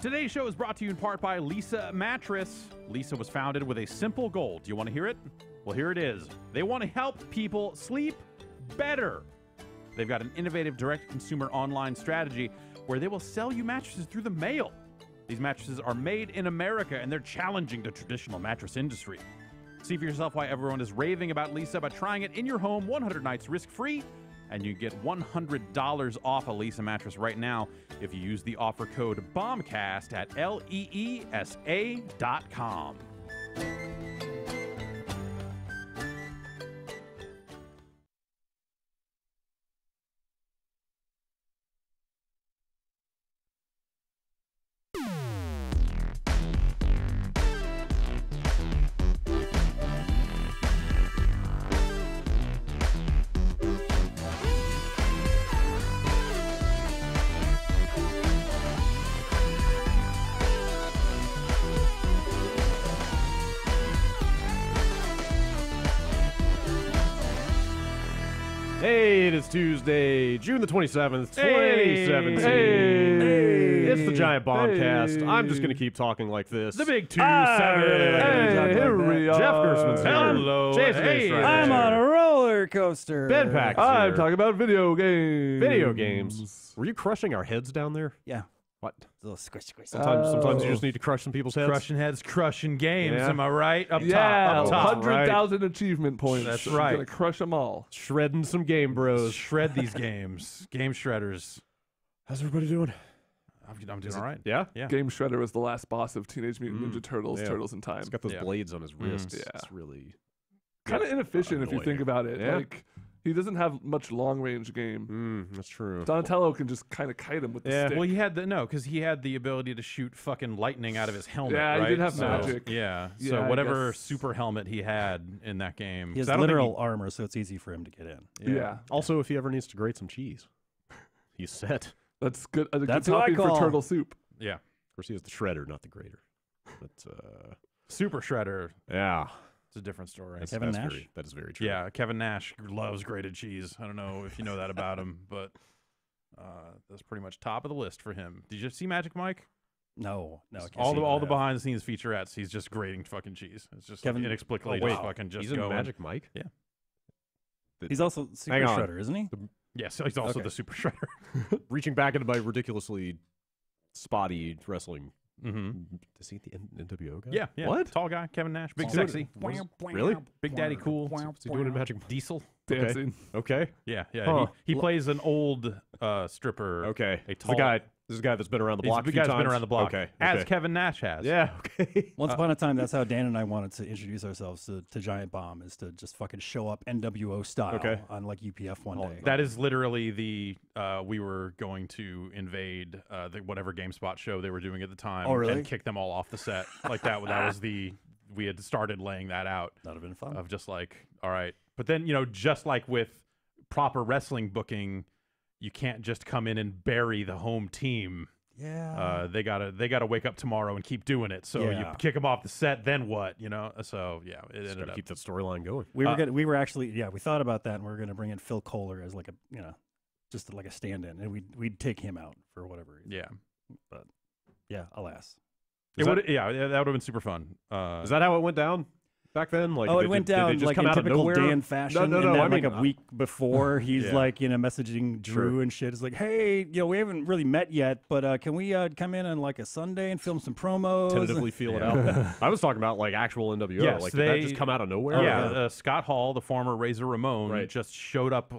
Today's show is brought to you in part by Lisa Mattress. Lisa was founded with a simple goal. Do you want to hear it? Well, here it is. They want to help people sleep better. They've got an innovative direct-to-consumer online strategy where they will sell you mattresses through the mail. These mattresses are made in America, and they're challenging the traditional mattress industry. See for yourself why everyone is raving about Lisa by trying it in your home 100 nights risk-free, and you get $100 off a Lisa mattress right now if you use the offer code BOMBCAST at leesa.com. Hey, it is Tuesday, June the 27th, 2017. Hey. It's the Giant Bombcast. Hey. I'm just going to keep talking like this. The big 2-7. Here we are. Jeff Gersman's here. Hello. Jason Hey. right I'm here. on a roller coaster. Ben Pack's I'm here. talking about video games. Video games. Were you crushing our heads down there? Yeah. What? A little squish, squish. Sometimes you just need to crush some people's heads. Crushing heads, crushing games. Yeah. Am I right? Up Yeah, top. Up top. 100,000 achievement points. That's I'm right. gonna crush them all. Shredding some game bros. Shred these games. Game shredders. How's everybody doing? I'm doing all right. Yeah? Yeah. Game Shredder was the last boss of Teenage Mutant Ninja Turtles, Yeah. Turtles in Time. He's got those Yeah. blades on his wrists. Yeah. It's really... Kind of inefficient if you annoying. think about it. Yeah. Like, he doesn't have much long-range game. that's true. Donatello can just kind of kite him with the Yeah. stick. Well, because he had the ability to shoot fucking lightning out of his helmet. Yeah, he right? did have So, magic. Yeah. Yeah, So I whatever guess. super helmet he had in that game. He has 'cause I don't think literal armor, so it's easy for him to get in. Yeah. Also, if he ever needs to grate some cheese, he's set. That's good. A That's good who I topping for call- turtle soup. Yeah. Of course, he has the shredder, not the grater. But, Super Shredder. yeah. It's a different story. Kevin Nash? That is very true. Yeah, Kevin Nash loves grated cheese. I don't know if you know that about him, but that's pretty much top of the list for him. Did you see Magic Mike? No, I can't All see the that. behind the scenes featurettes, he's just grating fucking cheese. It's just Kevin- inexplicably Oh, wait. just fucking just He's in going. Magic Mike? Yeah. He's also Super Hang on. Shredder, isn't he? Yes, he's also Okay. the Super Shredder. Reaching back into my ridiculously spotty wrestling. Mm-hmm. Is he the NWO guy? Yeah, yeah. What? Tall guy, Kevin Nash, big He's sexy, doing Really? Big Daddy cool. What's he doing in Magic Mike? Diesel. Okay. Dancing. Okay. Yeah, yeah. Huh. He plays an old stripper. Okay. A This is tall a guy. This is a guy that's been around the He's block. a big a few guy that's been times. around the block. Okay. As okay. Kevin Nash has. Yeah. Okay. Once upon a time, that's how Dan and I wanted to introduce ourselves to Giant Bomb, is to just fucking show up NWO style Okay. on like UPF one day. That is literally the we were going to invade the whatever GameSpot show they were doing at the time Oh, really? and kick them all off the set. Like that was we had started laying that out That'd have been fun. of just like, all right. But then, just like with proper wrestling booking, you can't just come in and bury the home team. Yeah. They gotta wake up tomorrow and keep doing it. So you Yeah. kick them off the set, then what? So yeah, it Just ended gotta up. keep that storyline going. we were actually we thought about that, and we were gonna bring in Phil Kohler as like a just like a stand-in, and we'd take him out for whatever reason. Yeah. But yeah, alas. That would have been super fun. Is that how it went down back then? Like, It went down did they just like come in out of typical nowhere? Dan fashion. No. And then, I mean, like a week before, he's Yeah. like messaging Drew Sure. and shit. It's like, hey, we haven't really met yet, but can we come in on like a Sunday and film some promos? tentatively feel it out. I was talking about like actual NWO. Yes, like, did that just come out of nowhere? Yeah, Or- Scott Hall, the former Razor Ramon, Right. just showed up,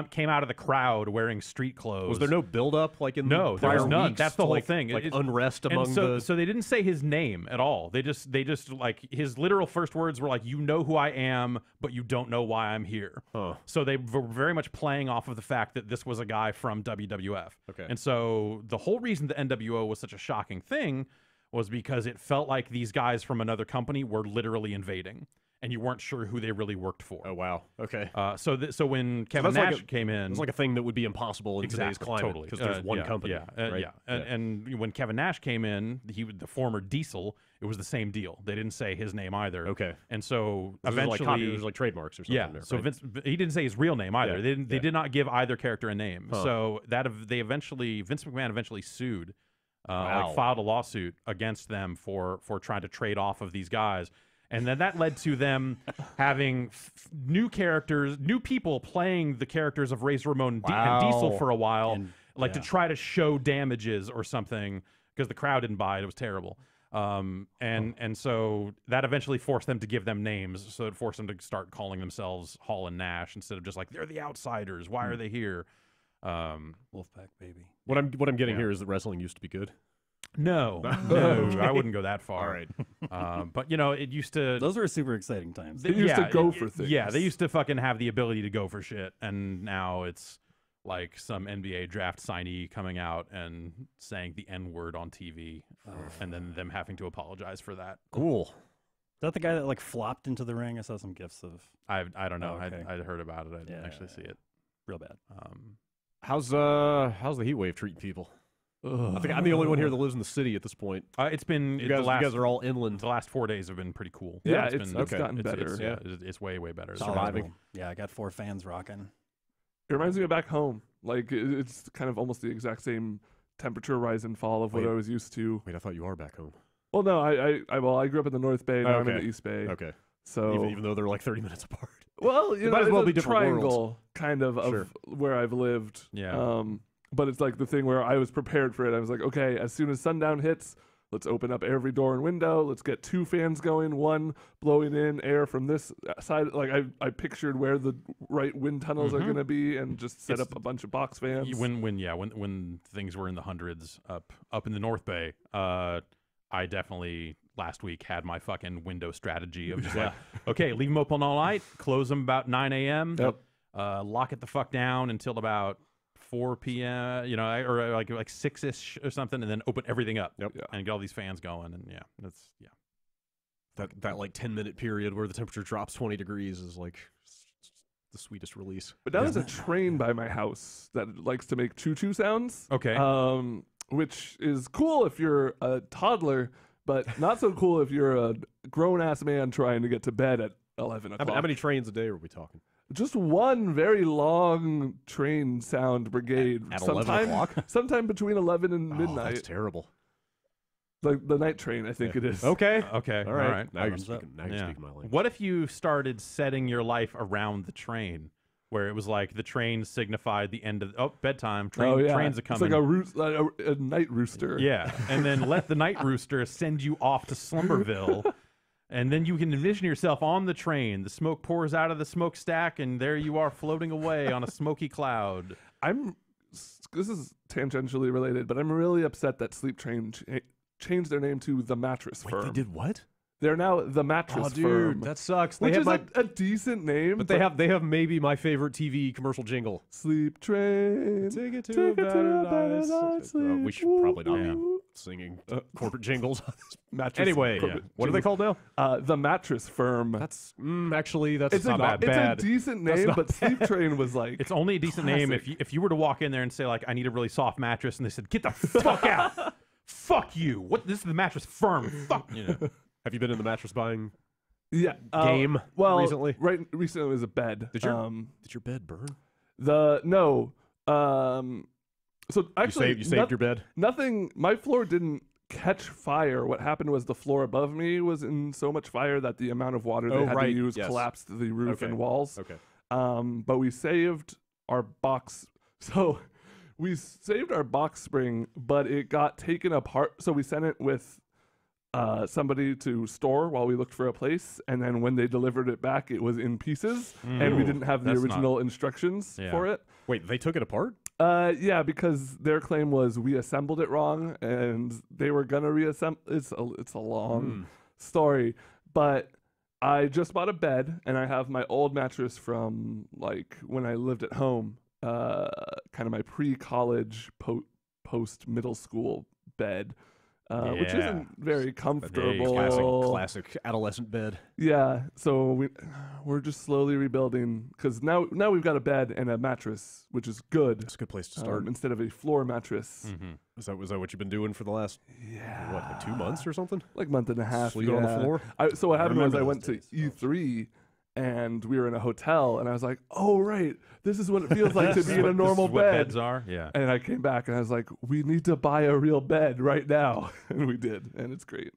came out of the crowd wearing street clothes. Was there no build up like in No, the there prior was none. weeks That's the to, whole like, thing. Like It- unrest And among so, the. so they didn't say his name at all. They just like his literal first words were like, "You know who I am, but you don't know why I'm here." Huh. So they were very much playing off of the fact that this was a guy from WWF. Okay. And so the whole reason the NWO was such a shocking thing was because it felt like these guys from another company were literally invading, and you weren't sure who they really worked for. Oh wow. Okay. So when Kevin that's like Nash came in, It's like a thing that would be impossible in today's climate totally, because there's one yeah, company. Yeah, right? yeah. And when Kevin Nash came in, the former Diesel, it was the same deal. They didn't say his name either. Okay. And so This is like eventually, copy, there's like trademarks or something. yeah. There, So right? Vince, he didn't say his real name either. Yeah, They did not give either character a name. Huh. So Vince McMahon eventually sued like filed a lawsuit against them for trying to trade off of these guys. And then that led to them having new characters, new people playing the characters of Razor Ramon and Diesel for a while, to try to show damages or something, because the crowd didn't buy it. It was terrible. And so that eventually forced them to give them names. So it forced them to start calling themselves Hall and Nash instead of just like, they're the outsiders. Why are they here? Wolfpack baby. What I'm getting here is that wrestling used to be good. No, I wouldn't go that far. All right. But it used to. Those were super exciting times. They used to go for things. Yeah, they used to fucking have the ability to go for shit, and now it's like some NBA draft signee coming out and saying the N-word on TV, and then them having to apologize for that. Cool. Is that the guy that like flopped into the ring? I saw some gifs of. I don't know. Oh, okay. I'd heard about it. I didn't actually see it. Real bad. How's the heat wave treating people? I think I'm the only one here that lives in the city at this point. It's been You guys are all inland. The last 4 days have been pretty cool. Yeah, it's gotten better. It's way better. Surviving. Yeah, I got 4 fans rocking. It reminds me of back home. Like, it's kind of almost the exact same temperature rise and fall of what I was used to. Wait, I thought you are back home. Well, no, I grew up in the North Bay. Now I'm in the East Bay. Okay. So even though they're like 30 minutes apart. Well, It might as well it's be a different triangle worlds. kind of where I've lived. Yeah. But it's like the thing where I was prepared for it. I was like, okay, as soon as sundown hits, let's open up every door and window. Let's get 2 fans going, one blowing in air from this side. Like I pictured where the right wind tunnels are going to be, and just set up a bunch of box fans. When things were in the hundreds up in the North Bay, I definitely last week had my fucking window strategy of just like, okay, leave them open all night, close them about 9 a.m. Yep. Lock it the fuck down until about 4 p.m. Or like 6ish or something, and then open everything up. Yep. And get all these fans going, and That like 10-minute period where the temperature drops 20 degrees is like the sweetest release. But now there's a train by my house that likes to make choo-choo sounds. Okay. Which is cool if you're a toddler, but not so cool if you're a grown-ass man trying to get to bed at 11 o'clock. How many trains a day are we talking? Just one very long train sound brigade. At 11 o'clock? Sometime between 11 and Oh, midnight. that's terrible. Like the night train, I think it is. Okay. Okay. All right. All Now you're Thumbs up. speaking, my language. What if you started setting your life around the train, where it was like the train signified the end of bedtime. Trains are coming. It's like a night rooster. Yeah, and then let the night rooster send you off to Slumberville. And then you can envision yourself on the train. The smoke pours out of the smokestack, and there you are floating away on a smoky cloud. This is tangentially related, but I'm really upset that Sleep Train changed their name to The Mattress Firm. They did what? They're now The Mattress Firm. Oh, dude, that sucks. Which is a decent name. But they have maybe my favorite TV commercial jingle. Sleep Train. Take it to a better night. We should probably not Yeah. be singing corporate jingles. Mattress Anyway, what are they called now? The Mattress Firm. That's actually that's It's not bad. It's a decent name, but Sleep Train was like It's only a decent name if you were to walk in there and say, like, I need a really soft mattress, and they said, get the fuck out. Fuck you. What? This is the Mattress Firm. Fuck you. Have you been in the mattress buying game recently? Right, recently it was a bed. Did your bed burn? So actually, you saved your bed? Nothing. My floor didn't catch fire. What happened was the floor above me was in so much fire that the amount of water they had to use collapsed the roof and walls. Okay. But we saved our box. So we saved our box spring, but it got taken apart. So we sent it with somebody to store while we looked for a place, and then when they delivered it back, it was in pieces, and we didn't have the original instructions for it. Wait, they took it apart? Yeah, because their claim was we assembled it wrong, and they were gonna reassemble. It's a long story, but I just bought a bed, and I have my old mattress from like when I lived at home, kind of my pre-college, post-middle school bed. Which isn't very comfortable. Classic adolescent bed. Yeah, so we're just slowly rebuilding because now we've got a bed and a mattress, which is good. That's a good place to start. Instead of a floor mattress. Was that what you've been doing for the last like 2 months or something? Like month and a half. Sleeping on the floor? So what happened was I remember went to those days, E3 and we were in a hotel, and I was like, oh, right, this is what it feels like to be in a normal What bed. beds are, yeah. And I came back, and I was like, we need to buy a real bed right now. And we did, and it's great.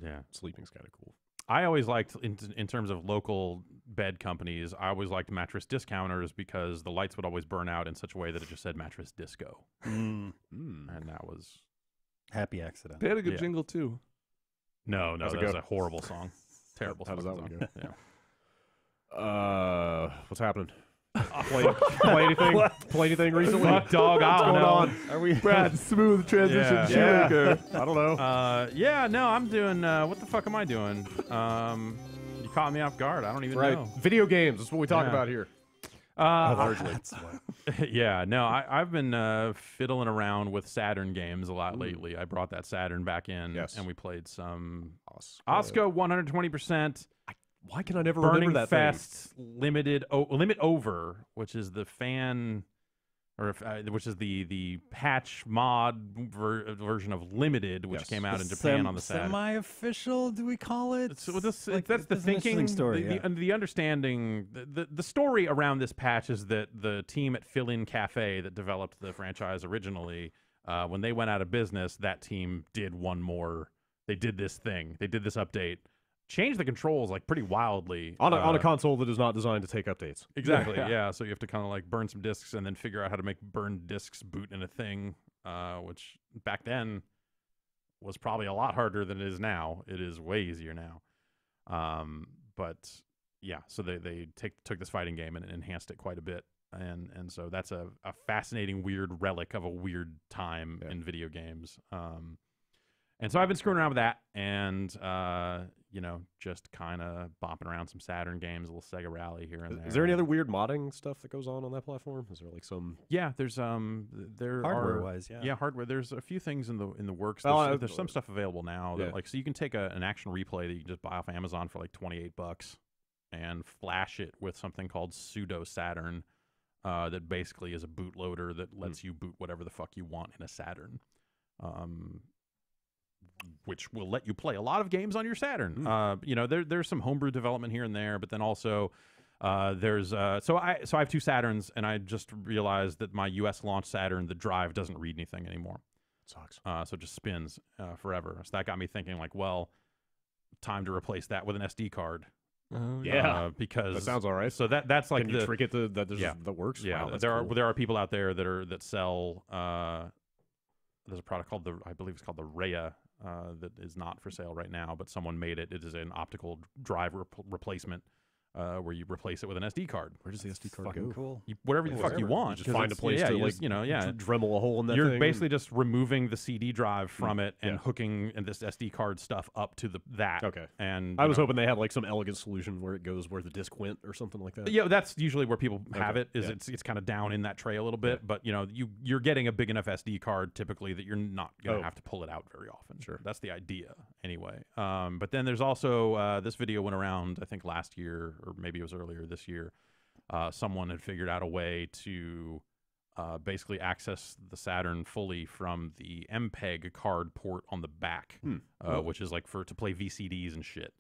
Yeah. Sleeping's kind of cool. I always liked, in terms of local bed companies, I always liked mattress discounters because the lights would always burn out in such a way that it just said mattress disco. And that was... Happy accident. They had a good Yeah. jingle, too. No, How's it that was go? a horrible song. Terrible How does fucking that one song. go? Yeah. What's happening? play anything? Play anything recently? Fuck, dog, I What's don't going know. on? Are we? Brad, smooth transition Yeah. shoemaker. I don't know. Yeah, no, I'm doing... what the fuck am I doing? You caught me off guard. I don't even know. Video games. That's what we talk Yeah. about here. Largely. That's what. Yeah, no, I've been fiddling around with Saturn games a lot lately. I brought that Saturn back in, Yes. and we played some Oscar. Osco 120%, Why can I never Burning remember that thing? Fest Limit Over, which is the fan, or which is the patch mod version of Limited, which Yes. came out in Japan on the Saturn. Semi-official, do we call it? So that's Like, the it's an thinking. interesting story. The understanding. The story around this patch is that the team at Fill-In Cafe that developed the franchise originally, when they went out of business, that team did one more. They did this thing. They did this update. Changed the controls like pretty wildly On a console that is not designed to take updates. Exactly. Yeah. So you have to kind of like burn some discs and then figure out how to make burned discs boot in a thing, which back then was probably a lot harder than it is now. It is way easier now. But yeah, so they took this fighting game and enhanced it quite a bit. And so that's a fascinating, weird relic of a weird time in video games. And so I've been screwing around with that and, just kind of bopping around some Saturn games, a little Sega Rally here and there. Is there any other weird modding stuff that goes on that platform? Is there like some? Yeah, there's there Hardware-wise, yeah. Yeah, hardware. There's a few things in the works. Oh, There's some stuff available now. Yeah. That, like, so you can take an action replay that you can just buy off Amazon for like $28 and flash it with something called Pseudo Saturn, that basically is a bootloader that lets you boot whatever the fuck you want in a Saturn. Which will let you play a lot of games on your Saturn. There's some homebrew development here and there, but then also there's so I have two Saturns, and I just realized that my US launch Saturn, the drive doesn't read anything anymore. Sucks. So it just spins forever. So that got me thinking, like, well, time to replace that with an SD card. Oh, Yeah. Because That sounds all right. So that's like Can you trick it that works? yeah. Wow, that's there cool. are people out there that sell. There's a product called I believe it's called the Rhea. That is not for sale right now, but someone made it. It is an optical drive replacement where you replace it with an SD card. Where does the SD card Fucking go? cool. Whatever the fuck you want. You just 'cause find a it's- place yeah, to you like just, Dremel a hole in that You're thing. basically just removing the CD drive from it and Yeah. hooking this SD card stuff up to that. Okay. And I was hoping they had like some elegant solution where it goes where the disc went or something like that. Yeah, that's usually where people have Okay, it. Is yeah. it's kind of down in that tray a little bit, but you're getting a big enough SD card typically that you're not gonna have to pull it out very often. Sure, that's the idea anyway. But then there's also this video went around I think last year or maybe it was earlier this year. Someone had figured out a way to basically access the Saturn fully from the MPEG card port on the back, which is like to play VCDs and shit.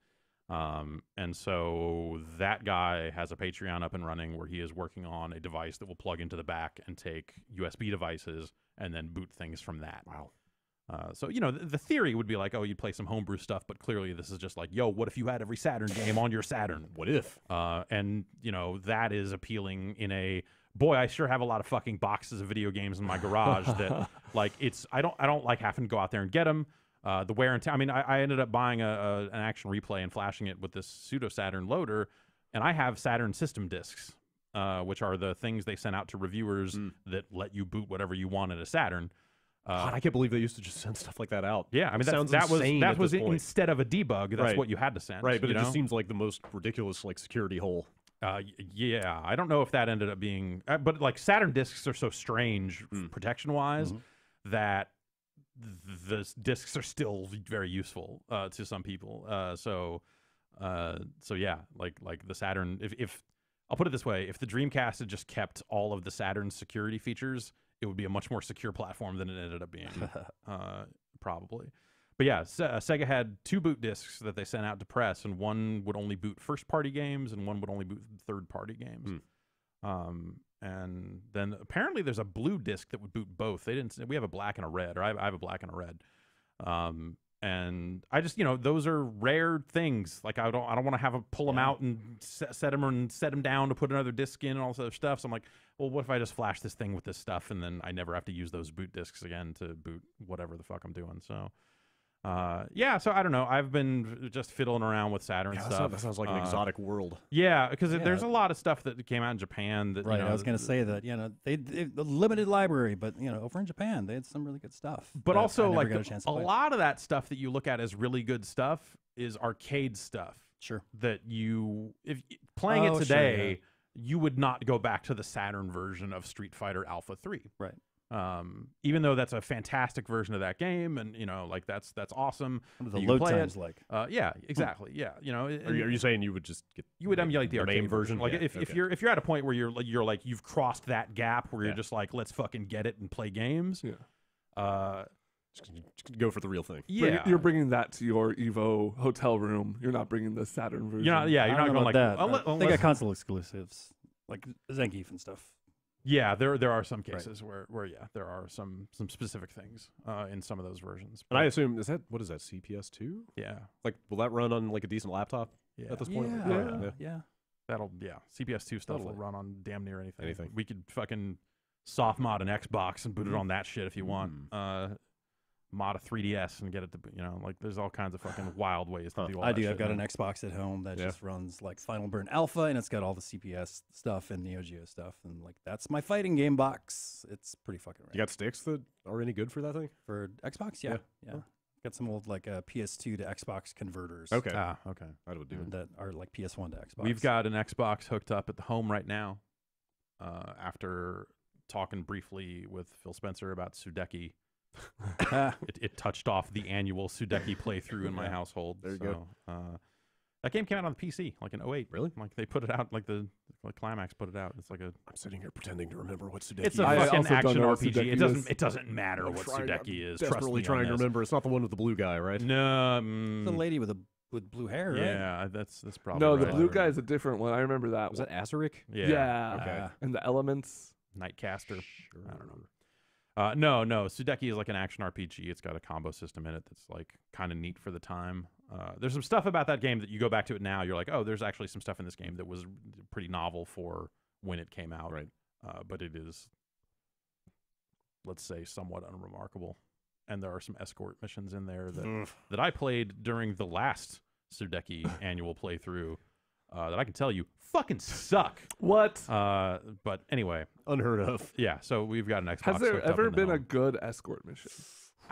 And so that guy has a Patreon up and running where he is working on a device that will plug into the back and take USB devices and then boot things from that. Wow. So, the theory would be like, oh, you'd play some homebrew stuff, but clearly this is just like, yo, what if you had every Saturn game on your Saturn? What if? And, that is appealing in a, boy, I sure have a lot of fucking boxes of video games in my garage that, like, I don't like having to go out there and get them. The wear and tear. I mean, I ended up buying an action replay and flashing it with this pseudo Saturn loader, and I have Saturn system discs, which are the things they sent out to reviewers that let you boot whatever you want in a Saturn. God, I can't believe they used to just send stuff like that out. Yeah, I mean, sounds that was insane instead of a debug. That's Right. what you had to send. Right, but you it know? just seems like the most ridiculous like security hole. Yeah, I don't know if that ended up being, but like Saturn discs are so strange protection-wise that the discs are still very useful to some people. So yeah, like the Saturn. If I'll put it this way, if the Dreamcast had just kept all of the Saturn security features, it would be a much more secure platform than it ended up being, probably. But yeah, Sega had 2 boot discs that they sent out to press, and one would only boot first-party games, and one would only boot third-party games. And then apparently there's a blue disc that would boot both. They didn't. We have a black and a red, or I have a black and a red. And I just, those are rare things. Like I don't want to have a pull them out and set them down to put another disc in and all this other stuff. So I'm like, well, what if I just flash this thing with this stuff and then I never have to use those boot discs again to boot whatever the fuck I'm doing. So. So I don't know. I've been just fiddling around with Saturn stuff. That sounds like an exotic world. Yeah, because there's a lot of stuff that came out in Japan that I was going to say that they the limited library, but over in Japan they had some really good stuff. But also like a lot of that stuff that you look at as really good stuff is arcade stuff. Sure. That if playing it today, you would not go back to the Saturn version of Street Fighter Alpha 3. Right. Even though that's a fantastic version of that game, and like that's awesome. What are the load times like? Yeah, exactly. Yeah, Are you saying you would just get emulate the arcade main version? Like if you're at a point where you're like you've crossed that gap where you're just like, let's fucking get it and play games. Yeah. Just go for the real thing. Yeah, you're bringing that to your Evo hotel room. You're not bringing the Saturn version. You're not going like that. They got console exclusives like Zangief and stuff. Yeah, there are some cases where there are some specific things in some of those versions. And I assume what is that CPS2? Yeah. Like, will that run on like a decent laptop at this point? Yeah. CPS2 stuff will run on damn near anything. We could fucking soft mod an Xbox and boot it on that shit if you want. Mod a 3DS and get it to, like there's all kinds of fucking wild ways to do all that shit. I've got an Xbox at home that just runs like Final Burn Alpha, and it's got all the CPS stuff and Neo Geo stuff, and like that's my fighting game box. It's pretty fucking rad. You got sticks that are any good for that thing? For Xbox? Yeah. Got some old like PS2 to Xbox converters. Okay. Okay. That would do it. That are like PS1 to Xbox. We've got an Xbox hooked up at the home right now. After talking briefly with Phil Spencer about Sudeki. It touched off the annual Sudeki playthrough in my household. There you go. That game came out on the PC like in 2008. Really? Like they put it out, like Climax put it out. It's like I'm sitting here pretending to remember what Sudeki is. It's a fucking action RPG. It doesn't matter what Sudeki is. Desperately trying to remember. It's not the one with the blue guy, right? No. The lady with blue hair, right? Yeah, that's probably No, right. the blue guy is a different one. I remember that. Was that Azarik? Yeah. Okay. And the elements. Nightcaster. Sure. I don't know. No. Sudeki is like an action RPG. It's got a combo system in it that's like kind of neat for the time. There's some stuff about that game that you go back to it now, you're like, oh, there's actually some stuff in this game that was pretty novel for when it came out. Right. But it is, let's say, somewhat unremarkable. And there are some escort missions in there that I played during the last Sudeki annual playthrough that I can tell you fucking suck. What? But anyway. Unheard of. Yeah, so we've got an Xbox. Has there ever been a good escort mission?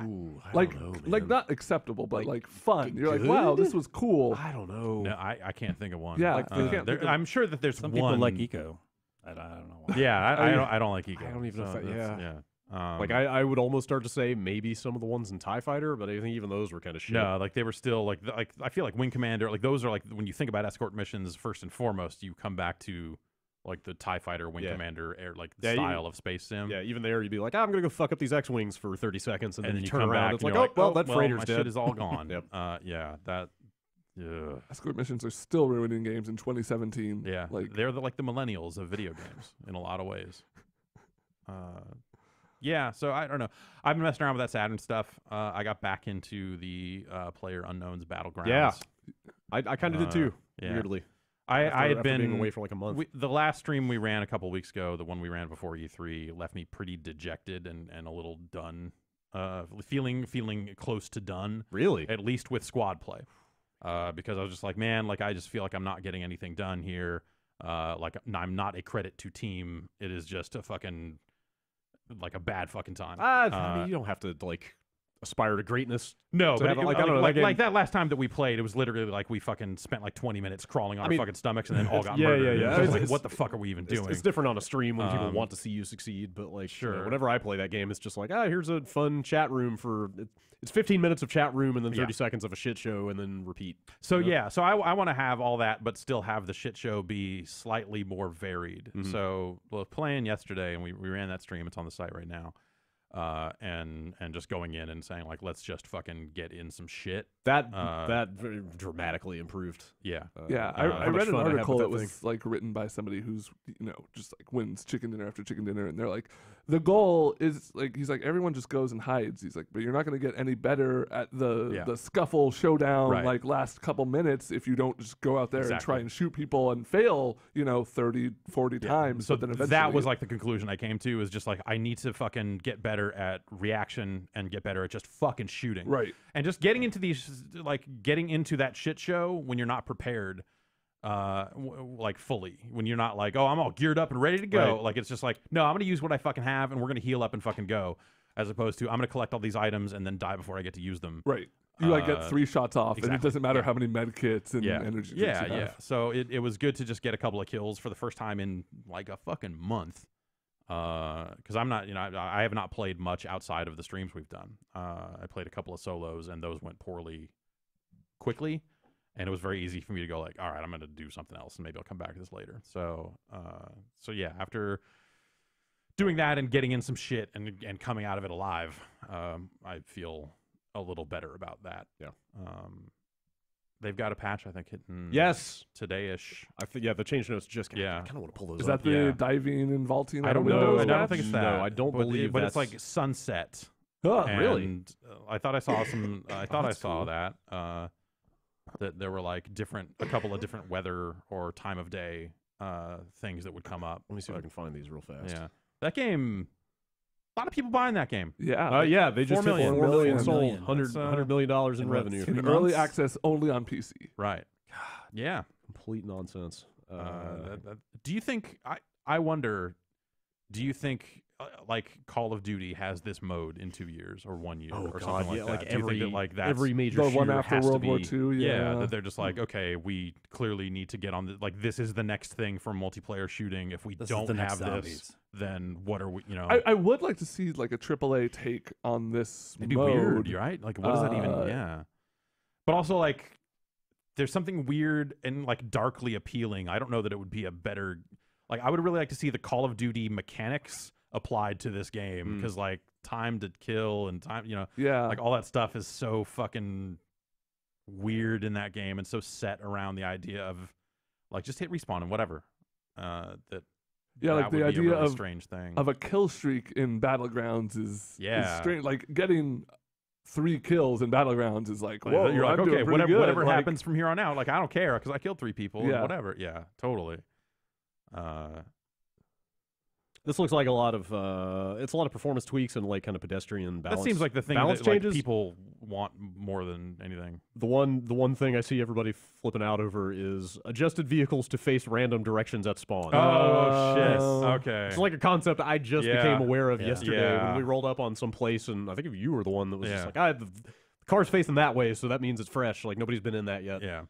Ooh, I like, don't know, man. like not acceptable, but like fun. You're like, good? wow, this was cool. I don't know. No, I can't think of one. Yeah, I'm sure that there's some one. people like Eco. I don't know why. Yeah, I don't like Eco. I don't even know if that, yeah. Like I would almost start to say maybe some of the ones in TIE Fighter, but I think even those were kind of shit. No, like they were still like I feel like Wing Commander, like those are like when you think about escort missions, first and foremost, you come back to like the TIE Fighter, Wing Commander, style of space sim. Yeah, even there you'd be like, I'm gonna go fuck up these X-wings for 30 seconds, and then you come turn around, back. it's like, that freighter's my dead. shit is all gone. Yep. Escort missions are still ruining games in 2017. Yeah, like they're the millennials of video games in a lot of ways. Yeah, so I don't know. I've been messing around with that Saturn stuff. I got back into the PlayerUnknown's Battlegrounds. Yeah, I kind of did too. Yeah. Weirdly, I had been being away for like a month. The last stream we ran a couple weeks ago, the one we ran before E3, left me pretty dejected and a little done. Feeling close to done. Really, at least with squad play. Because I was just like, man, like I just feel like I'm not getting anything done here. Like I'm not a credit to team. It is just a fucking like a bad fucking time. I mean, you don't have to like aspire to greatness. No, but I don't know, like that last time that we played, it was literally like we fucking spent like 20 minutes crawling on our fucking stomachs and then all got murdered. Yeah. It was like, what the fuck are we even doing? It's different on a stream when people want to see you succeed, but like, sure. Whenever I play that game, it's just like, here's a fun chat room for. It's 15 minutes of chat room and then 30 seconds of a shit show and then repeat. So so I want to have all that, but still have the shit show be slightly more varied. So playing yesterday, and we ran that stream. It's on the site right now. and just going in and saying like, let's just fucking get in some shit. That very dramatically improved. Yeah. I read an article that was like written by somebody who's just like wins chicken dinner after chicken dinner, and they're like, the goal is like, he's like, everyone just goes and hides. He's like, but you're not going to get any better at the scuffle showdown like last couple minutes if you don't just go out there and try and shoot people and fail 30, 40 times. So but then eventually, that was like the conclusion I came to, is just like, I need to fucking get better at reaction and get better at just fucking shooting. Right. And just getting into that shit show when you're not prepared, like fully, when you're not like, oh, I'm all geared up and ready to go. Like, it's just like, no, I'm going to use what I fucking have and we're going to heal up and fucking go, as opposed to I'm going to collect all these items and then die before I get to use them. Right. You get 3 shots off, and it doesn't matter how many med kits and energy drinks you have. So it was good to just get a couple of kills for the first time in like a fucking month. Because I'm not, I have not played much outside of the streams we've done. I played a couple of solos, and those went poorly quickly, and it was very easy for me to go like, all right, I'm going to do something else, and maybe I'll come back to this later. So yeah, after doing that and getting in some shit and coming out of it alive, I feel a little better about that. Yeah. They've got a patch, I think, hitting today-ish. I think the change notes just came. Yeah. I kind of want to pull those Is up. that the diving and vaulting? I don't know. I don't think it's that. No, I don't believe but that's... it's like sunset. Oh, really? And I thought I saw some. I thought I saw that. That there were like a couple of different weather or time of day things that would come up. Let me see if I can find these real fast. Yeah, that game. A lot of people buying that game. Yeah. They just 4 hit million. 4 million sold. That's, $100 million in revenue. In early access only on PC. Right. Yeah. Complete nonsense. Do you think? I wonder. Do you think like Call of Duty has this mode in 2 years or 1 year or something like that? Like Do you think that, like that's every major The shooter one after has World to War be, II. Yeah. that they're just like, okay, we clearly need to get on the, like, this is the next thing for multiplayer shooting. If we don't have this, then what are we? I would like to see like a AAA take on this It'd be mode. weird, right? Like, what does that even? Yeah. But also, like, there's something weird and like darkly appealing. I don't know that it would be a better. Like, I would really like to see the Call of Duty mechanics applied to this game, because like time to kill and time, like all that stuff is so fucking weird in that game and so set around the idea of like just hit respawn and whatever. Like the would be idea a really of strange thing of a kill streak in Battlegrounds is strange. Like getting 3 kills in Battlegrounds is like, whoa, you're like, I'm doing okay, pretty whatever good. happens from here on out, like I don't care because I killed 3 people and Yeah. whatever. Yeah, totally. This looks like a lot of performance tweaks and like kind of pedestrian balance. That seems like the thing balance that like, changes. people want more than anything. The one thing I see everybody flipping out over is adjusted vehicles to face random directions at spawn. Oh shit! Okay, It's like a concept I just became aware of yesterday Yeah. when we rolled up on some place, and I think you were the one that was just like, the car's facing that way, so that means it's fresh. Like nobody's been in that yet. Yeah.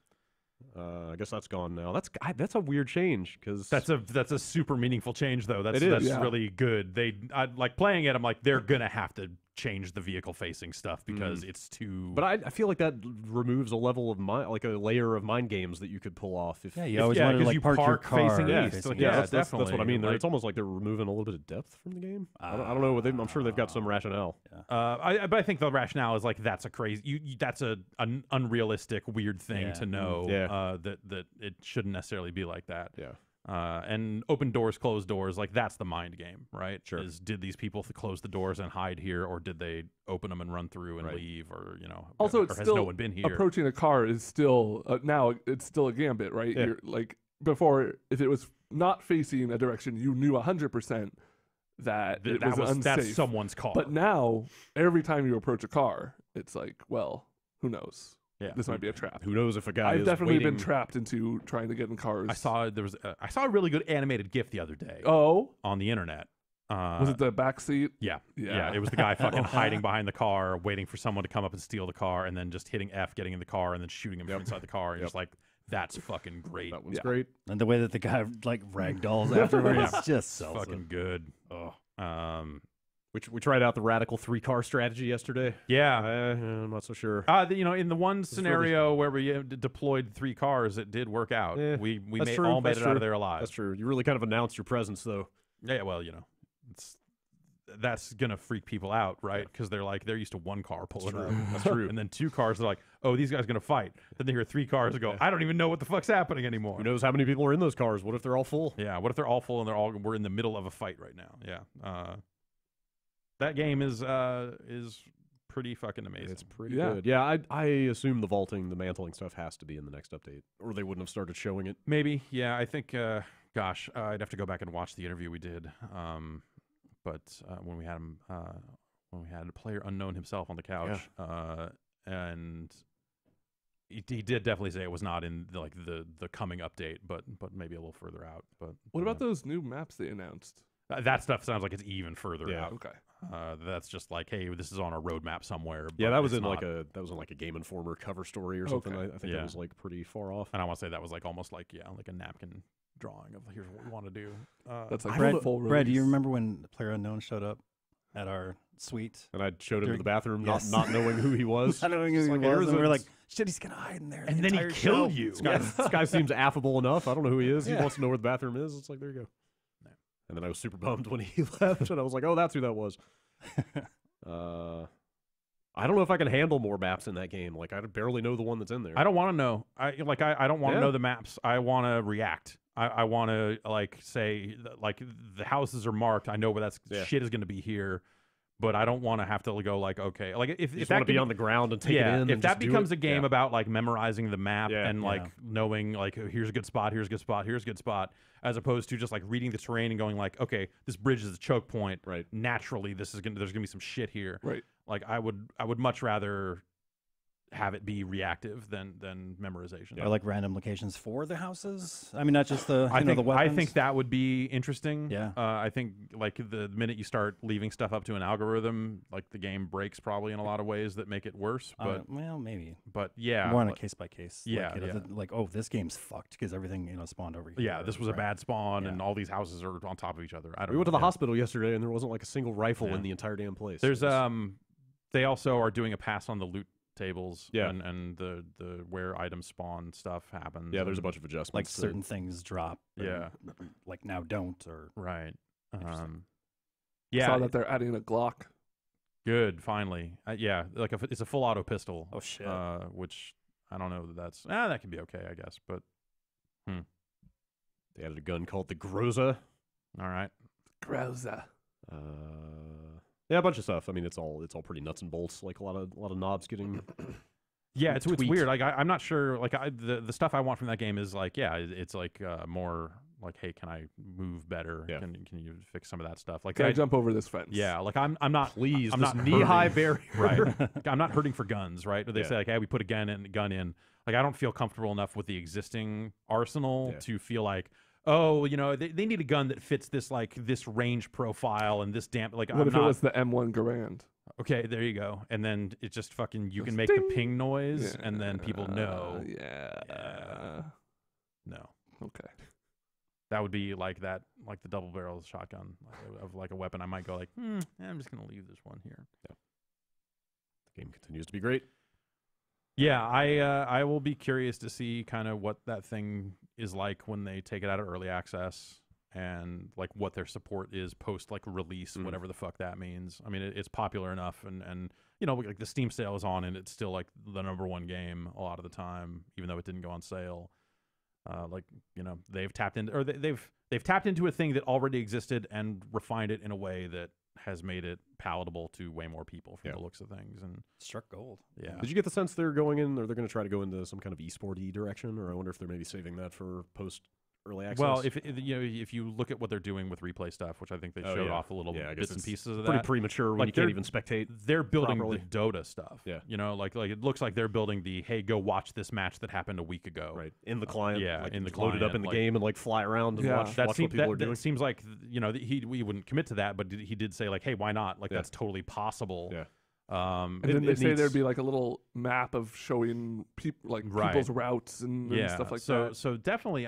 I guess that's gone now. That's a weird change because That's a super meaningful change though. That's is. really good. I like playing it. I'm like, they're gonna have to change the vehicle facing stuff because it's too. But I feel like that removes a level of like a layer of mind games that you could pull off. If you always wanted to like you park your car facing east. facing Like, east. that's definitely. what I mean. Like, It's almost like they're removing a little bit of depth from the game. I don't know. I'm sure they've got some rationale. but I think the rationale is like that's a crazy. That's an unrealistic weird thing to know. That it shouldn't necessarily be like that. Yeah. And open doors, closed doors, like that's the mind game, right? Sure. Did these people close the doors and hide here, or did they open them and run through and leave, or Also, or it's has still no one been here? approaching a car is still now it's still a gambit, right? Yeah. You're like before, if it was not facing a direction, you knew 100% that it was unsafe. That's someone's car. But now, every time you approach a car, it's like, well, who knows? Yeah. This might be a trap. Who knows if a guy I've is definitely waiting... been trapped into trying to get in cars. I saw a really good animated GIF the other day on the internet. Was it the back seat? Yeah. Yeah. It was the guy fucking hiding behind the car, waiting for someone to come up and steal the car, and then just hitting F, getting in the car, and then shooting him from inside the car. And just like, that's fucking great. That one's great. And the way that the guy like ragdolls afterwards just sells fucking it. good. We tried out the radical 3-car strategy yesterday. Yeah. I'm not so sure. In the one scenario where we deployed 3 cars, it did work out. We all made it out of there alive. That's true. You really kind of announced your presence, though. Yeah, well, that's gonna freak people out, right? Because they're used to one car pulling up. That's true. And then 2 cars are like, oh, these guys are gonna fight. Then they hear 3 cars and go, I don't even know what the fuck's happening anymore. Who knows how many people are in those cars? What if they're all full? Yeah, what if they're all full and we're in the middle of a fight right now? Yeah. That game is pretty fucking amazing. It's pretty good. Yeah, I assume the mantling stuff has to be in the next update, or they wouldn't have started showing it. Maybe, yeah. I think, gosh, I'd have to go back and watch the interview we did. But when we had him, when we had PlayerUnknown himself on the couch, and he did definitely say it was not in the coming update, but maybe a little further out. But what about those new maps they announced? That stuff sounds like it's even further out. Okay. That's just like, hey, this is on a roadmap somewhere. Yeah, that was in like a Game Informer cover story or something. Okay. I think that was like pretty far off. And I want to say that was like almost like like a napkin drawing of here's what we want to do. That's like full release. Brad, do you remember when PlayerUnknown showed up at our suite? And I showed him to the bathroom, not knowing who he was. Not knowing who he was. And we were like, shit, he's gonna hide in there. And then he killed you. This guy seems affable enough. I don't know who he is. He wants to know where the bathroom is. It's like, there you go. No. And then I was super bummed when he left, and I was like, oh, that's who that was. I don't know if I can handle more maps in that game. Like, I barely know the one that's in there. I don't want to know. I don't want to know the maps. I want to react. I want to say the houses are marked. I know where shit is going to be here, but I don't want to have to go okay. Like if you that want to be on the ground and take it in. If that becomes a game about memorizing the map and knowing here's a good spot, here's a good spot, here's a good spot, as opposed to just reading the terrain and going okay, this bridge is a choke point. Right. Naturally, there's gonna be some shit here. Right. Like I would much rather have it be reactive than memorization. Or random locations for the houses. I mean, not just the the weapons. I think that would be interesting. Yeah. I think the minute you start leaving stuff up to an algorithm, the game breaks probably in a lot of ways that make it worse. But well, maybe. But yeah, more on a case by case. Yeah. Oh, this game's fucked because everything spawned over here. Yeah, this was a bad spawn, and all these houses are on top of each other. We went to the hospital yesterday, and there wasn't a single rifle in the entire damn place. There's they also are doing a pass on the loot tables and the where items spawn stuff happens. Yeah, there's a bunch of adjustments. Certain things drop. Yeah. Now don't or right. Yeah. Saw that they're adding a Glock. Good, finally. Yeah, it's a full auto pistol. Oh shit. Which I don't know that can be okay, I guess, but they added a gun called the Groza. All right. Groza. Yeah, a bunch of stuff. I mean, it's all pretty nuts and bolts. A lot of knobs getting. Yeah, it's weird. I'm not sure. The stuff I want from that game is it's more hey, can I move better? Yeah. Can you fix some of that stuff? Can I jump over this fence? Yeah, I'm not. Please, I'm not knee-high barrier. Right. I'm not hurting for guns. Right. Or they say hey, we put a gun in. I don't feel comfortable enough with the existing arsenal to feel oh, they need a gun that fits this this range profile and this What if it was the M1 Garand? Okay, there you go. And then it just you can make ding. the ping noise, and then people know. No. Okay. That would be the double barrel shotgun of a weapon. I might go I'm just gonna leave this one here. Yeah. The game continues to be great. Yeah, I will be curious to see kind of what that thing is like when they take it out of early access and what their support is post release, whatever the fuck that means. I mean, it's popular enough and the Steam sale is on and it's still the #1 game a lot of the time, even though it didn't go on sale. They've tapped into or they've tapped into a thing that already existed and refined it in a way that has made it palatable to way more people from the looks of things and struck gold. Yeah. Did you get the sense they're going in, or they're going to try to go into some kind of e-sporty direction, or I wonder if they're maybe saving that for post early access? Well, if you look at what they're doing with replay stuff, which I think they showed off a little bits and pieces of that. Pretty premature when you can't even spectate. They're building properly. the Dota stuff. Yeah. It looks like they're building the hey, go watch this match that happened a week ago. Right. In the client. In the client. Loaded up in the game and fly around and watch what people are doing. That seems like we wouldn't commit to that, but he did say hey, why not? That's totally possible. Yeah. And then they say there'd be a little map of showing people's routes and stuff like that. So definitely,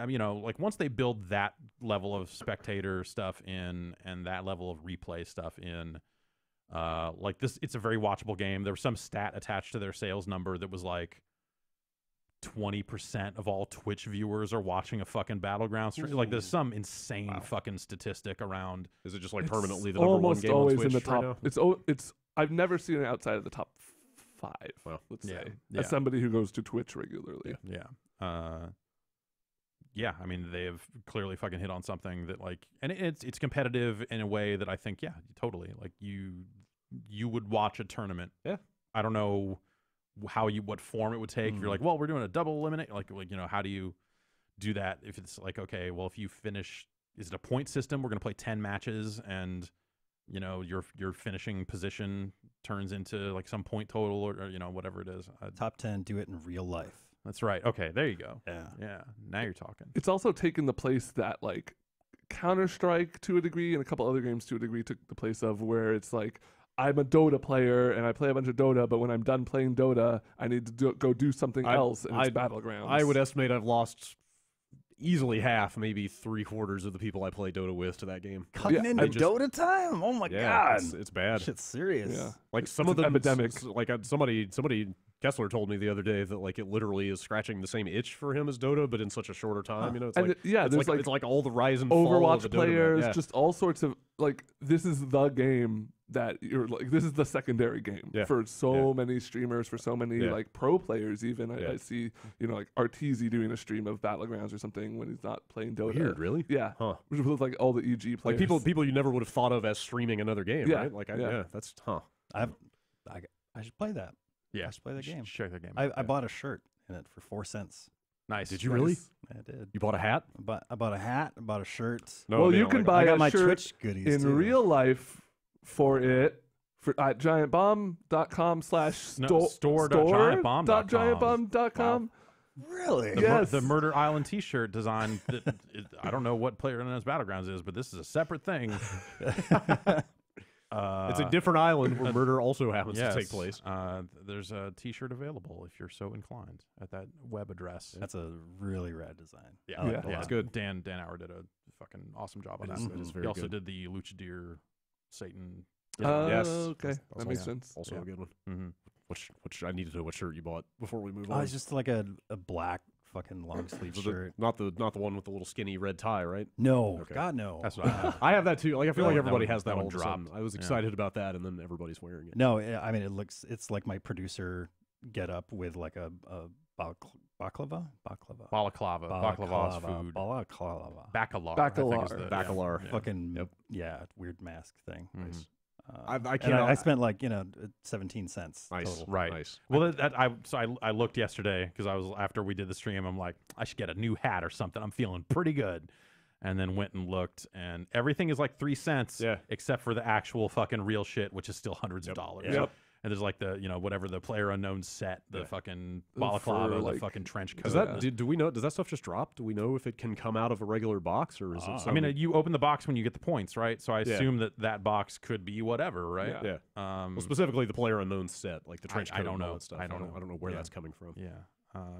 once they build that level of spectator stuff in and that level of replay stuff in, it's a very watchable game. There was some stat attached to their sales number that was 20% of all Twitch viewers are watching a fucking Battlegrounds stream. Like, there's some insane fucking statistic around. Is it just like It's permanently the number one almost game on always Twitch in the right top. now? It's I've never seen it outside of the top 5. Well, let's yeah, say, yeah. as somebody who goes to Twitch regularly. Yeah, I mean, they have clearly fucking hit on something that, like, and it's competitive in a way that I think, yeah, totally. Like, you would watch a tournament. Yeah. I don't know what form it would take. If you're like, well, we're doing a double eliminate. Like, you know, how do you do that? If it's like, okay, well, if you finish, is it a point system? We're going to play 10 matches and, you know, your finishing position turns into like some point total or you know, whatever it is. Top 10, do it in real life. That's right. Okay, there you go. Yeah. Yeah. Now you're talking. It's also taken the place that like Counter-Strike to a degree and a couple other games to a degree took the place of, where it's like, I'm a Dota player and I play a bunch of Dota, but when I'm done playing Dota, I need to go do something else, and it's Battlegrounds. I would estimate I've lost easily half, maybe 3/4 of the people I play Dota with to that game. Cutting into Dota time? Oh my god. It's bad. Shit's serious. Yeah. Like some It's of an them, epidemic. like somebody Kessler told me the other day that like it literally is scratching the same itch for him as Dota, but in such a shorter time. You know, it's And like there's it's like all the rise and fall of Overwatch the Dota players, meta. Yeah. just all sorts of like, this is the game that you're like, this is the secondary game for so many streamers, for so many like pro players. Even I see, you know, like Arteezy doing a stream of Battlegrounds or something when he's not playing Dota. Weird, really? Yeah. Huh. With like all the EG players. Like people you never would have thought of as streaming another game, Yeah. right? Like that's I should play that. Yeah. I should play the game. Check the game. I bought a shirt in it for 4 cents. Nice. Did you really? I did. You bought a hat? I bought a hat. I bought a shirt. No, well, they you don't can like buy I got a my shirt Twitch goodies in too. real life for it at giantbomb.com/store. store.giantbomb.com. Really? Yes. The Murder Island T-shirt design. I don't know what PlayerUnknown's Battlegrounds is, but this is a separate thing. It's a different island where murder also happens to take place. There's a T-shirt available if you're so inclined at that web address. That's a really rad design. Yeah, I like it a yeah, lot. it's good. Dan Hour did a fucking awesome job on that. It is very He also good. did the Luchadeer Satan. Yes. Okay. That's That makes also- sense. Also a good one. Mm-hmm. Which I need to know what shirt you bought before we move Oh, on. it's just like a black fucking long sleeve shirt. Not the one with the little skinny red tie, right? No, Okay. God no. That's what I have. I have that too. Like I feel like That everybody one- has that that one all of a sudden. dropped. I was Yeah. excited about that, and then everybody's wearing it. No, I mean it's like my producer get up with like a baklava. Balaclava. Baklava is food. Baklava. Bacalar. Bacalar. I think is the- Bacalar. Yeah. Fucking weird mask thing. Mhm. I And cannot. I spent like 17 cents Nice. total. Right. Nice. Well, I looked yesterday because after we did the stream, I'm like, I should get a new hat or something. I'm feeling pretty good. And then went and looked, and everything is like 3 cents, except for the actual fucking real shit, which is still hundreds of dollars. Yep. And there's like the, you know, whatever the PlayerUnknown set, the fucking balaclava, like- the fucking trench coat. Does that? Do we know? Does that stuff just drop? Do we know if it can come out of a regular box, or is it? I some- mean, you open the box when you get the points, right? So I Yeah. assume that box could be whatever, right? yeah. Um, Well, specifically the PlayerUnknown set, like the trench coat I don't and all know. that stuff. I don't know. I don't know where Yeah. that's coming from. yeah.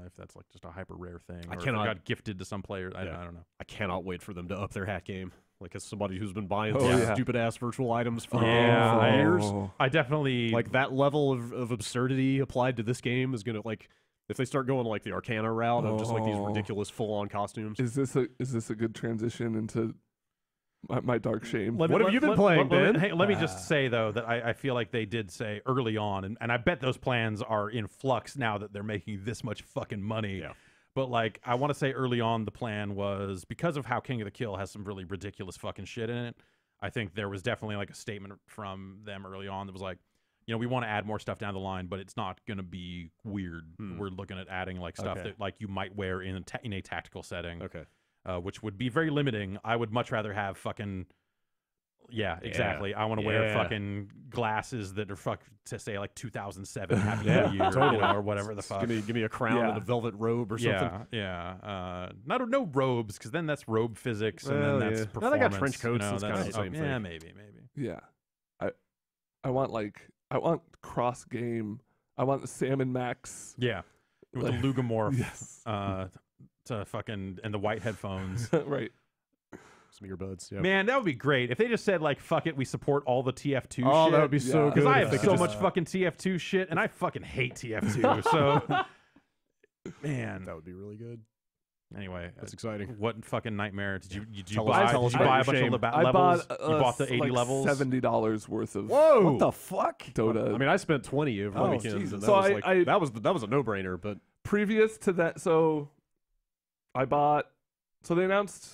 If that's like just a hyper rare thing, I or if it cannot- got gifted to some player. I don't know. I cannot wait for them to up their hat game. Like as somebody who's been buying Oh, yeah. stupid ass virtual items for, Yeah, for I- years. I definitely Like that level of absurdity applied to this game is gonna like if they start going like the Arcana route of just like these Oh. ridiculous full on costumes. Is this a good transition into my dark shame? What have you been playing, Ben? Hey, let me just say though that I feel like they did say early on, and I bet those plans are in flux now that they're making this much fucking money. Yeah. But like, I want to say early on the plan was because of how King of the Kill has some really ridiculous fucking shit in it. I think there was definitely like a statement from them early on that was like, you know, we want to add more stuff down the line, but it's not going to be weird. We're looking at adding like stuff that like you might wear in a tactical setting. Okay. Which would be very limiting. I would much rather have fucking, exactly. I want to wear fucking glasses that are to say like 2007 Happy New Year, totally. you know, or whatever the fuck. Give me a crown and a velvet robe or something. No robes, because then that's robe physics, and Well, then that's yeah. performance. No, they got trench coats, You know, it's kinda that's- the same Yeah, thing. maybe. Yeah, I want cross game. I want the Salmon Max. Yeah, with Like- the Lugomorph, Yes. to fucking and the white headphones. Right. Some earbuds. Yeah. Man, that would be great if they just said like, "Fuck it, we support all the TF2." Oh, shit. that would be so Yeah. good. Because I if they have could so just- much fucking TF2 shit, and I fucking hate TF2. So Man, That would be really good. anyway, That's exciting. what fucking nightmare did you Tell us buy? Did you about buy your a bunch shame. of I levels? bought, You bought the 80 like levels. $70 worth of Whoa! What the fuck? Dota. I mean, I spent 20 over the Oh, weekend. Jesus. And that So was I- that was a no-brainer. But previous to that, so I bought. So they announced.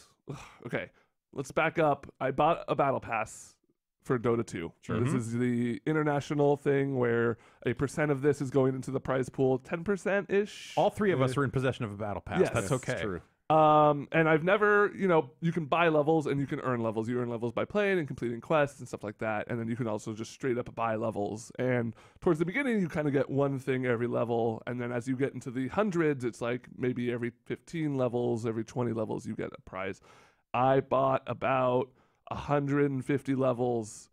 Okay, let's back up. I bought a battle pass for Dota 2. Sure. This is the international thing where a percent of this is going into the prize pool, 10% ish. All three of us are in possession of a battle pass. Yes. That's okay. It's true. And I've never, you can buy levels and you can earn levels. You earn levels by playing and completing quests and stuff like that. And then you can also just straight up buy levels. And towards the beginning, you kind of get one thing every level. And then as you get into the hundreds, it's like maybe every 15 levels, every 20 levels, you get a prize. I bought about 150 levels.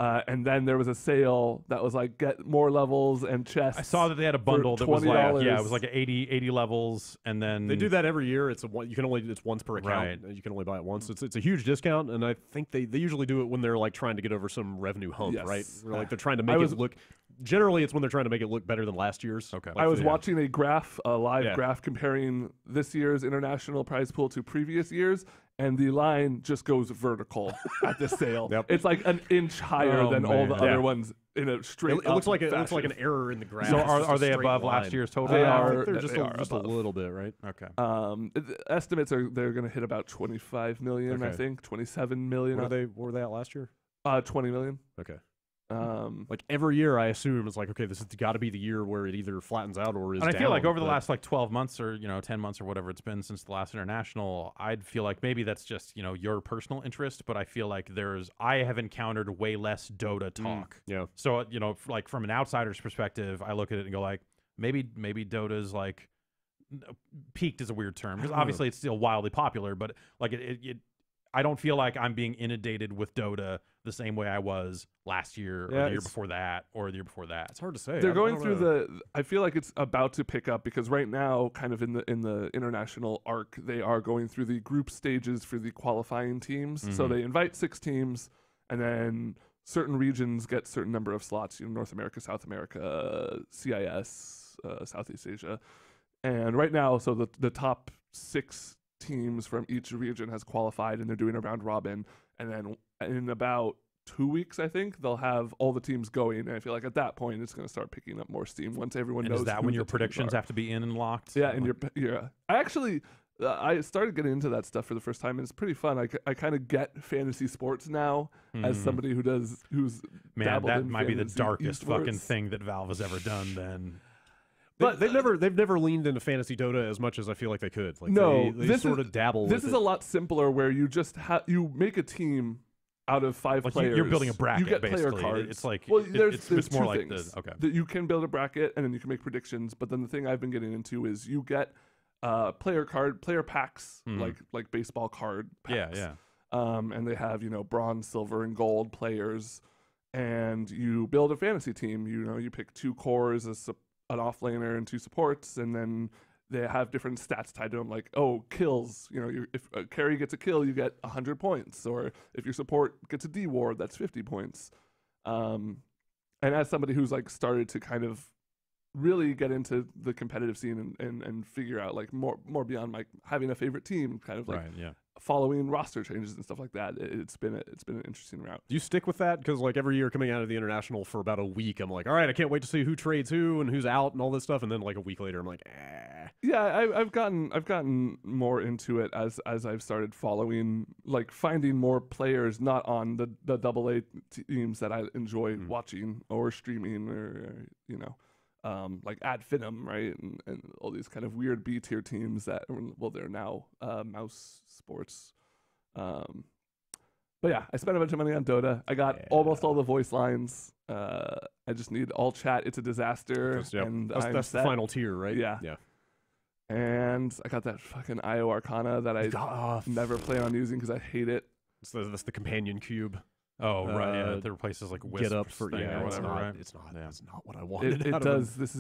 And then there was a sale that was like get more levels and chests. I saw that they had a bundle that was like $20. it was like 80 levels, and then They do that every year. It's it's once per account. Right. You can only buy it once. It's a huge discount, and I think they usually do it when they're like trying to get over some revenue hump, Yes. right? Where, like they're trying to make it look. Generally, it's when they're trying to make it look better than last year's. Okay. I was watching a live Yeah. graph comparing this year's international prize pool to previous years, and the line just goes vertical at this sale. Yep. It's like an inch higher Oh, than all the man. other Yeah. ones in a straight. It looks like fashion. an error in the graph. So It's just are a they straight above line. last year's total? They I are. think they're just they a, are just above. a little bit, right? Okay. The estimates are they're going to hit about 25 million. I Okay. think 27 million. What were they at last year? 20 million. Okay. Um, Like every year, I assume it's like, okay, this has got to be the year where it either flattens out or is. And I feel like down, over the but- last like 12 months or 10 months or whatever it's been since the last international, I'd feel like maybe that's just your personal interest, but I feel like I have encountered way less Dota talk. Yeah. So like from an outsider's perspective, I look at it and go like maybe Dota's like peaked is a weird term because obviously it's still wildly popular, but like I don't feel like I'm being inundated with Dota the same way I was last year or the year before that or the year before that. It's hard to say. they're I going don't through know. I feel like it's about to pick up because right now, kind of in the international arc, they are going through the group stages for the qualifying teams. So Mhm. they invite 6 teams, and then certain regions get certain number of slots. North America, South America, CIS, Southeast Asia, and right now, so the top 6 teams from each region has qualified, and they're doing a round robin, and then in about 2 weeks, I think they'll have all the teams going, and I feel like at that point it's going to start picking up more steam once everyone And knows. is that who when the your teams predictions are. have to be in and locked? Yeah, and I actually I started getting into that stuff for the first time, and it's pretty fun. I kind of get fantasy sports now as Mhm. somebody who's Man, dabbled that in might be the fantasy darkest fucking esports. thing that Valve has ever done. Then But they've never leaned into fantasy Dota as much as I feel like they could. Like No, they this sort is- of dabble. This with is it. a lot simpler, where you just you make a team out of 5 like players. you're building a bracket. You get basically. player cards. It's like well, it's there's more two like things the okay. that you can build a bracket, and then you can make predictions. But then the thing I've been getting into is you get player packs, Mhm. like baseball card Yeah, packs. yeah. And they have bronze, silver, and gold players, and you build a fantasy team. You pick 2 cores, an offlaner, and 2 supports, and then they have different stats tied to them, like kills. If a carry gets a kill, you get 100 points, or if your support gets a D ward, that's 50 points. And as somebody who's like started to kind of really get into the competitive scene and figure out like more beyond like having a favorite team, kind of like Right, yeah. following roster changes and stuff like that. It's been an interesting route. Do you stick with that? Because like every year coming out of the international for about a week, I'm like, all right, I can't wait to see who trades who and who's out and all this stuff. And then like a week later, I'm like, Yeah, I've gotten more into it as I've started following, like finding more players not on the AA teams that I enjoy watching or streaming or like Ad Finum, right, and all these kind of weird B tier teams that they're now Mouse Sports. But yeah, I spent a bunch of money on Dota. I got almost all the voice lines. I just need all chat. It's a disaster, and that's the set. final tier, right? Yeah. Yeah. And I got that fucking IO Arcana that I never plan on using because I hate it. That's the companion cube. Oh right, yeah. That replaces like Wisp Get up for thing or whatever, right? It's not. Yeah. It's not what I wanted. It out of does. This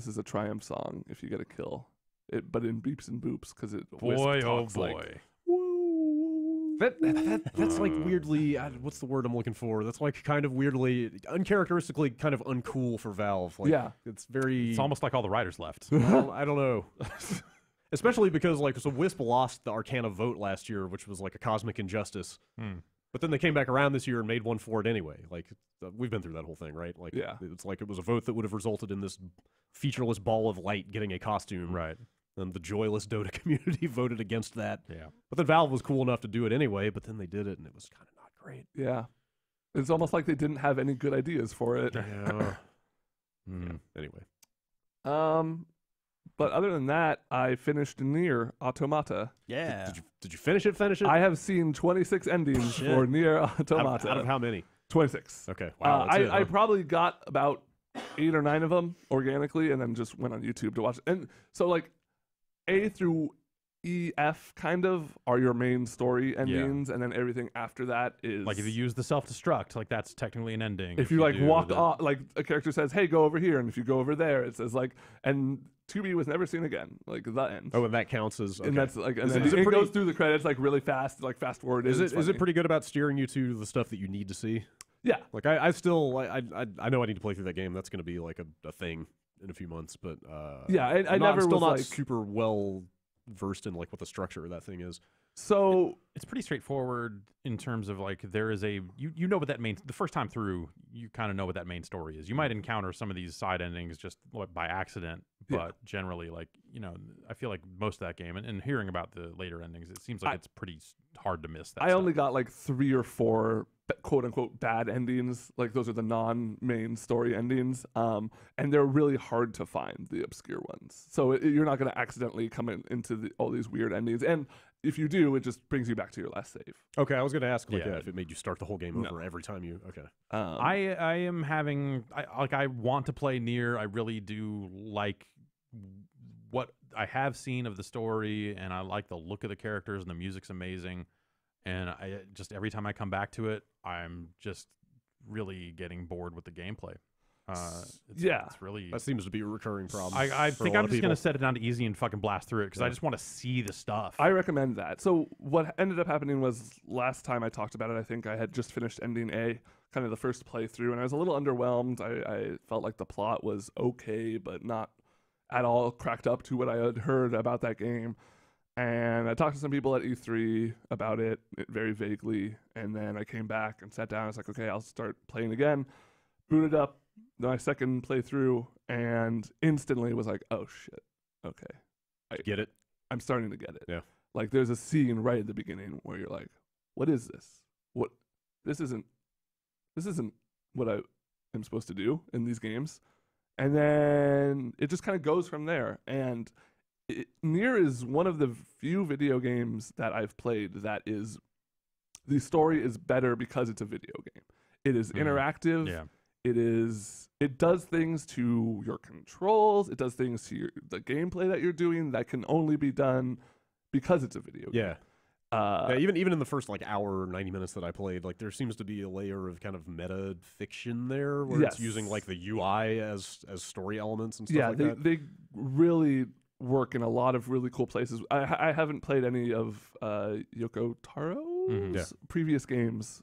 is a triumph song if you get a kill. But in beeps and boops because it Boy, Wisp oh talks boy. like, woo. That's like weirdly, what's the word I'm looking for? That's like kind of weirdly, uncharacteristically kind of uncool for Valve. Like, Yeah. It's very... It's almost like all the writers left. I don't know. Especially because, like, so Wisp lost the Arcana vote last year, which was like a cosmic injustice. But then they came back around this year and made one for it anyway. Like, we've been through that whole thing, right? Like, it's like it was a vote that would have resulted in this featureless ball of light getting a costume. Right. And the joyless Dota community voted against that. Yeah. But then Valve was cool enough to do it anyway, but then they did it, and it was kind of not great. Yeah. It's almost like they didn't have any good ideas for it. Yeah. Anyway. But other than that, I finished Nier Automata. Yeah. Did you finish it? I have seen 26 endings for Nier Automata. Out of how many? 26. Okay. Wow. I probably got about 8 or 9 of them organically, and then just went on YouTube to watch it. And so, like, A through E, F kind of are your main story endings, and then everything after that is Like if you use the self-destruct, like that's technically an ending. if you like do walk the- off, like a character says, "Hey, go over here," and if you go over there, it says like, and 2B was never seen again, like the end. Oh, and that counts as. Okay. And that's like, and Is then it it pretty- goes through the credits like really fast, like fast forward. Is It's it funny. pretty good about steering you to the stuff that you need to see? Yeah. Like I still I know I need to play through that game. That's going to be like a thing in a few months. But Yeah, I I'm never still was not like super well versed in like what the structure of that thing is. so. It's pretty straightforward in terms of like there is a you know what that main the first time through you kind of know what that main story is. You might encounter some of these side endings just by accident, but Yeah. generally like I feel like most of that game and hearing about the later endings, it seems like it's pretty hard to miss. That I stuff. only got like 3 or 4 quote unquote bad endings. Like those are the non-main story endings, and they're really hard to find, the obscure ones. So you're not going to accidentally come into all these weird endings, and if you do, it just brings you back to your last save. Okay, I was going to ask like Yeah. if it made you start the whole game over every time you. Okay. I am having I want to play Nier. I really do like what I have seen of the story, and I like the look of the characters, and the music's amazing. And I just every time I come back to it, I'm just really getting bored with the gameplay. It's really. That seems to be a recurring problem. I for a think lot I'm of just gonna people. set it down to easy and fucking blast through it because I just want to see the stuff. I recommend that. So what ended up happening was last time I talked about it, I think I had just finished ending A, kind of the first playthrough, and I was a little underwhelmed. I felt like the plot was okay, but not at all cracked up to what I had heard about that game. And I talked to some people at E3 about it very vaguely, and then I came back and sat down. I was like, okay, I'll start playing again. Booted up my second playthrough, and instantly was like, oh shit, okay. Get it? I'm starting to get it. Yeah. Like there's a scene right at the beginning where you're like, what is this? This isn't what I am supposed to do in these games. And then it just kind of goes from there. And Nier is one of the few video games that I've played that is the story is better because it's a video game. It is interactive. Yeah. It does things to your controls. It does things to the gameplay that you're doing that can only be done because it's a video game. Yeah. Yeah, even in the first like hour or 90 minutes that I played, like there seems to be a layer of kind of meta fiction there where it's using like the UI as story elements and stuff like that. They really work in a lot of really cool places. I haven't played any of Yoko Taro's previous games.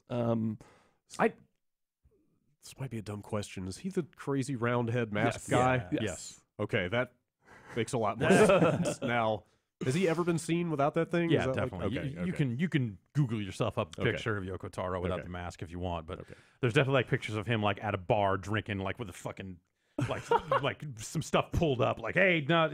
This might be a dumb question. Is he the crazy round head mask Yes. guy? Yeah. Yes. Okay, that makes a lot more sense. Now, has he ever been seen without that thing? Yeah, Is that definitely. Like, okay, You can Google yourself up a Okay. picture of Yoko Taro without Okay. the mask if you want, but there's definitely like pictures of him like at a bar drinking like with a fucking like like some stuff pulled up like hey not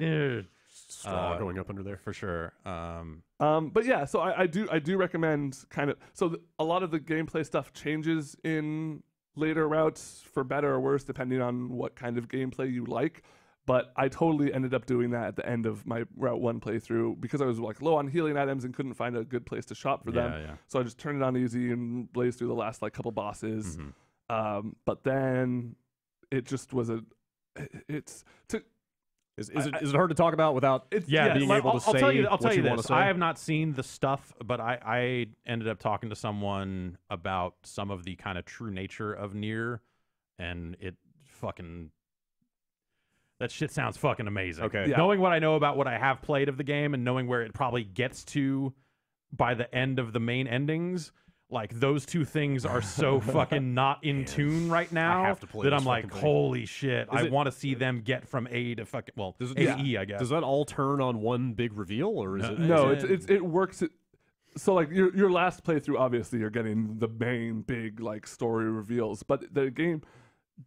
straw going up under there for sure. But yeah, so I do recommend kind of a lot of the gameplay stuff changes in later routes for better or worse depending on what kind of gameplay you like. But I totally ended up doing that at the end of my Route 1 playthrough because I was like low on healing items and couldn't find a good place to shop for them. Yeah. So I just turned it on easy and blazed through the last like couple bosses. But then it just was Is it hard to talk about without being able to say I'll tell you what you want this. to say? I have not seen the stuff, but I ended up talking to someone about some of the kind of true nature of Nier, and it fucking that shit sounds fucking amazing. Okay. Yeah. Knowing what I know about what I have played of the game and knowing where it probably gets to, by the end of the main endings, like those two things are so fucking not in tune right now have to play that this I'm like, fucking thing. holy shit! I it- want to see them get from A to fucking A to E, I guess. Does that all turn on one big reveal, or is it? No, Is it works. So like your last playthrough, obviously you're getting the main big like story reveals, but the game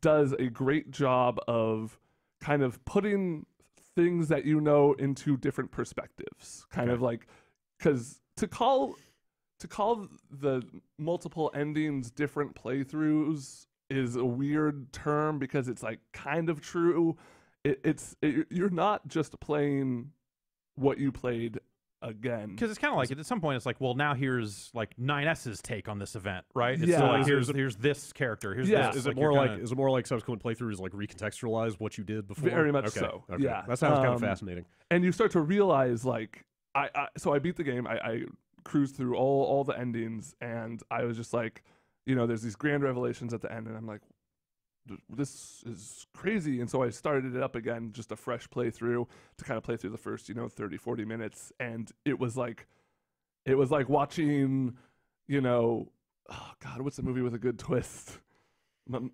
does a great job of kind of putting things that you know into different perspectives. Kind of like, because to call the multiple endings different playthroughs is a weird term because it's like kind of true. You're not just playing what you played again. Because it's kind of like at some point it's like, well, now here's like 9S's take on this event, right? It's Yeah. so like here's this character, here's Yeah. this. Is it you're more kinda- is it more like subsequent playthroughs like recontextualize what you did before? Very much Okay, so. Okay. Yeah. That sounds kind of fascinating. And you start to realize like so I beat the game. I cruised through all the endings, and I was just like, there's these grand revelations at the end, and I'm like, this is crazy. And so I started it up again, just a fresh playthrough to kind of play through the first 30, 40 minutes, and it was like watching, oh god, what's the movie with a good twist?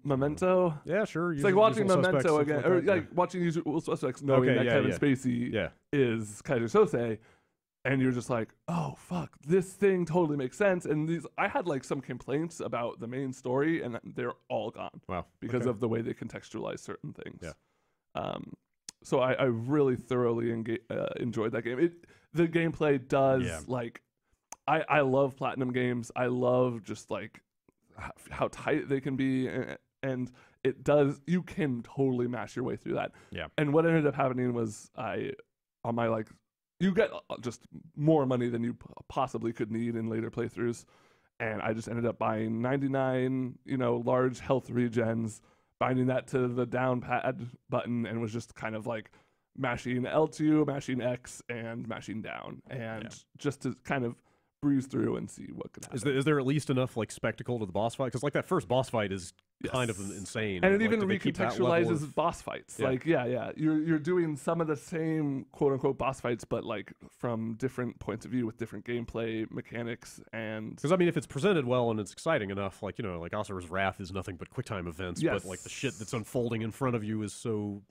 Memento. Yeah, sure. It's like watching Usual Memento Suspects, again, something or like that, like watching Usual Suspects, knowing that Kevin Spacey yeah. is Kaiser Sose, and you're just like, oh fuck, this thing totally makes sense. And I had like some complaints about the main story, and they're all gone. Wow. Because Okay. of the way they contextualize certain things. Yeah. So I really thoroughly enjoyed that game. The gameplay does like, I love platinum games. I love just like how tight they can be, and it does. You can totally mash your way through that. Yeah. And what ended up happening was you get just more money than you possibly could need in later playthroughs, and I just ended up buying 99 large health regens, binding that to the down pad button, and was just kind of like mashing L2, mashing X, and mashing down, and just to kind of breeze through and see what could happen. Is there at least enough like spectacle to the boss fight? Because like that first boss fight is kind of insane, and it like, even do they keep that level recontextualizes of- boss fights. Yeah. Like you're doing some of the same quote unquote boss fights, but like from different points of view with different gameplay mechanics. And Because I mean, if it's presented well and it's exciting enough, like like Asura's Wrath is nothing but QuickTime events, Yes. but like the shit that's unfolding in front of you is so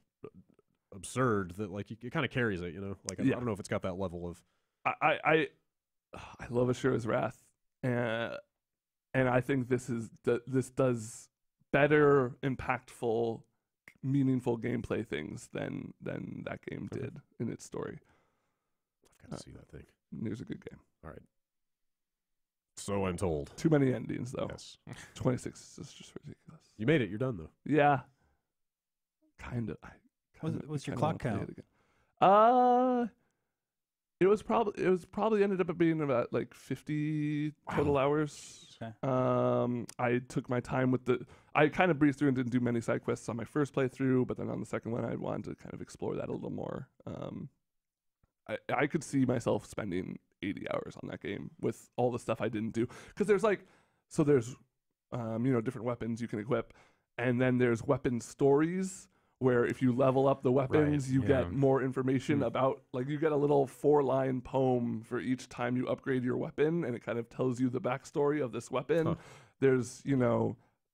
absurd that like it kind of carries it. Like I don't know if it's got that level of. I love Ashura's Wrath, and I think this does better, impactful, meaningful gameplay things than that game did in its story. I've got to see that thing. Nier's a good game. All right. So I'm told. Too many endings though. Yes. 26 is just ridiculous. You made it. You're done though. Yeah. Kind of. What's your clock count? It was probably ended up being about like 50 total hours. Okay. I took my time with I kind of breezed through and didn't do many side quests on my first playthrough, but then on the second one I wanted to kind of explore that a little more. I could see myself spending 80 hours on that game with all the stuff I didn't do, because there's different weapons you can equip, and then there's weapon stories where if you level up the weapons, you get more information about, like, you get a little 4-line poem for each time you upgrade your weapon, and it kind of tells you the backstory of this weapon. Huh. There's,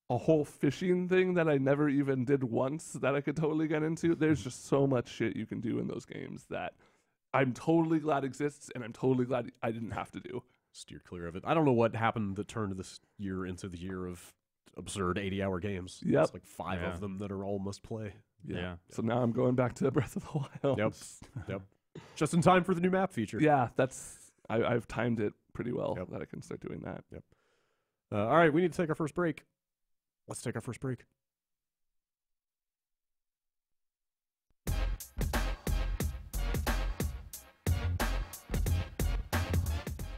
a whole fishing thing that I never even did once that I could totally get into. There's just so much shit you can do in those games that I'm totally glad exists, and I'm totally glad I didn't have to do. Steer clear of it. I don't know what happened that turned this year into the year of absurd 80-hour games. Yep. It's like 5 of them that are all must play. Yeah. So now I'm going back to Breath of the Wild. Yep. Just in time for the new map feature. Yeah, I've timed it pretty well that I can start doing that. Yep. All right, we need to take our first break. Let's take our first break.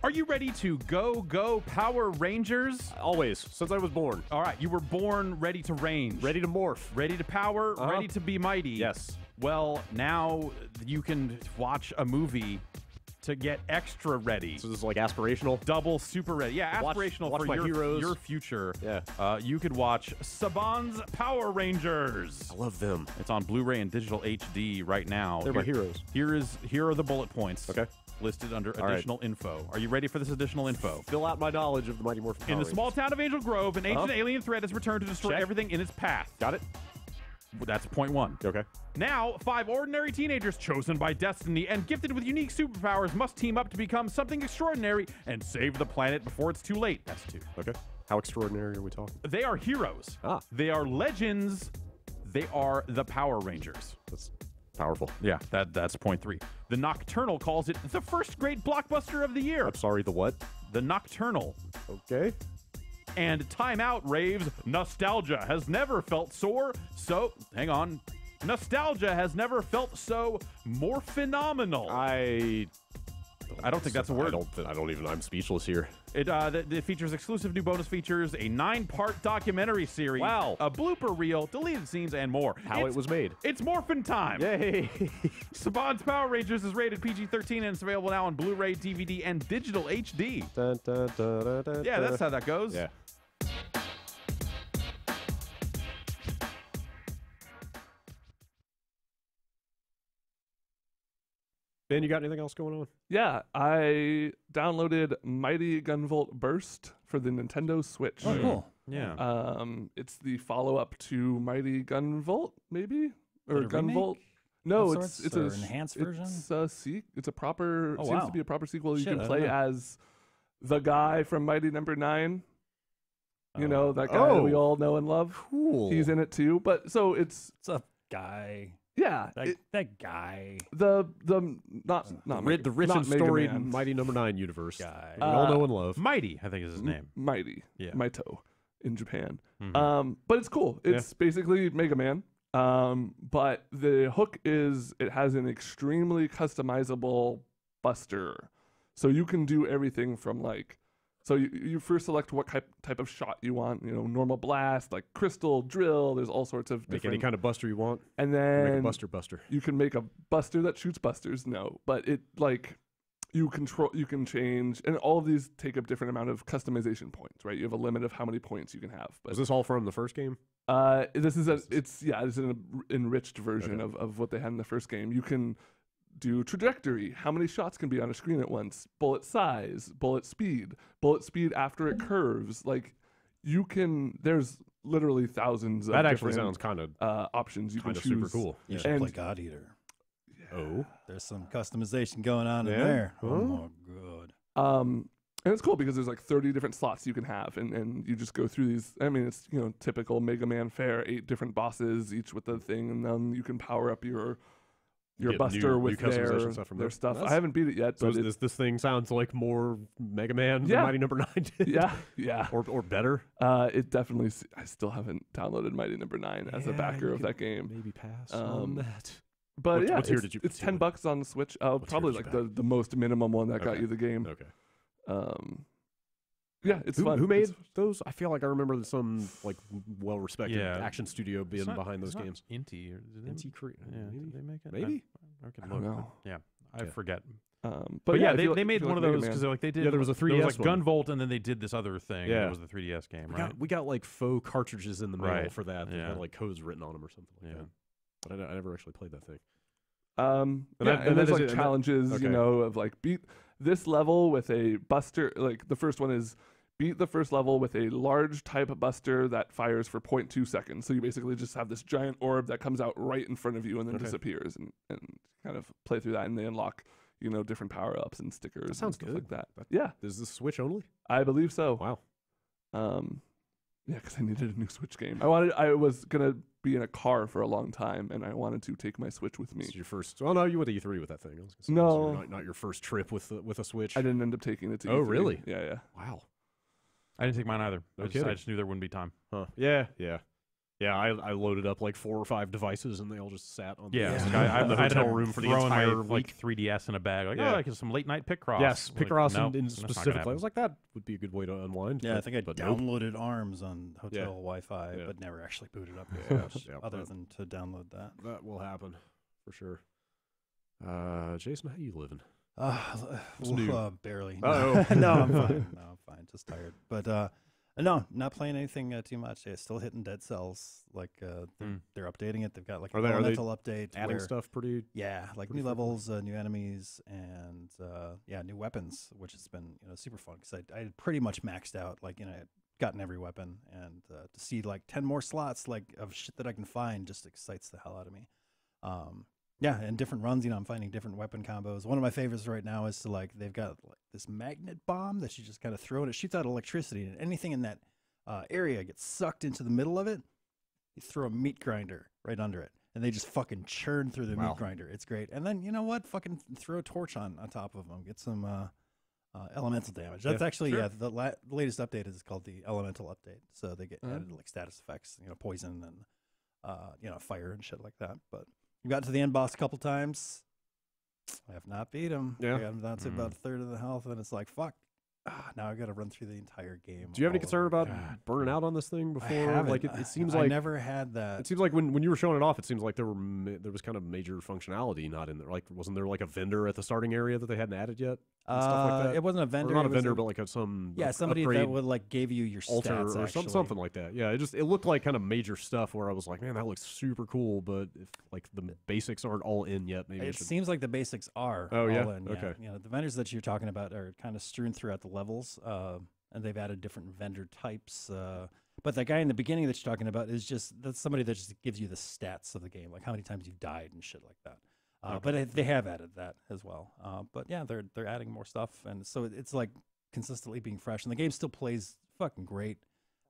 Are you ready to go Power Rangers? Always, since I was born. All right, you were born ready to range. Ready to morph. Ready to power, ready to be mighty. Yes. Well, now you can watch a movie to get extra ready. So this is like aspirational? Double super ready. Yeah, aspirational watch for my your, heroes. your future. Yeah. You could watch Saban's Power Rangers. I love them. It's on Blu-ray and digital HD right now. They're my heroes. Here are the bullet points. Okay. listed under additional info. Are you ready for this additional info? Fill out my knowledge of the Mighty Morphin Power In the small Rangers. town of Angel Grove, an ancient alien threat has returned to destroy everything in its path. Got it? That's point 1. Okay. Now, 5 ordinary teenagers chosen by destiny and gifted with unique superpowers must team up to become something extraordinary and save the planet before it's too late. That's 2. Okay. How extraordinary are we talking? They are heroes. They are legends. They are the Power Rangers. That's powerful. Yeah, that's point 3. The Nocturnal calls it the first great blockbuster of the year. I'm sorry, the what? The Nocturnal. Okay. And Time Out raves, nostalgia has never felt hang on. Nostalgia has never felt so more phenomenal. I don't think that's a word. I don't even. I'm speechless here. It features exclusive new bonus features, a 9-part documentary series, Wow, a blooper reel, deleted scenes, and more. It was made. It's morphin' time. Yay! Saban's Power Rangers is rated PG-13 and it's available now on Blu-ray, DVD, and digital HD. Dun, dun, dun, dun, dun, Yeah, that's how that goes. Yeah. Ben, you got anything else going on? Yeah, I downloaded Mighty Gunvolt Burst for the Nintendo Switch. Oh, cool. Yeah. It's the follow-up to Mighty Gunvolt, maybe, or Is it a remake Gunvolt. No, of it's sorts, or an enhanced version? It's a proper. Oh, seems wow. to be a proper sequel. Shit, You I can don't play know. as the guy from Mighty Number 9. You know, that guy Oh. we all know and love. Cool. He's in it too. But so it's It's a guy. yeah. That guy. The not the rich not and Mega storied Man. Mighty Number 9 universe. Guy. We all know and love. Mighty, I think is his name. Mighty. Yeah. Maito in Japan. Mhm. But it's cool. It's basically Mega Man. But the hook is it has an extremely customizable buster. So you can do everything from like, so you first select what type of shot you want, you know, normal blast, like crystal, drill, there's all sorts of Make different. any kind of buster you want. And Make a then buster. you can make a buster that shoots busters. No, but it like you can change, and all of these take up different amount of customization points, right? You have a limit of how many points you can have. But Was this all from the first game? this is it's an enriched version of what they had in the first game. You can do trajectory, how many shots can be on a screen at once, bullet size, bullet speed after it curves. Like you can, there's literally thousands of That actually different, sounds kind of options you can choose. super cool. You Yeah. should And- play God Eater. Oh. There's some customization going on in Yeah? there. Huh? Oh my god. And it's cool because there's like 30 different slots you can have, and you just go through these. I mean, it's, you know, typical Mega Man fare, 8 different bosses, each with the thing, and then you can power up your Get buster new with customization stuff from their there. stuff. That's- I haven't beat it yet, So but this thing sounds like more Mega Man than Yeah. Mighty Number 9 did. yeah. Or better. It definitely. I still haven't downloaded Mighty Number 9 as a Yeah, backer you of could that game. Maybe pass Um, on that. But what yeah, tier it's, did you- it's what tier $10 on the Switch. tier Probably did like you the most minimum one that got Okay. you the game. Okay. Yeah, it's Who, fun. who made It's- those? I feel like I remember some like well-respected Yeah. action studio being behind those games. Inti. Or did they, NC Cre- yeah, maybe? did they make it? Maybe? I can I look. don't know. Yeah, I Yeah. forget. But But yeah, if they, you like- they if made you one like of Mega those Man. because like they did. Yeah, there was a There was 3DS like one. Gunvolt, and then they did this other thing. Yeah. That was the 3DS game, right? We got like faux cartridges in the mail Right. for that. That Yeah. had like codes written on them or something like Yeah. that. But I never actually played that thing. And that there's is like it, and that- challenges, okay. you know, of like beat this level with a buster. Like the first one is beat the first level with a large type buster that fires for 0.2 seconds. So you basically just have this giant orb that comes out right in front of you and then Okay. disappears, and kind of play through that, and they unlock, you know, different power ups and stickers. That sounds and stuff good. like that. That- Yeah, Is this Switch only? I believe so. Wow. Yeah, because I needed a new Switch game. I was gonna be in a car for a long time, and I wanted to take my Switch with me. This is your first. Oh no, you went to E3 with that thing. I was gonna say, No. this is not your first trip with a Switch. I didn't end up taking it to Oh, E3. really? Yeah. Wow. I didn't take mine either. No I kidding. just knew there wouldn't be time. Huh. Yeah. I loaded up like 4 or 5 devices, and they all just sat on Yeah, the, like I in the ended hotel up room for the throwing entire my week. like 3DS in a bag. Like, Yeah. oh, I get some late night Picross. Yes, Like, Picross nope, in that's not gonna specifically. I happen. was like, that would be a good way to unwind. Yeah, I think I but nope. downloaded ARMS on hotel Yeah. Wi-Fi, Yeah. but never actually booted up. Yeah, yeah, other that- than to download that. That will happen for sure. Jason, how you living? What's new? Barely. Uh-oh. No, I'm fine. No, I'm fine. Just tired. But No, not playing anything too much. Yeah, still hitting Dead Cells. Like they're updating it. They've got like an elemental update, adding stuff pretty. Yeah, like new levels, new enemies, and new weapons, which has been super fun because I had pretty much maxed out. Like I'd gotten every weapon, and to see like 10 more slots like of shit that I can find just excites the hell out of me. Yeah, and different runs, I'm finding different weapon combos. One of my favorites right now is they've got like this magnet bomb that you just kind of throw and it shoots out electricity, and anything in that area gets sucked into the middle of it. You throw a meat grinder right under it, and they just fucking churn through the meat grinder. It's great. And then, you know what? Fucking throw a torch on top of them. Get some elemental damage. That's actually, the latest update is called the elemental update. So they get added like status effects, poison and, fire and shit like that. But we got to the end boss a couple times. I have not beat him. Yeah. I'm down to about a third of the health, and it's like, fuck. Now I got to run through the entire game. Do you have any concern about burning out on this thing before? I haven't. Like it seems like I never had that. It seems like when you were showing it off, it seems like there was kind of major functionality not in there. Like, wasn't there like a vendor at the starting area that they hadn't added yet? Stuff like that? It wasn't a vendor. Or not a vendor, but like somebody that would like give you your stats or something like that. Yeah, it looked like kind of major stuff where I was like, man, that looks super cool, but if like the basics aren't all in yet, maybe it seems like the basics are all in. Okay. The vendors that you're talking about are kind of strewn throughout the levels, and they've added different vendor types. But that guy in the beginning that you're talking about that's somebody that just gives you the stats of the game, like how many times you've died and shit like that. But they have added that as well. But yeah, they're adding more stuff, and so it's like consistently being fresh, and the game still plays fucking great.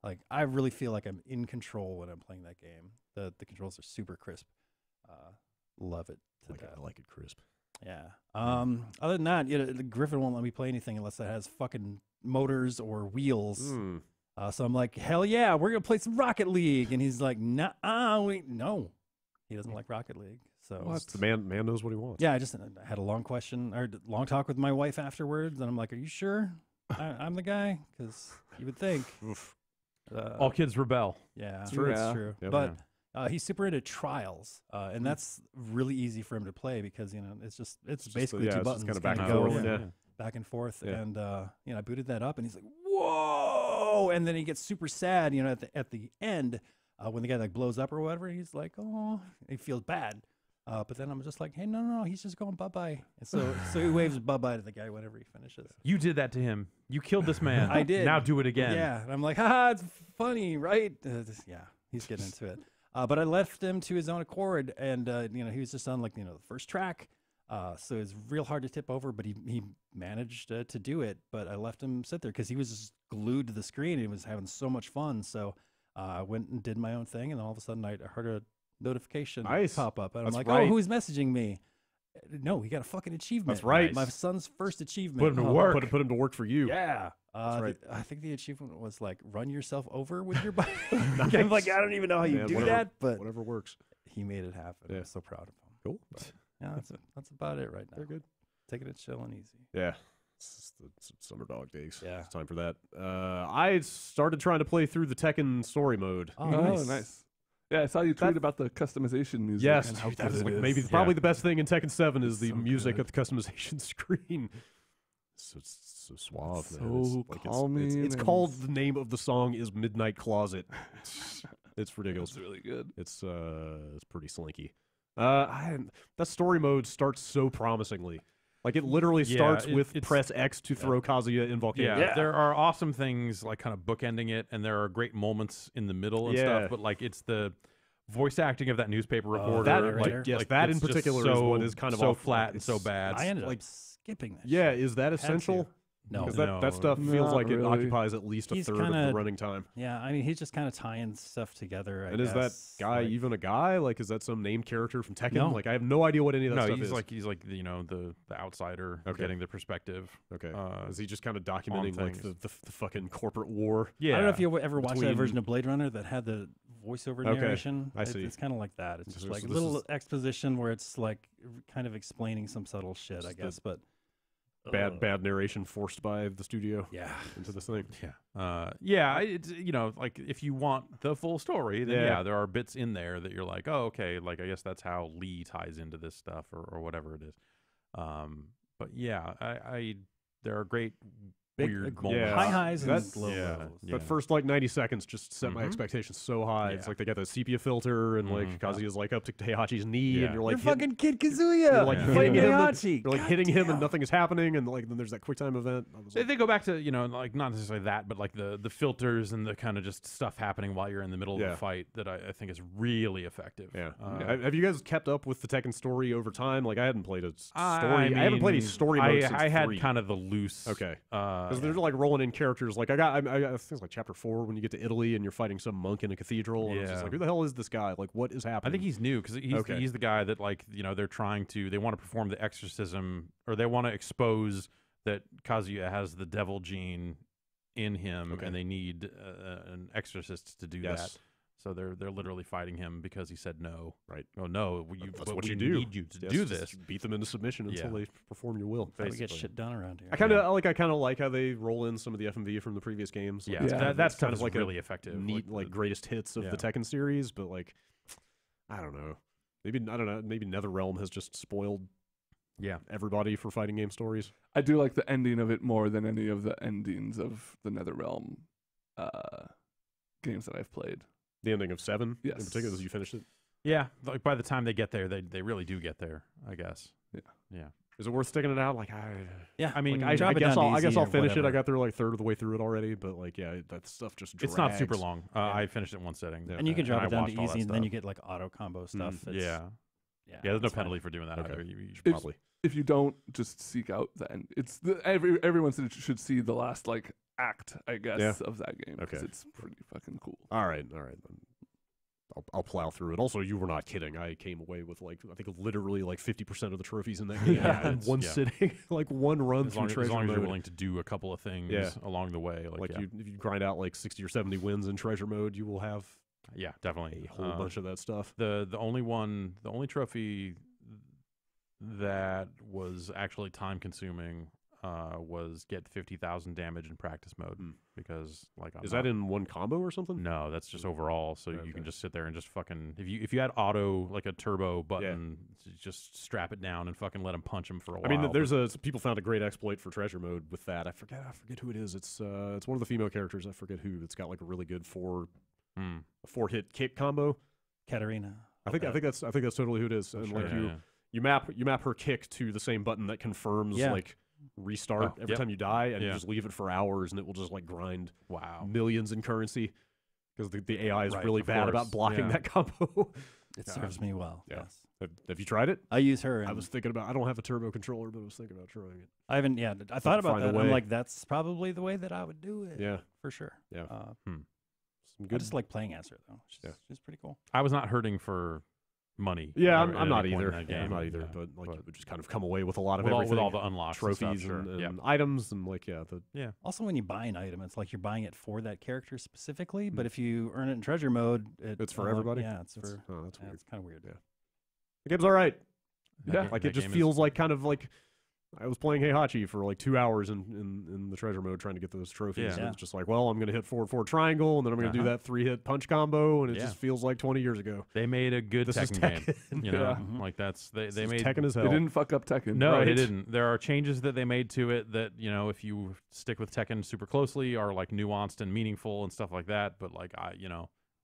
Like I really feel like I'm in control when I'm playing that game. The controls are super crisp. Love it. I like it crisp. Yeah. Other than that, the Griffin won't let me play anything unless it has fucking motors or wheels. So I'm like, hell yeah, we're gonna play some Rocket League, and he's like, no, he doesn't like Rocket League. So the man knows what he wants. Yeah, I had a long talk with my wife afterwards, and I'm like, are you sure I'm the guy? Because you would think. All kids rebel. Yeah, it's true. Yep. But he's super into Trials, and that's really easy for him to play because it's basically two buttons, kind of back and forth. Back and forth, and I booted that up, and he's like, whoa, and then he gets super sad, at the end when the guy like blows up or whatever. He's like, oh, he feels bad. But then I'm just like, hey, no, he's just going bye-bye. And so he waves bye-bye to the guy whenever he finishes. You did that to him. You killed this man. I did. Now do it again. Yeah. And I'm like, haha, it's funny, right? He's getting into it. But I left him to his own accord, and, he was just on, like, the first track. So it's real hard to tip over, but he managed to do it. But I left him sit there because he was just glued to the screen. And he was having so much fun. So I went and did my own thing, and then all of a sudden I heard a notification pop up, and I'm like, oh, who's messaging me? No, he got a fucking achievement. That's right. My son's first achievement. Put him to work. Put him to work for you. Yeah. That's right. I think the achievement was like run yourself over with your bike. Nice. I'm like, I don't even know how you do that, but whatever works. He made it happen. Yeah. I'm so proud of him. Cool. But, yeah, that's about it right now. Very good. Taking it chill and easy. Yeah. It's summer dog days. Yeah. It's time for that. I started trying to play through the Tekken story mode. Oh, nice. Yeah, I saw you tweet about the customization music. Yes, that is like probably the best thing in Tekken 7 is the music of the customization screen. So it's so suave. So calming. It's called, the name of the song is Midnight Closet. It's ridiculous. It's really good. It's pretty slinky. That story mode starts so promisingly. Like it literally starts with press X to throw Kazuya in Volcano. Yeah, there are awesome things like kind of bookending it, and there are great moments in the middle and stuff. But like it's the voice acting of that newspaper reporter. That in particular is what is kind of so flat and so bad. I ended up skipping that. Yeah, is that essential? No, because that stuff feels like it occupies at least a third of the running time. Yeah, I mean, he's just kind of tying stuff together. And is that guy even a guy? Like, is that some named character from Tekken? No. Like, I have no idea what any of that stuff is. No, he's like the outsider getting the perspective. Okay, is he just kind of documenting like the fucking corporate war? Yeah, I don't know if you ever watched that version of Blade Runner that had the voiceover narration. I see. It's kind of like that. It's just like a little exposition where it's like kind of explaining some subtle shit, I guess, but. Bad narration forced by the studio. Yeah, into this thing. Yeah. It's like if you want the full story, then there are bits in there that you're like, oh, okay, like I guess that's how Lee ties into this stuff or whatever it is. But yeah, there are great weird moments. high highs and That's- low yeah, lows. yeah. That first like 90 seconds just set my Mhm. expectations so high. It's Yeah. like they got the sepia filter and like Mhm. Kazuya's like up to Heihachi's knee Yeah. and you're like You're hitting, fucking Kid Kazuya. you're like Yeah. hitting him, Heihachi. you're like God hitting him and damn. nothing is happening and like then there's that quick time event. I was They, like, they go back to, like not necessarily that, but like the filters and the kind of just stuff happening while you're in the middle of Yeah. the fight that I think is really effective. yeah. Uh, Have you guys kept up with the Tekken story over time? Like I hadn't played a story. I haven't played a mean, story mode since I had 3. kind of the loose. Okay. Because Because they're like rolling in characters. Like I think it's like chapter 4 when you get to Italy and you're fighting some monk in a cathedral. And it's just Yeah. like, who the hell is this guy? Like, what is I happening? think he's new because Okay. he's the guy that they want to perform the exorcism, or they want to expose that Kazuya has the devil gene in him, Okay. and they need an exorcist to do that. Yes. So they're literally fighting him because he said no. Right. Oh no, That's but what we you do. need you to Yes, do just this. beat them into submission until Yeah. they perform your will. How do we get basically. shit done around here? I kind of like how they roll in some of the FMV from the previous games. Like, Yeah, it's Yeah. kind of- that it's stuff kind is of like really a effective. neat like greatest hits of Yeah. the Tekken series, but like I don't know. Maybe I don't know. Maybe NetherRealm has just spoiled yeah. everybody for fighting game stories. I do like the ending of it more than any of the endings of the NetherRealm games that I've played. The ending of 7, in Yes. particular, as you finished it. Yeah, like by the time they get there, they really do get there, I guess. Yeah. Yeah. Is it worth sticking it out? Like Yeah, I mean, I drop it guess down I'll to easy or finish it. I whatever. got through like third of the way through it already, but like yeah, that stuff just drags. It's not super long. I finished it in one setting. Yeah. And you can drop I it down watched to all that easy, and then stuff. you get like auto combo stuff. It's- Yeah. Yeah, there's no it's fine. penalty for doing that Okay. either. You should It's- probably. If you don't just seek out the end, it's everyone should see the last like act, I guess, of that game. 'Cause Okay. it's pretty fucking cool. All right. I'll plow through it. Also, you were not kidding. I came away with like I think literally like 50% of the trophies in that game in one Yeah. sitting, like one run As through long, treasure as you're mode. willing to do a couple of things Yeah. along the way. Like, yeah. If you grind out like 60 or 70 wins in treasure mode, you will have Yeah, definitely. a whole bunch of that stuff. The only trophy that was actually time consuming was get 50,000 damage in practice mode because like Is that in one combo or something? No, that's just overall. So you Okay. can just sit there and just fucking if you had auto like a turbo button, just strap it down and fucking let him punch him for a while. I mean, people found a great exploit for treasure mode with that. I forget who it is. It's one of the female characters. I forget who. It's got like a really good a 4-hit kick combo. Katarina. I think that's totally who it is. And like you map her kick to the same button that confirms like restart every time you die, and you just leave it for hours, and it will just like grind millions in currency because the AI is really bad about blocking that combo. It serves me well. Yeah. Yes. Have you tried it? I use her. I was thinking about. I don't have a turbo controller, but I was thinking about trying it. I haven't. Yeah, I thought about Find a that. I'm way. like, that's probably the way that I would do it. Yeah, for sure. Yeah. Some I good. just like playing as her though. She's pretty cool. I was not hurting for money. Yeah, at I'm not any point either. in that Yeah, I'm game. not either. Yeah, But like, you would just kind of come away with a lot of with everything, all the unlocks, trophies, and, stuff, and items, and like Also, when you buy an item, it's like you're buying it for that character specifically. But if you earn it in treasure mode, it's for everybody. Yeah, it's That's for. that's weird. It's kind of weird. Yeah. The game's all right. Yeah. Like that it just game feels like kind of like I was playing Heihachi for like 2 hours in the treasure mode trying to get those trophies. Yeah. And it's just like, well, I'm going to hit forward triangle, and then I'm going to do that 3-hit punch combo, and it just feels like 20 years ago. They made a good This is Tekken game. Tekken. You know, Yeah. like that's they This is made Tekken as hell. They didn't fuck up Tekken. No, Right. they didn't. There are changes that they made to it that, if you stick with Tekken super closely are like nuanced and meaningful and stuff like that. But like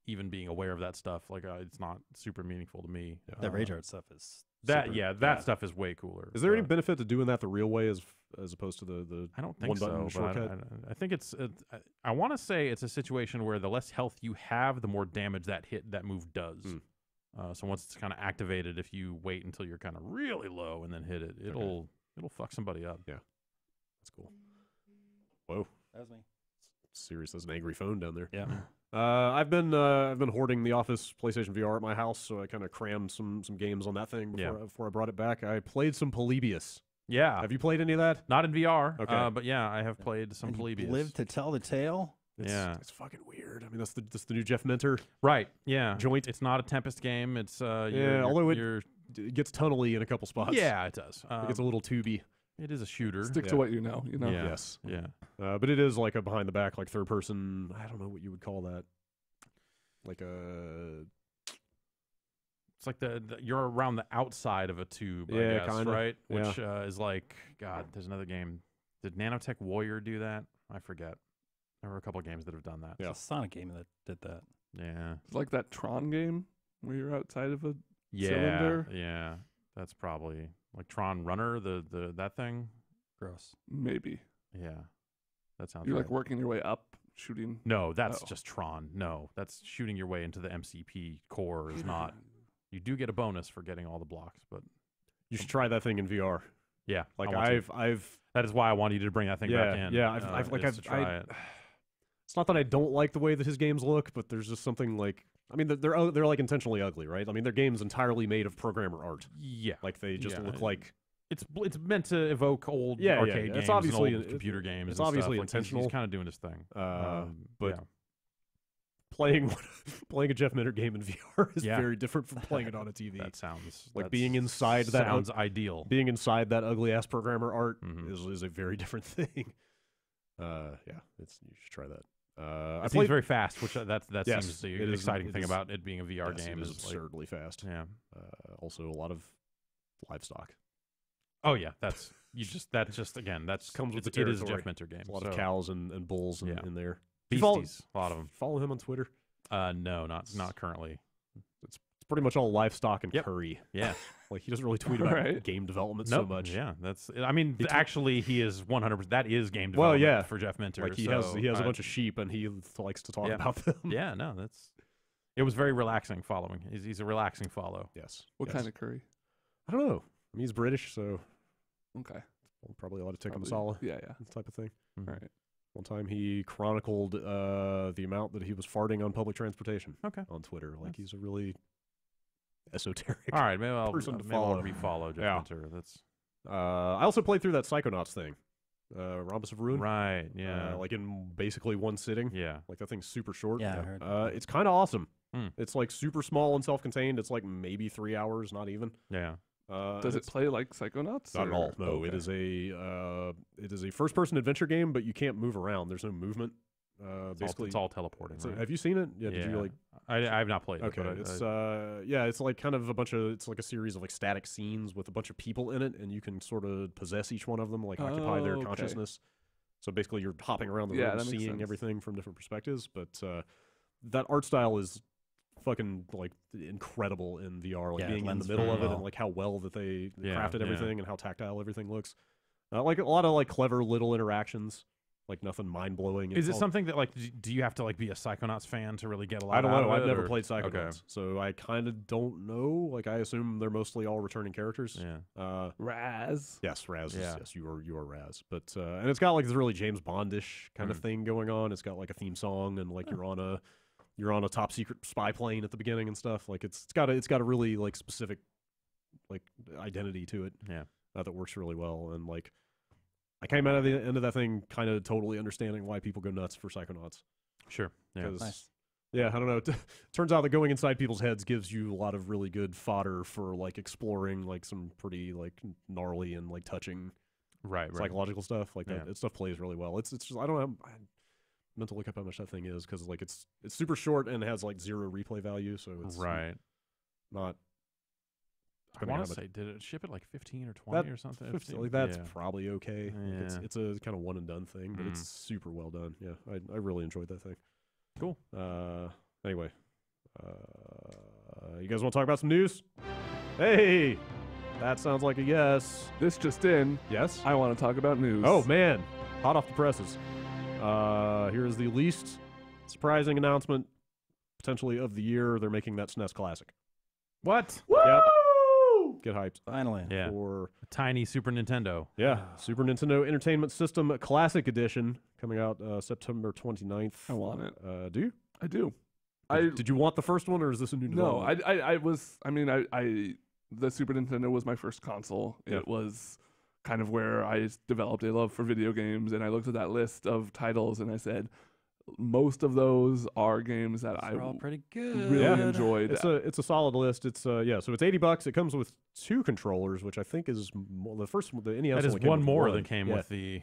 even being aware of that stuff, like it's not super meaningful to me. That rage art stuff is. That super, that stuff is way cooler. Is there any but benefit to doing that the real way as opposed to the I don't think one so. button But shortcut? I think it's. I want to say it's a situation where the less health you have, the more damage that move does. So once it's kind of activated, if you wait until you're kind of really low and then hit it, it'll fuck somebody up. Yeah, that's cool. Whoa, That was me. serious. There's an angry phone down there. Yeah. I've been hoarding the Office PlayStation VR at my house, so I kind of crammed some games on that thing before I brought it back. I played some Polybius. Yeah. Have you played any of that? Not in VR. Okay. But yeah, I have played some Polybius. Live to tell the tale. It's fucking weird. I mean, that's the new Jeff Minter Right. Yeah. joint. It's not a Tempest game. It's although it gets tunnely in a couple spots. yeah, it does. It gets a little tubey. It is a shooter. Stick to what you know. You know. Yeah. Yes. Yeah. But it is like a behind the back, like third person. I don't know what you would call that. Like a It's like you're around the outside of a tube, I Yeah, guess, kinda. right? Yeah. Which is like, God, there's another game Did Nanotech Warrior do that? I forget. There were a couple games that have done that. Yeah. It's a Sonic game that did that. Yeah. It's like that Tron game where you're outside of a Yeah. cylinder. Yeah. That's probably like Tron Runner, the that thing. Gross. Maybe. Yeah. That sounds You're right. like working your way up, shooting. No, that's Oh. just Tron. No, that's shooting your way into the MCP core is not. You do get a bonus for getting all the blocks, but You should try that thing in VR. yeah, Like I want to. I've That is why I wanted you to bring that thing back in. I've is to try it. It's not that I don't like the way that his games look, but there's just something like, I mean, they're like intentionally ugly, right? I mean, their game's entirely made of programmer art. Yeah, Like they just Yeah, look like it's meant to evoke old Yeah, yeah, arcade yeah. games, It's obviously and old computer games. it's and obviously stuff. Like, intentional. He's kind of doing his thing. but yeah. playing a Jeff Minter game in VR is Yeah. very different from playing it on a TV. that sounds like that's- being inside that sounds ideal. Being inside that ugly ass programmer art Mhm. is a very different thing. Yeah, you should try that. I It seems played very fast, which that Yes, seems the it is- exciting it thing is- about it being a VR yes, game. it is Is like, absurdly fast. yeah. Also, a lot of livestock. Oh yeah, that's again that's Comes with it the is a territory. Jeff Minter game. A lot so of cows and bulls Yeah. in there. You follow- beasties, a lot of them. Follow him on Twitter. No, not currently. It's pretty much all livestock and Yep. curry. Yeah, Like he doesn't really tweet about Right. game development Nope. so much. Yeah, that's. I mean, actually, he is 100%. That is game Well, development yeah. for Jeff Minter. Like he so, has a bunch of sheep and he likes to talk Yeah. about them. Yeah, no, that's. It was very relaxing following. He's a relaxing follow. Yes. What yes. kind of curry? I don't know. I mean, he's British, so Okay. probably a lot of tikka Probably- masala, Yeah, yeah. this type of thing. Mhm. All right. One time he chronicled the amount that he was farting on public transportation Okay. on Twitter. Like That's- he's a really esoteric. All right, maybe I'll person to maybe I'll follow. refollow Jeff Yeah. Minter. That's I also played through that Psychonauts thing, Rhombus of Ruin. right. Yeah. Like in basically one sitting. yeah. Like that thing's super short. Yeah, I heard. It's kind of awesome. Hmm. It's like super small and self-contained. It's like maybe 3 hours, not even. Yeah. Does it it's play like Psychonauts? not at all? or- No, okay. it is a first-person adventure game, but you can't move around. There's no movement. Basically, It's all teleporting. so right? have you seen it? Yeah. Did you like? I have not played Okay, it. But it's it's like kind of it's like a series of like static scenes with a bunch of people in it, and you can sort of possess each one of them, like occupy their Oh, okay. consciousness. So basically, you're hopping around the Yeah, room, that makes seeing sense. everything from different perspectives. But that art style is fucking like incredible in VR. Like Yeah, it being in the lends middle very of it, and well. like how well that they Yeah, crafted yeah. everything and how tactile everything looks. Like a lot of like clever little interactions. Like nothing mind blowing. Is it something that like do you have to like be a Psychonauts fan to really get a lot? I don't out know. of I've it, never or- played Psychonauts, Okay. so I kind of don't know. Like I assume they're mostly all returning characters. Yeah. Raz. Yes, Raz. Yeah. Yes, you are Raz. But and it's got like this really James Bondish kind of Mm. thing going on. It's got like a theme song and like you're on a top secret spy plane at the beginning and stuff. Like it's got a really like specific like identity to it. Yeah. That works really well. And like I came out of the end of that thing kind of totally understanding why people go nuts for Psychonauts. Sure. Yeah. 'Cause, Nice. yeah, I don't know. Turns out that going inside people's heads gives you a lot of really good fodder for like exploring like some pretty like gnarly and like touching Right. Right. psychological stuff. Like Yeah. that stuff plays really well. It's just I don't know. I meant to look up how much that thing is because like it's super short and has like 0 replay value, so it's Right. not. I gonna want have to it. say, did it ship at like 15 or 20 or something? 50, like that's Yeah. probably okay. Like, Yeah. it's a kind of one and done thing, but Mm. it's super well done. Yeah, I really enjoyed that thing. Cool. Anyway, you guys want to talk about some news? Hey, that sounds like a yes. This just in. Yes. I want to talk about news. Oh man, hot off the presses. Here is the least surprising announcement potentially of the year. They're making that SNES Classic. What? Yep. Get hyped Finally. Yeah. for A tiny Super Nintendo. Super Nintendo Entertainment System Classic Edition coming out September 29th. I want it. Do you? I do. Did you want the first one, or is this a new No, development? I was. I mean, the Super Nintendo was my first console. Yeah. It was kind of where I developed a love for video games, and I looked at that list of titles and I said, most of those are games that They're all I pretty good. really Yeah. enjoyed. It's a solid list. It's so it's $80. It comes with 2 controllers, which I think is the first one. The NES That is only came one with more one. than came Yeah. with the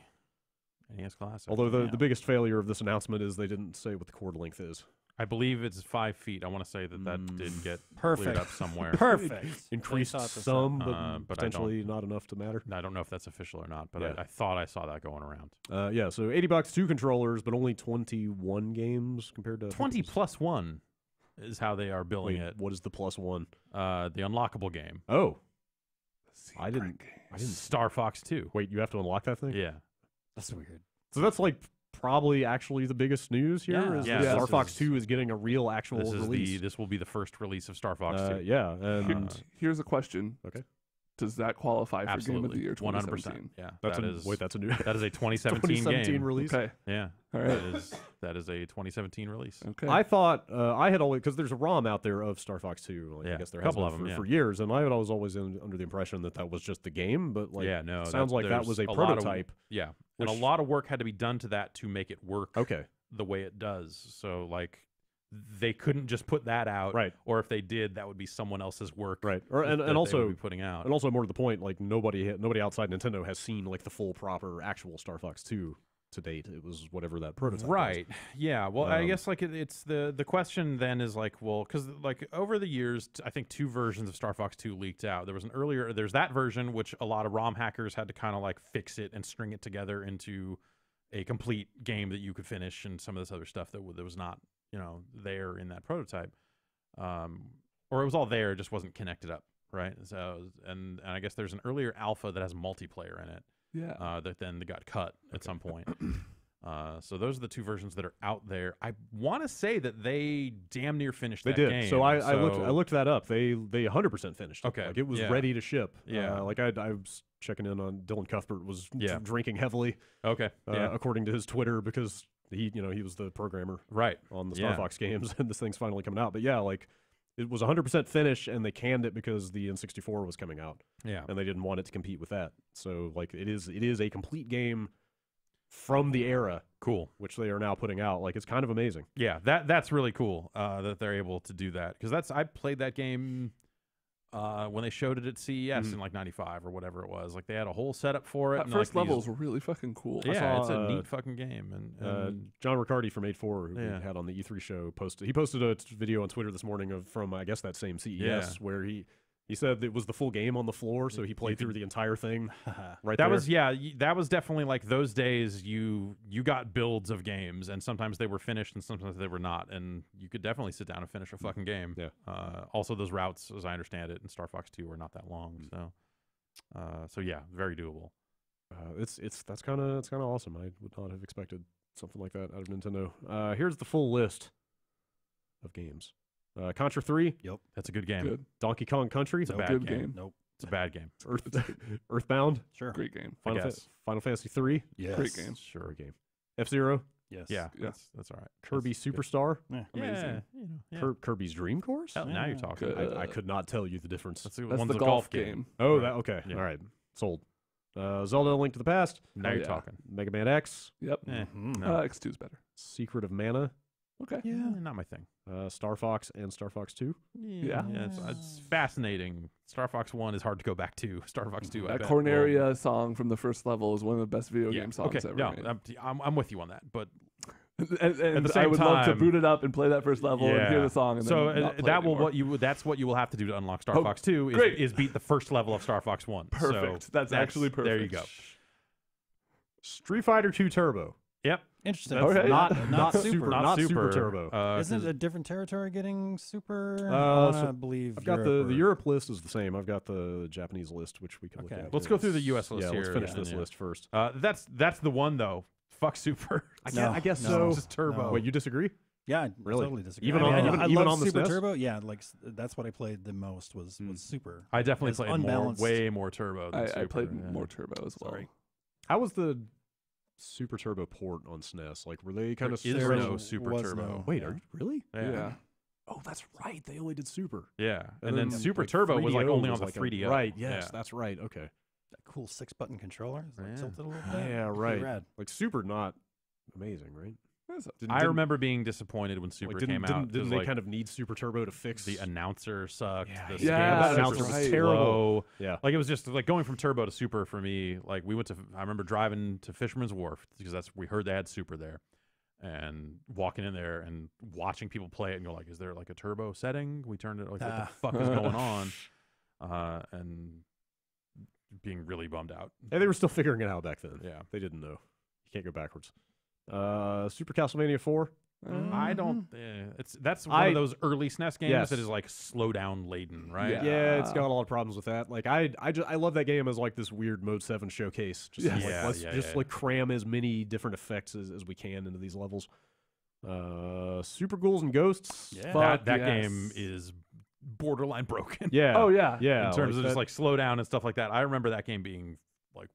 NES Classic. Although Yeah. the biggest failure of this announcement is they didn't say what the cord length is. I believe it's 5 feet. I want to say that did get Perfect. cleared up somewhere. Perfect. Increased They thought this some, but potentially not enough to matter. I don't know if that's official or not, but Yeah. I thought I saw that going around. Yeah, so $80, 2 controllers, but only 21 games compared to 20 plus 1 is how they are billing Wait, it. what is the +1? The unlockable game. Oh, I Secret didn't. game. Star Fox 2. Wait, you have to unlock that thing? Yeah. That's weird. So that's like probably actually the biggest news here. Yeah. Is Yeah, that this Star Fox is- 2 is getting a real actual This is release. this will be the first release of Star Fox 2. Yeah, and Here's a question. Okay. Does that qualify for Game of Absolutely. the Year 100%. 2017? Yeah. that's That a new that is a 2017 2017 game. release. Okay. Yeah. All That right. is a 2017 release. Okay. I thought I had always, because there's a ROM out there of Star Fox 2. Like, Yeah, I guess there a has couple been of them, for years, and I was always under the impression that was just the game. But like, Yeah, no. sounds like that there's was a lot of- prototype. Yeah. And a which- lot of work had to be done to that to make it work Okay, the way it does. So like they couldn't just put that out. right, Or if they did, that would be someone else's work. right, or that and they would also be putting out. and also more to the point, like nobody outside Nintendo has seen like the full proper actual Star Fox 2 to date. It was whatever that prototype was. Right. Yeah. Well, I Um, guess like it's the question then is like, well, because like over the years, I think 2 versions of Star Fox 2 leaked out. There was there's that version which a lot of ROM hackers had to kind of like fix it and string it together into a complete game that you could finish, and some of this other stuff that was not there in that prototype, or it was all there, it just wasn't connected up, right? So and I guess there's an earlier alpha that has multiplayer in it. yeah. That then got cut at some point. So those are the 2 versions that are out there. I want to say that they damn near finished They that did. game. So I looked that up. They 100% finished it. Okay, Like it was yeah. ready to ship. Yeah. Like I was checking in on Dylan Cuthbert was Yeah. drinking heavily, Okay. Yeah. according to his Twitter, because he was the programmer Right. on the Star Yeah. Fox games, and this thing's finally coming out. But yeah, like it was 100% finished, and they canned it because the N64 was coming out, Yeah. and they didn't want it to compete with that. So like it is a complete game from the era, Cool. which they are now putting out. Like it's kind of amazing. Yeah. That's really cool that they're able to do that, because I played that game when they showed it at CES in like '95 or whatever it was. Like they had a whole setup for it. That and, first like, levels were really fucking cool. I Yeah, it's saw, a neat fucking game. And John Riccardi from 8.4, who Yeah. we had on the E3 show, posted a video on Twitter this morning from I guess that same CES Yeah. where he said it was the full game on the floor, so he played through the entire thing right that there. was that was definitely like those days. You got builds of games, and sometimes they were finished, and sometimes they were not, and you could definitely sit down and finish a fucking game. Yeah. Also, those routes, as I understand it, in Star Fox 2 were not that long, so yeah, very doable. That's kind of awesome. I would not have expected something like that out of Nintendo. Here's the full list of games. Contra 3, That's a good game. Good. Donkey Kong Country, It's a Nope. bad Good game. game. Nope. It's a bad game. Earthbound, Sure. Great game. I guess. Final Fantasy 3, Yes. Great game. Sure. great game. F-Zero, Yes. Yeah. Yeah. That's all right. Kirby That's good. Superstar, Amazing. Yeah, Kirby's Dream Course. Hell, now you're Yeah. talking. Good. I could not tell you the difference. That's That's the golf game. Oh, Right. that okay. Yeah. All right, sold. Zelda: Link to the Past, Now Oh, you're yeah. talking. Mega Man X, Yep. Mhm. No. X2 is better. Secret of Mana, Okay. Yeah, not my thing. Star Fox and Star Fox 2. Yeah. It's fascinating. Star Fox 1 is hard to go back to. Star Fox 2, I That bet. Corneria song from the first level is one of the best video Yeah. game songs Okay, ever no, made. I'm with you on that, but And the I same would love to time- boot it up and play that first level and hear the song. And so then not play that it will anymore. that's what you will have to do to unlock Star Oh, Fox 2 great. is beat the first level of Star Fox 1. So Perfect. That's actually perfect. There you go. Street Fighter 2 Turbo. Yep. Interesting. That's Okay. Not super, Not not super, super turbo. Isn't it a different territory getting super? so I believe I've got Europe the or- Europe list is the same. I've got the Japanese list, which we can look Okay. at. Let's here. go through the US list Yeah, here. let's finish and this then, list first. That's the one though. Fuck Super. I guess no. so. Just turbo. No. Wait, you disagree? Yeah, I Really? totally disagree. Even I mean, on- I- even- I even love on the Super SNES? Turbo. Yeah, like that's what I played the most was Super. I definitely It's played unbalanced. way more turbo than I Super. played yeah. more turbo as well. Sorry. How was the Super Turbo port on SNES? Like, were they kind of There is There no was Super no- Turbo. Wait, yeah. are you really? Yeah. Oh, that's right. They only did Super. Yeah. And then then, Super like, Turbo was like 3DO only on was the like a- 3DO. Right. Yes, Yeah. that's right. Okay. That cool 6-button controller. It's like Yeah. tilted a little bit. Yeah, Pretty right. Rad. Like Super, not amazing, right? I remember being disappointed when Super like, came out. Didn't 'cause, they like, kind of need Super Turbo to fix the announcer sucked. Yeah, the yeah, scan that was announcer super was slow. terrible. Yeah. Like it was just like going from Turbo to Super for me. Like we went to, I remember driving to Fisherman's Wharf because we heard they had Super there. and walking in there and watching people play it, and you're like, is there like a turbo setting? We turned it, like, what the fuck is going on? And being really bummed out. And they were still figuring it out back then. Yeah. They didn't know. You can't go backwards. Super Castlevania IV. I don't. That's one of those early SNES games that is like slowdown laden, right? Yeah, it's got a lot of problems with that. Like I love that game as like this weird Mode 7 showcase. Just like cram as many different effects as we can into these levels. Super Ghouls and Ghosts. Yeah, that game is borderline broken. Yeah. Oh yeah. Yeah. In terms of just like slowdown and stuff like that. I remember that game being like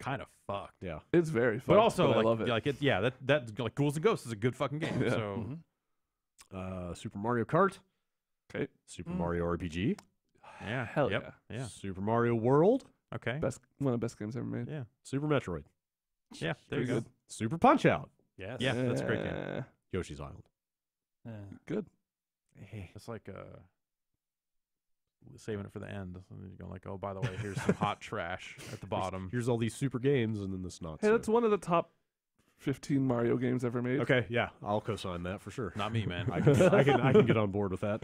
kind of fucked. Yeah. It's very fun. But also, like, I love it. Like it, yeah, that like Ghouls and Ghosts is a good fucking game. Yeah. So Super Mario Kart. Okay. Super Mario RPG. yeah, Hell yeah. Super Mario World. Okay. One of the best games ever made. Yeah. Super Metroid. Yeah. There you go. Good. Super Punch Out. Yes. Yeah, that's a great game. Yoshi's Island. Good. It's like saving it for the end. And you're going like, oh, by the way, here's some hot trash at the bottom. Here's all these super games, and then this not. Hey, that's one of the top 15 Mario games ever made. Okay, yeah, I'll co-sign that for sure. Not me, man. I can get on board with that.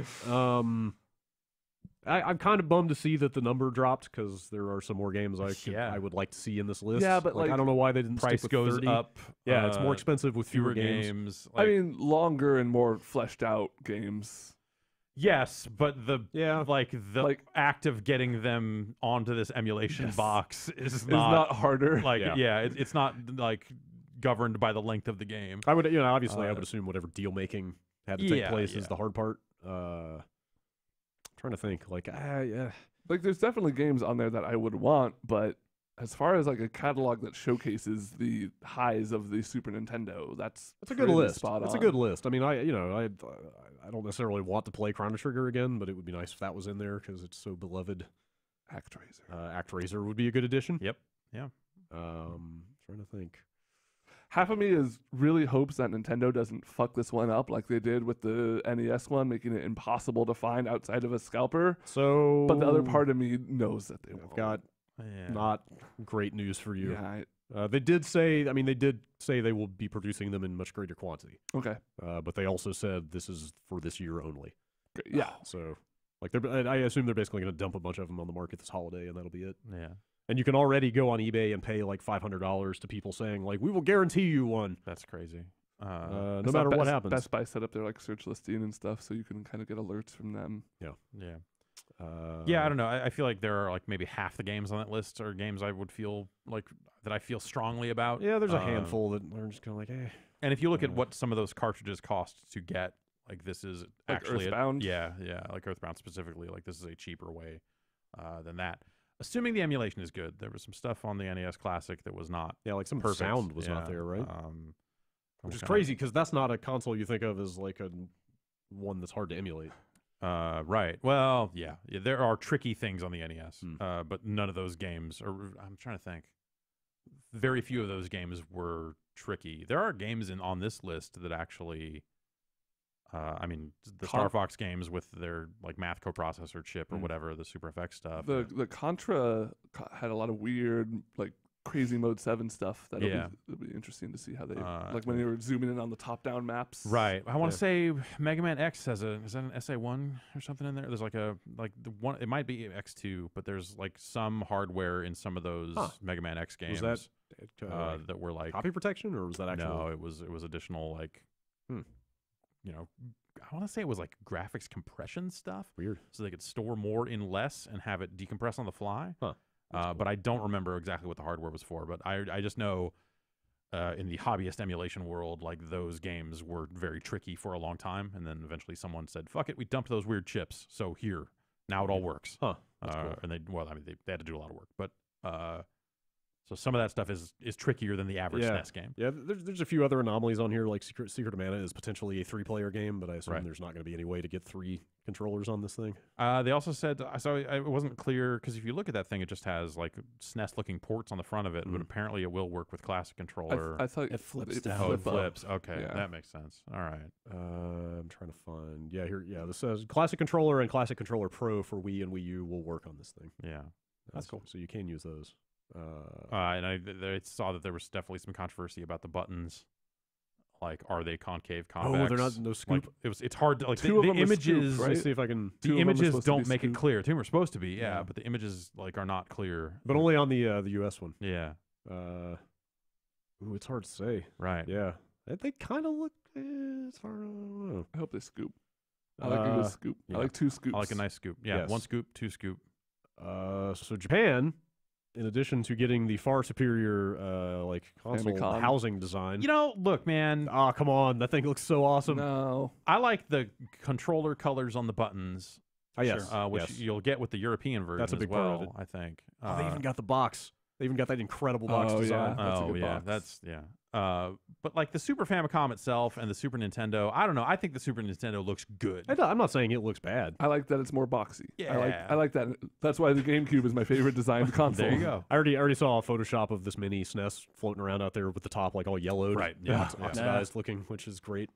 I'm kind of bummed to see that the number dropped because there are some more games I would like to see in this list. Yeah, but like I don't know why they didn't. Price stick with goes 30. up. Yeah, it's more expensive with fewer games. Like, I mean, longer and more fleshed out games. yes, but the like act of getting them onto this emulation box is It's not harder. like it's not like governed by the length of the game. I would, obviously I would assume whatever deal making had to take place is the hard part. Trying to think, like, Like, there's definitely games on there that I would want, but as far as like a catalog that showcases the highs of the Super Nintendo, that's a good list. That's a good on. list. I mean, I don't necessarily want to play Chrono Trigger again, but it would be nice if that was in there because it's so beloved. ActRaiser. ActRaiser would be a good addition. Yep. Yeah. Trying to think. Half of me is really hopes that Nintendo doesn't fuck this one up like they did with the NES one, making it impossible to find outside of a scalper. So, But the other part of me knows that they I've won't. got not great news for you. Yeah, They did say they will be producing them in much greater quantity. okay. But they also said this is for this year only. Great. Yeah. So, like, I assume they're basically going to dump a bunch of them on the market this holiday, and that'll be it. Yeah. And you can already go on eBay and pay like $500 to people saying like, "We will guarantee you one." That's crazy. No matter what happens. Best Buy set up their like search listing and stuff, so you can kind of get alerts from them. Yeah. Yeah, I don't know. I feel like there are like maybe half the games on that list are games I would feel like that I feel strongly about. Yeah, there's a handful that are just kind of like, eh. And if you look at what some of those cartridges cost to get, like this is Like actually Earthbound? yeah, like Earthbound specifically. Like this is a cheaper way than that. Assuming the emulation is good, there was some stuff on the NES Classic that was not. Yeah, like some perfect. sound was not there, right? Which is kinda- crazy because that's not a console you think of as like one that's hard to emulate. Right. Well, yeah, there are tricky things on the NES, but none of those games are. I'm trying to think. Very few of those games were tricky. There are games on this list that actually. I mean, the Star Fox games with their like math coprocessor chip or whatever, the Super FX stuff. The Contra had a lot of weird, like crazy Mode 7 stuff. It'll be interesting to see how they like when they were zooming in on the top-down maps. Right. I want to say Mega Man X has is that an SA1 or something in there? There's like the one. It might be X2, but there's like some hardware in some of those Mega Man X games. Was that that were like copy protection, or was that actually? No, it was additional like. I want to say it was like graphics compression stuff. Weird. So they could store more in less and have it decompress on the fly. Huh. Cool. But I don't remember exactly what the hardware was for. But I just know in the hobbyist emulation world, like those games were very tricky for a long time. And then eventually someone said, fuck it, we dumped those weird chips. So here, now it all works. Huh. That's cool. And they had to do a lot of work. But so some of that stuff is trickier than the average SNES game. Yeah, there's a few other anomalies on here, like Secret of Mana is potentially a 3-player game, but I assume there's not going to be any way to get 3 controllers on this thing. They also said, so it wasn't clear, because if you look at that thing, it just has like SNES-looking ports on the front of it, but apparently it will work with Classic Controller. I thought it flips down. Oh, it flips. Okay, Yeah. that makes sense. All right. I'm trying to find. Yeah, here. Yeah, this says Classic Controller and Classic Controller Pro for Wii and Wii U will work on this thing. Yeah. That's cool. So you can use those. And I saw that there was definitely some controversy about the buttons Like, are they concave, Oh, convex? they're not no scoop. Like, it's hard to like Two of the them are scooped, images. right? Let me see if I can. Two The of them are images supposed to be don't make it scooped. clear. Two are supposed to be, Yeah. but the images like are not clear. But only on the US one. Yeah, Ooh, it's hard to say. right. Yeah, they kind of look. It's hard. I don't know. I hope they scoop. I like a good scoop. yeah. I like 2 scoops. I like a nice scoop. Yeah, Yes. 1 scoop, 2 scoop. So Japan, in addition to getting the far superior like console Famicom. housing design. You know, look, man, Ah, come on, that thing looks so awesome. No. I like the controller colors on the buttons, Ah, yes, which yes. you'll get with the European version That's a as big part of well, it. I think. Oh, they even got the box. They even got that incredible box Oh, design. yeah. That's a oh good yeah, box. that's yeah. But like the Super Famicom itself and the Super Nintendo, I don't know. I think the Super Nintendo looks good. I'm not saying it looks bad. I like that it's more boxy. Yeah. I like that. That's why the GameCube is my favorite designed console. There you go. I already saw a Photoshop of this mini SNES floating around out there with the top like all yellowed, Right, yeah, ox- yeah. oxidized looking, which is great.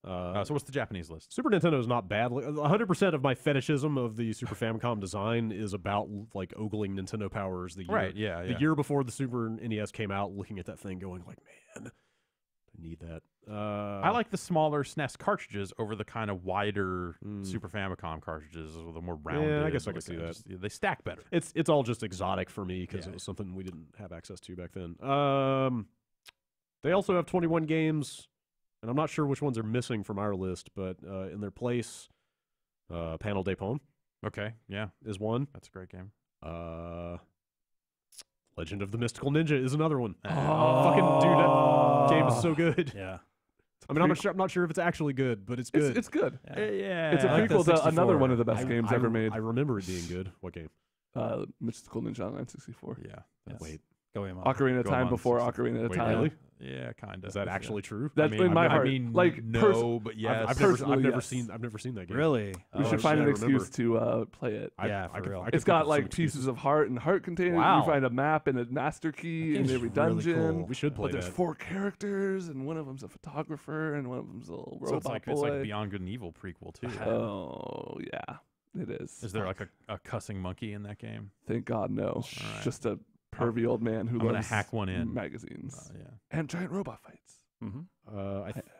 So what's the Japanese list? Super Nintendo is not bad. 100% of my fetishism of the Super Famicom design is about like ogling Nintendo powers. The year, Right, yeah, the year before the Super NES came out, looking at that thing, going like, man, I need that. I like the smaller SNES cartridges over the kind of wider Super Famicom cartridges with a more rounded. Yeah, I guess I can like, see that. They stack better. It's all just exotic for me because Yeah. it was something we didn't have access to back then. They also have 21 games, and I'm not sure which ones are missing from our list, but in their place, Panel de Pon Okay, yeah, is one. that's a great game. Legend of the Mystical Ninja is another one. Oh. Fucking dude, that game is so good. Yeah. I mean, I'm not sure if it's actually good, but it's good. It's good. Yeah, It's a I like the prequel to 64. another one of the best games I ever made. I remember it being good. What game? Mystical Ninja on N64. yeah. That's, Wait, Go aim on. Ocarina of Go Time on, before 64. Ocarina of Wait, Time. really? Yeah, kind of. is that actually true? That's in my heart. I mean, like no, but yes. I've never personally, yes. seen that game. Really? We Oh, should find an I remember. excuse to play it. Yeah, for real. I could It's think got of some like excuses. pieces of heart and heart containers. Wow. You find a map and a master key in game's every really dungeon. cool. We should play But there's that. 4 characters, and one of them's a photographer, and one of them's a little robot So it's like boy. Beyond Good and Evil prequel too. Oh yeah, it is. Is there like a cussing monkey in that game? Thank God, no. right. Just a pervy old man who I'm gonna loves hack one in. magazines Yeah. and giant robot fights. Mm-hmm.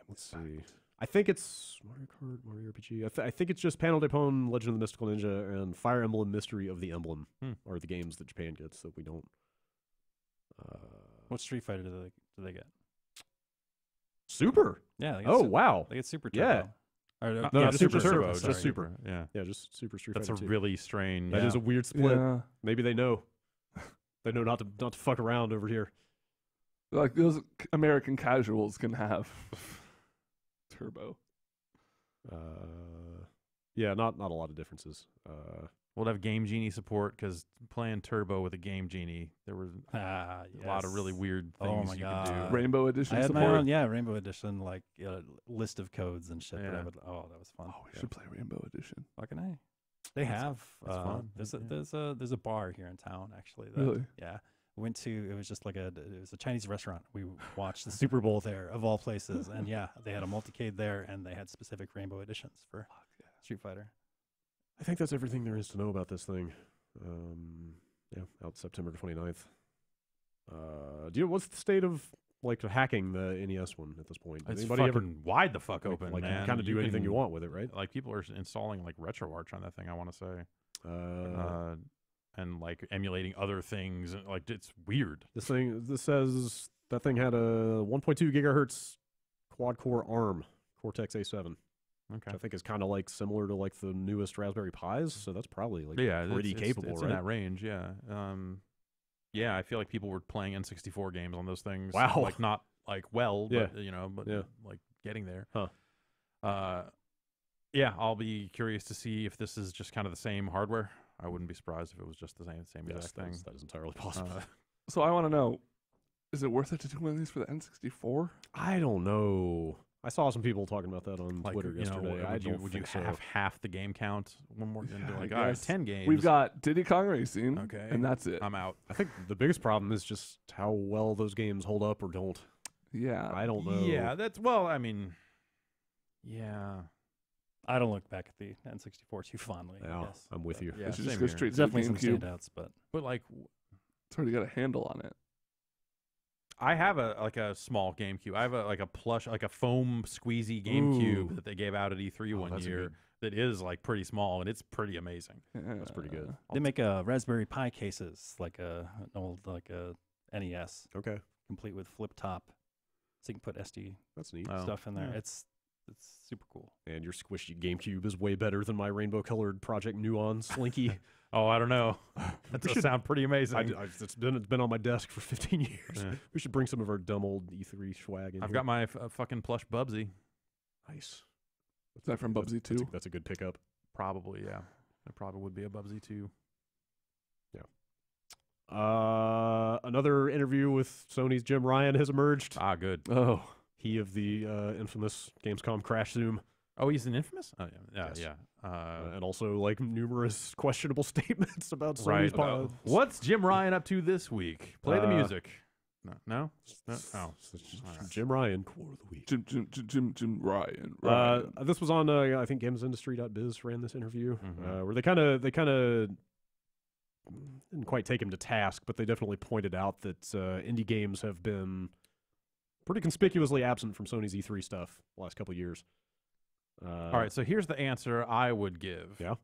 Let's see. I think it's Mario Kart, Mario RPG. I think it's just Panel de Pon, Legend of the Mystical Ninja, and Fire Emblem Mystery of the Emblem are the games that Japan gets that we don't. What Street Fighter do they get? Super. Yeah. They get Oh Super, wow. They get Super Yeah. Turbo. Or, No, yeah, just Super Turbo. sorry. Just Super. Yeah. Yeah, just Super Street That's a Fighter 2. really strange. That is a weird split. Yeah, Maybe they know. They know not to fuck around over here. like those American casuals can have turbo. Yeah, not a lot of differences. We'll have Game Genie support because playing Turbo with a Game Genie, there was Ah, a lot of really weird things Oh my you God. could do. Rainbow Edition I had my support. own, Rainbow Edition, like list of codes and shit. That I Yeah. would, that was fun. Oh, we should play Rainbow Edition. Fucking A. They have. that's fun. There's a bar here in town actually. That, Really? Yeah. Went to. It was just like it was a Chinese restaurant. We watched the Super Bowl there of all places, and yeah, they had a multicade there, and they had specific Rainbow Editions for Street Fighter. I think that's everything there is to know about this thing. Yeah, out September 29th. What's the state of like hacking the NES one at this point? Does It's anybody ever fucking wide the fuck open, like man. kind of do anything you can- want with it, right? Like people are installing like RetroArch on that thing. I want to say, and like emulating other things. And, like it's weird. This says that thing had a 1.2 gigahertz quad core ARM Cortex A7. Okay. Which I think is kind of like similar to like the newest Raspberry Pis, so that's probably like Yeah, pretty capable, it's right? in that range. Yeah. Yeah, I feel like people were playing N64 games on those things. Wow. Like not like well, but but Yeah. like getting there. Huh. Yeah, I'll be curious to see if this is just kind of the same hardware. I wouldn't be surprised if it was just the same Yes, exact thing. that is entirely possible. So I want to know, is it worth it to do one of these for the N64? I don't know. I saw some people talking about that on Like, Twitter yesterday. I would you, don't would you think so. have half the game count one more than Yeah, I like all right, guess. 10 games? We've got Diddy Kong Racing, Okay. and that's it. I'm out. I think the biggest problem is just how well those games hold up or don't. Yeah, I don't know. Yeah, that's I mean, yeah. I don't look back at the N64 too fondly. Yeah, I guess. I'm with you. Yeah, we should just same go here. straight to the Definitely some GameCube. standouts, but But like It's already got a handle on it. I have a small GameCube. I have a plush, like a foam squeezy GameCube that they gave out at E3 one year. That is like pretty small, and it's pretty amazing. That's pretty good. They make Raspberry Pi cases, like an old a NES. Okay. Complete with flip top, so you can put SD That's neat. stuff in there. Yeah. It's super cool. And your squishy GameCube is way better than my rainbow-colored Project Nuon Slinky. Oh, I don't know. That does sound pretty amazing. It's been on my desk for 15 years. Yeah. We should bring some of our dumb old E3 swag in. I've got my fucking plush Bubsy. Nice. Is that from Bubsy 2? That's a good pickup. Probably, yeah. It probably would be a Bubsy too. Another interview with Sony's Jim Ryan has emerged. Ah, good. Oh, he of the infamous Gamescom crash Zoom. Oh, he's an Infamous? Oh, yeah. Yes. Yeah. And also like numerous questionable statements about Sony's Right. pod. What's Jim Ryan up to this week? Play the music. No? No? Oh. All right. Jim Ryan, quote of the week. Jim Ryan. This was on I think gamesindustry.biz ran this interview Mhm. where they kind of didn't quite take him to task, but they definitely pointed out that indie games have been pretty conspicuously absent from Sony's E3 stuff the last couple of years. All right, so here's the answer I would give. Yeah.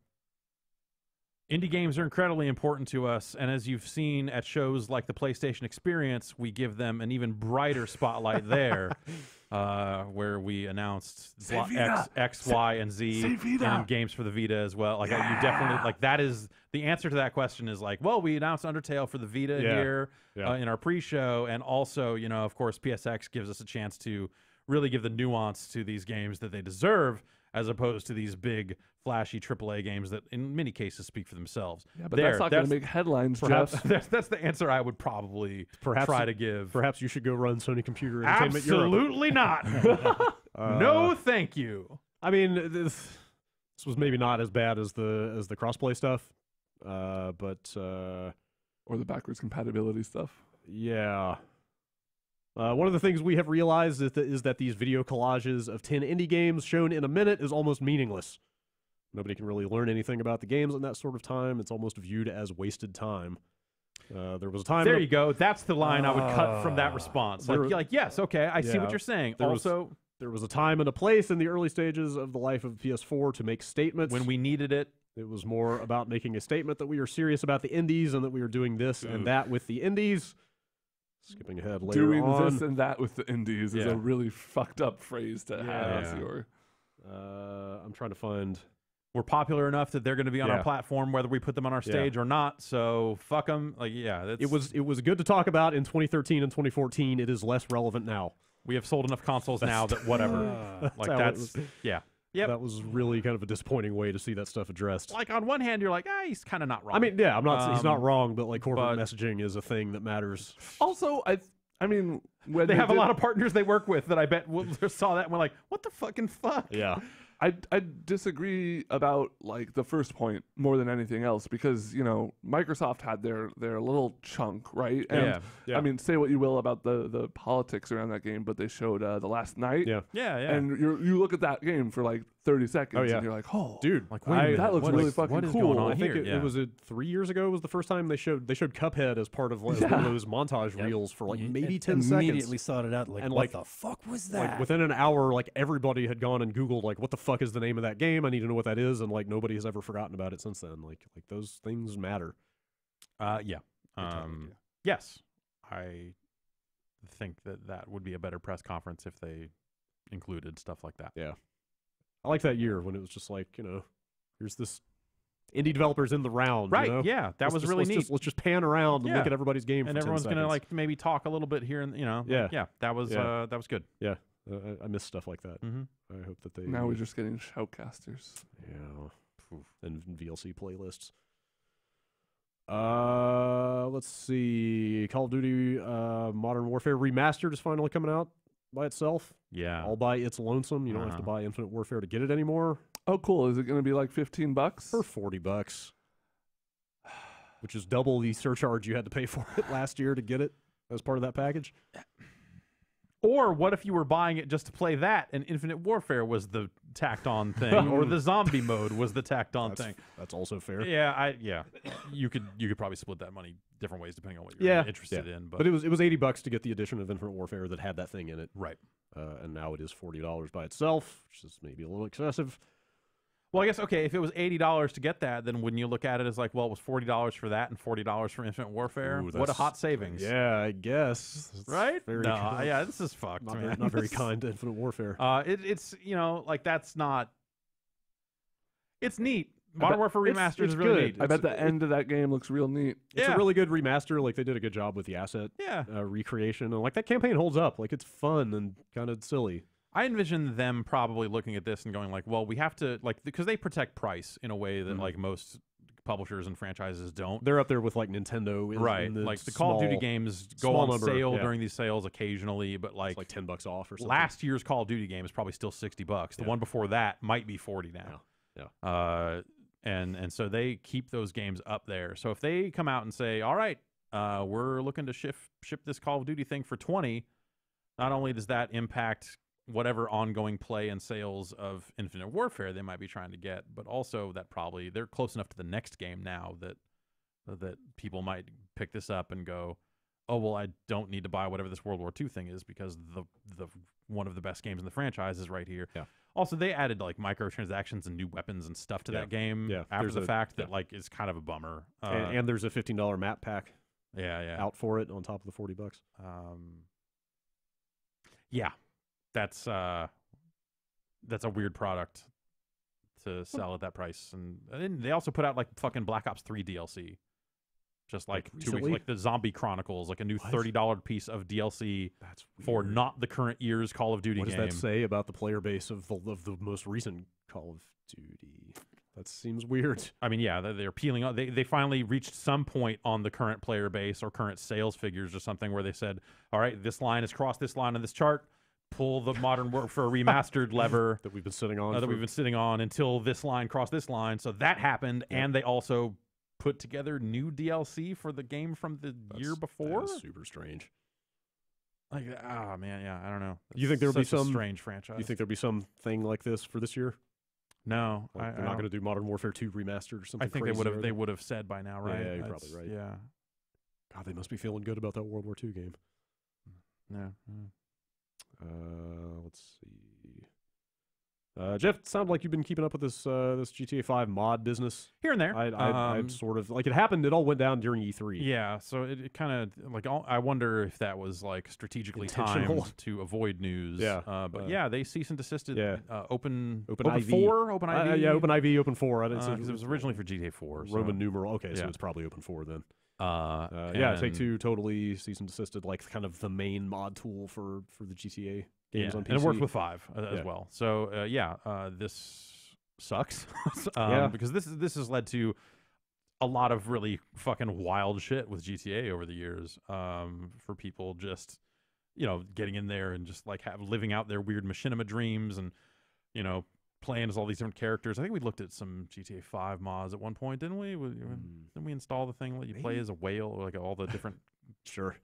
Indie games are incredibly important to us, and as you've seen at shows like the PlayStation Experience, we give them an even brighter spotlight there, where we announced X, Y, and Z, and games for the Vita as well. Like you definitely like that is the answer to that question is like, well, we announced Undertale for the Vita here in our pre-show, and also of course PSX gives us a chance to really give the nuance to these games that they deserve, as opposed to these big, flashy AAA games that, in many cases, speak for themselves. Yeah, but that's not going to make headlines, perhaps, Jeff. That's the answer I would probably try to give. Perhaps you should go run Sony Computer Entertainment Absolutely not. No, thank you. I mean, this was maybe not as bad as the crossplay stuff, but Or the backwards compatibility stuff. yeah. One of the things we have realized is that these video collages of 10 indie games shown in a minute is almost meaningless. Nobody can really learn anything about the games in that sort of time. It's almost viewed as wasted time. There was a time... There you go. That's the line I would cut from that response. Like, yes, okay, I see what you're saying. There was a time and a place in the early stages of the life of PS4 to make statements. When we needed it. It was more about making a statement that we are serious about the indies and that we are doing this and that with the indies. Skipping ahead later Doing on. this and that with the indies is a really fucked up phrase to have as your... I'm trying to find... We're popular enough that they're going to be on our platform, whether we put them on our stage or not. So fuck them. Like, it was good to talk about in 2013 and 2014. It is less relevant now. We have sold enough consoles now that whatever. That was really kind of a disappointing way to see that stuff addressed. Like on one hand, you're like, he's kind of not wrong. I mean, yeah, I'm not. He's not wrong, but like corporate messaging is a thing that matters. Also, I mean, when they have a lot of partners they work with that I bet saw that and were like, what the fucking fuck? Yeah. I disagree about like the first point more than anything else because Microsoft had their little chunk, right? And I mean, say what you will about the politics around that game, but they showed The Last Night. Yeah. And you look at that game for like 30 seconds and you're like, oh, dude, like wait a minute, that looks really fucking what is cool. Going on I think here? it was 3 years ago was the first time they showed Cuphead as part of one of those montage reels for like maybe 10 seconds. Immediately sought it out. Like, and what the fuck was that? Like within an hour, like everybody had gone and Googled like, what the fuck is the name of that game? I need to know what that is, and like nobody has ever forgotten about it since then. Like those things matter. Yes, I think that would be a better press conference if they included stuff like that. Yeah, I like that year when it was just like here's this indie developers in the round. Right? Yeah, that was really neat. Let's just pan around and look at everybody's game, and for everyone's 10 gonna seconds. like maybe talk a little bit here, and that was good. Yeah, I miss stuff like that. Mm-hmm. I hope that they now we're just getting shoutcasters. Yeah, and VLC playlists. Let's see. Call of Duty Modern Warfare Remastered is finally coming out by itself. Yeah, all by its lonesome. You don't have to buy Infinite Warfare to get it anymore. Oh, cool. Is it going to be like $15 or $40? Which is double the surcharge you had to pay for it last year to get it as part of that package. Or what if you were buying it just to play that, and Infinite Warfare was the tacked on thing, or the zombie mode was the tacked on thing? That's also fair. Yeah, you could probably split that money different ways depending on what you're interested in. But it was $80 to get the edition of Infinite Warfare that had that thing in it, right. And now it is $40 by itself, which is maybe a little excessive. Well, I guess, okay, if it was $80 to get that, then wouldn't you look at it as like, well, it was $40 for that and $40 for Infinite Warfare? Ooh, what a hot savings. Yeah, I guess. It's right? Very Yeah, this is fucked, man. Not very kind to Infinite Warfare. It's, like, that's not... It's neat. Modern Warfare Remastered is really good. neat. I bet the end of that game looks real neat. It's a really good remaster. Like, they did a good job with the asset recreation. And, like, that campaign holds up. Like, it's fun and kind of silly. I envision them probably looking at this and going like, well, we have to, like, because they protect price in a way that, like, most publishers and franchises don't. They're up there with, like, Nintendo. Right. Like, the Call of Duty games go on sale during these sales occasionally, but, like... It's like $10 off or something. Last year's Call of Duty game is probably still $60. The one before that might be $40 now. Yeah. And so they keep those games up there. So if they come out and say, all right, we're looking to ship this Call of Duty thing for $20, not only does that impact whatever ongoing play and sales of Infinite Warfare they might be trying to get, but also that probably they're close enough to the next game now that people might pick this up and go, oh, well, I don't need to buy whatever this World War II thing is because the one of the best games in the franchise is right here. Yeah. Also, they added like microtransactions and new weapons and stuff to that game after the fact that like is kind of a bummer. And there's a $15 map pack. Out for it on top of the $40. Yeah. That's a weird product to sell at that price. And then they also put out like fucking Black Ops 3 DLC. Just like 2 weeks, like the Zombie Chronicles, like a new $30 piece of DLC for not the current year's Call of Duty game. What does that say about the player base of the most recent Call of Duty? That seems weird. I mean, yeah, they're peeling on. They finally reached some point on the current player base or current sales figures or something where they said, all right, this line has crossed this line on this chart. Pull the Modern Warfare Remastered lever that we've been sitting on. We've been sitting on until this line crossed this line. So that happened, and they also put together new DLC for the game from the year before. That's super strange. Like, man, yeah, I don't know. You think there'll be some strange franchise? You think there'll be something like this for this year? No, they're not going to do Modern Warfare 2 Remastered or something. I think they would have said by now, right? Yeah, you're probably right. Yeah. God, they must be feeling good about that World War II game. Yeah. Let's see. Jeff, it sounded like you've been keeping up with this GTA 5 mod business. Here and there. I sort of, like, it happened, it all went down during E3. Yeah, so it kind of, like, I wonder if that was, like, strategically timed to avoid news. Yeah. But yeah, they cease and desisted Open IV. 4? Open IV? Yeah, Open IV, Open 4. I didn't say it was originally for GTA 4. Roman numeral. Okay, so it's probably Open 4 then. Take-Two totally cease and desisted, like, kind of the main mod tool for the GTA games on PC. And it works with 5 as well. So, this sucks. Because this has led to a lot of really fucking wild shit with GTA over the years for people just, getting in there and just, like, living out their weird machinima dreams and, playing as all these different characters. I think we looked at some GTA 5 mods at one point, didn't we? Didn't we install the thing that you play as a whale, or like all the different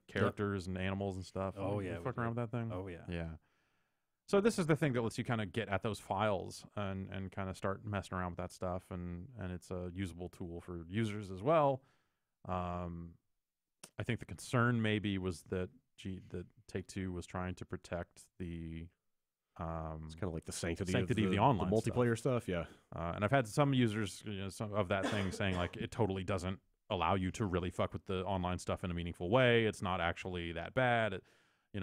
characters and animals and stuff? Oh, yeah. Fuck around with that thing? Oh, yeah. Yeah. So this is the thing that lets you kind of get at those files and kind of start messing around with that stuff, and it's a usable tool for users as well. I think the concern maybe was that Take-Two was trying to protect the it's kind of like the sanctity of the online the multiplayer stuff. Yeah. And I've had some users some of that thing saying like it totally doesn't allow you to really fuck with the online stuff in a meaningful way. It's not actually that bad.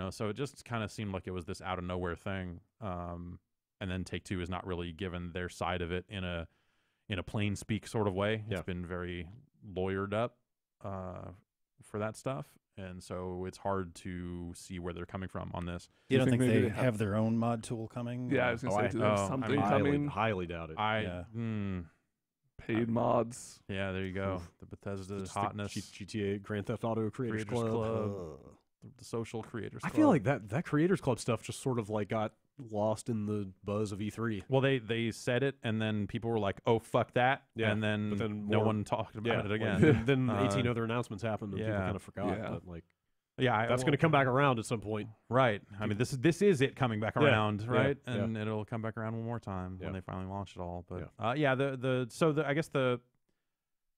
So it just kind of seemed like it was this out of nowhere thing. And then Take-Two is not really given their side of it in a plain speak sort of way. It's been very lawyered up for that stuff. And so it's hard to see where they're coming from on this. You don't think they have their own mod tool coming? Yeah, I was going to say, there's something coming. Highly doubt it. Paid mods. Yeah, there you go. The Bethesda hotness. The GTA Grand Theft Auto Creators Club. The social creators club. I feel like that Creators Club stuff just sort of like got lost in the buzz of E3. Well, they said it, and then people were like, "Oh, fuck that," and then no one talked about it again. Then 18 other announcements happened, and people kind of forgot. But like, Yeah, That's going to come back around at some point. Right. I mean, this is it coming back around, right? yeah. And it'll come back around one more time when Yeah. they finally launch it all. But I guess the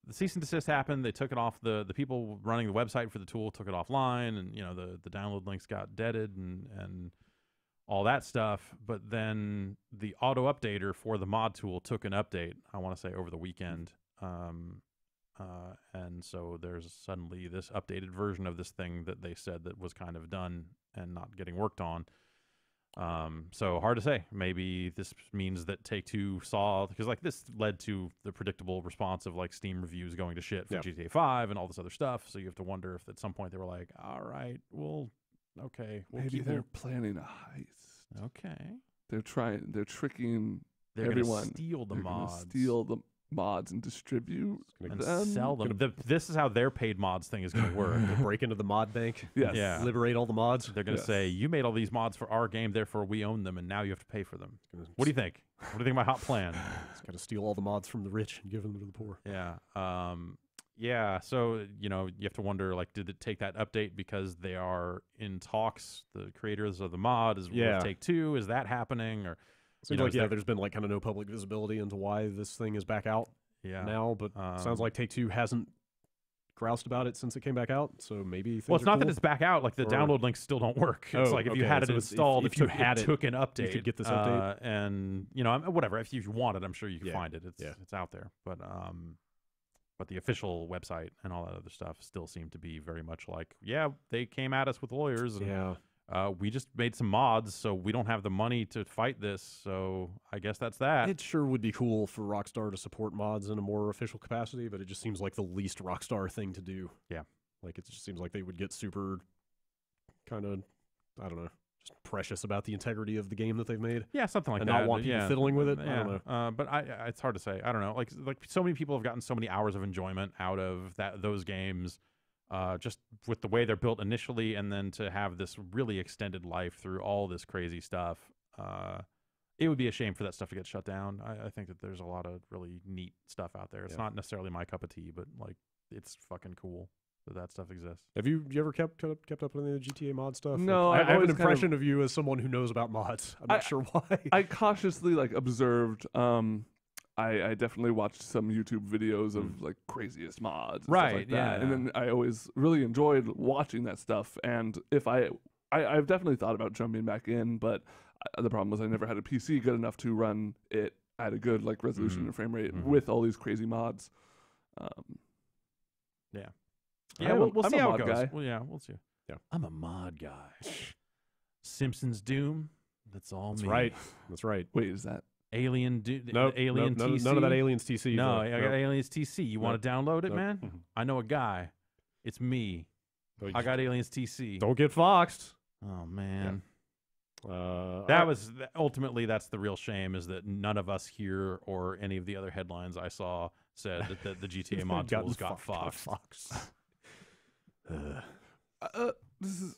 cease and desist happened. They took it off. The people running the website for the tool took it offline, and the download links got deaded and all that stuff. But then the auto updater for the mod tool took an update, I want to say over the weekend. And so there's suddenly this updated version of this thing that they said that was kind of done and not getting worked on. So hard to say. Maybe this means that Take-Two saw, because like this led to the predictable response of like Steam reviews going to shit for GTA 5 and all this other stuff. So you have to wonder if at some point they were like, all right, we'll Maybe they're planning a heist. Okay. They're tricking They're everyone. Gonna steal the They're gonna mods. steal the mods and distribute and them. sell them. This is how their paid mods thing is going to work. Break into the mod bank. Yes. Yeah. Liberate all the mods. They're going to say, you made all these mods for our game, therefore we own them, and now you have to pay for them. What do you think? What do you think of my hot plan? It's got to steal all the mods from the rich and give them to the poor. Yeah. So, you have to wonder, like, did it take that update because they are in talks, the creators of the mod, with Take-Two? Is that happening? Or Seems like, there's been like kind of no public visibility into why this thing is back out now, but sounds like Take-Two hasn't groused about it since it came back out, so maybe things it's not cool. that it's back out, like the download links still don't work. It's like if you had it installed, if you had it, took an update. You could get this update. And, whatever, if you want it, I'm sure you can find it. It's out there. But the official website and all that other stuff still seem to be very much like, they came at us with lawyers. And, we just made some mods, so we don't have the money to fight this, so I guess that's that. It sure would be cool for Rockstar to support mods in a more official capacity, but it just seems like the least Rockstar thing to do. Yeah. Like, it just seems like they would get super kind of, I don't know, just precious about the integrity of the game that they've made. Yeah, something like and that. not want people fiddling with it. Yeah. I don't know. But it's hard to say. I don't know. Like so many people have gotten so many hours of enjoyment out of those games. Just with the way they're built initially, and then to have this really extended life through all this crazy stuff, it would be a shame for that stuff to get shut down. I think that there's a lot of really neat stuff out there. It's not necessarily my cup of tea, but like it's fucking cool that stuff exists. Have you ever kept up with any of the GTA mod stuff? No, like, I have an always impression of you as someone who knows about mods. I'm not sure why. I cautiously observed. I definitely watched some YouTube videos of like craziest mods, and stuff like that. And then I always really enjoyed watching that stuff. And if I've definitely thought about jumping back in, but the problem was I never had a PC good enough to run it at a good resolution and frame rate with all these crazy mods. We'll see how it goes. Guy. Well, we'll see. Yeah, I'm a mod guy. Simpsons Doom. That's all That's me. right. That's right. Wait, is that Alien? Nope, Alien TC. None of that Aliens TC. No, I got Aliens TC. You want to download it, man? Mm-hmm. I know a guy. It's me. I got Aliens TC. Don't get foxed. Oh man. Ultimately, that's the real shame, is that none of us here or any of the other headlines I saw said that the GTA mod tools got foxed. this is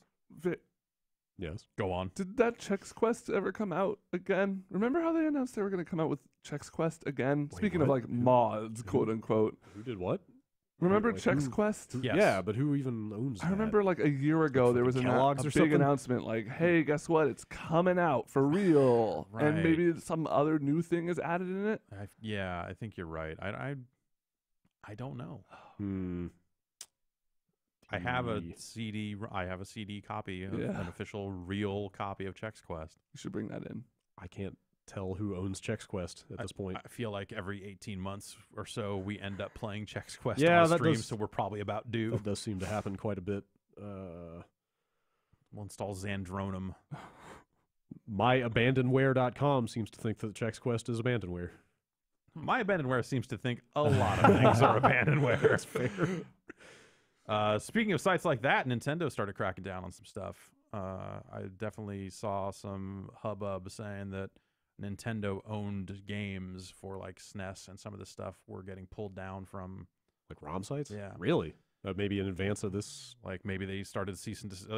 yes. Go on. Did that Chex Quest ever come out again? Remember how they announced they were going to come out with Chex Quest again? Wait, Speaking what? of mods, quote unquote. Who did what? Remember Like, Chex Quest? Yes. Yeah, but who even owns that? I remember a year ago there was a Kellogg's or big something? announcement hey, guess what? It's coming out for real. Right. And maybe some other new thing is added in it. I think you're right. I don't know. I have a CD. I have a CD copy of an official, real copy of Chex Quest. You should bring that in. I can't tell who owns Chex Quest at this point. I feel like every 18 months or so we end up playing Chex Quest Yeah, on that stream, does- so we're probably about due. That does seem to happen quite a bit. We'll install Zandronum. MyAbandonware.com seems to think that Chex Quest is abandonware. My Abandonware seems to think a lot of things are abandonware. That's fair. Speaking of sites like that, Nintendo started cracking down on some stuff. I definitely saw some hubbub saying that Nintendo-owned games for SNES and some of this stuff were getting pulled down from ROM sites? Yeah. Really? Maybe in advance of this? Maybe they started cease and desist.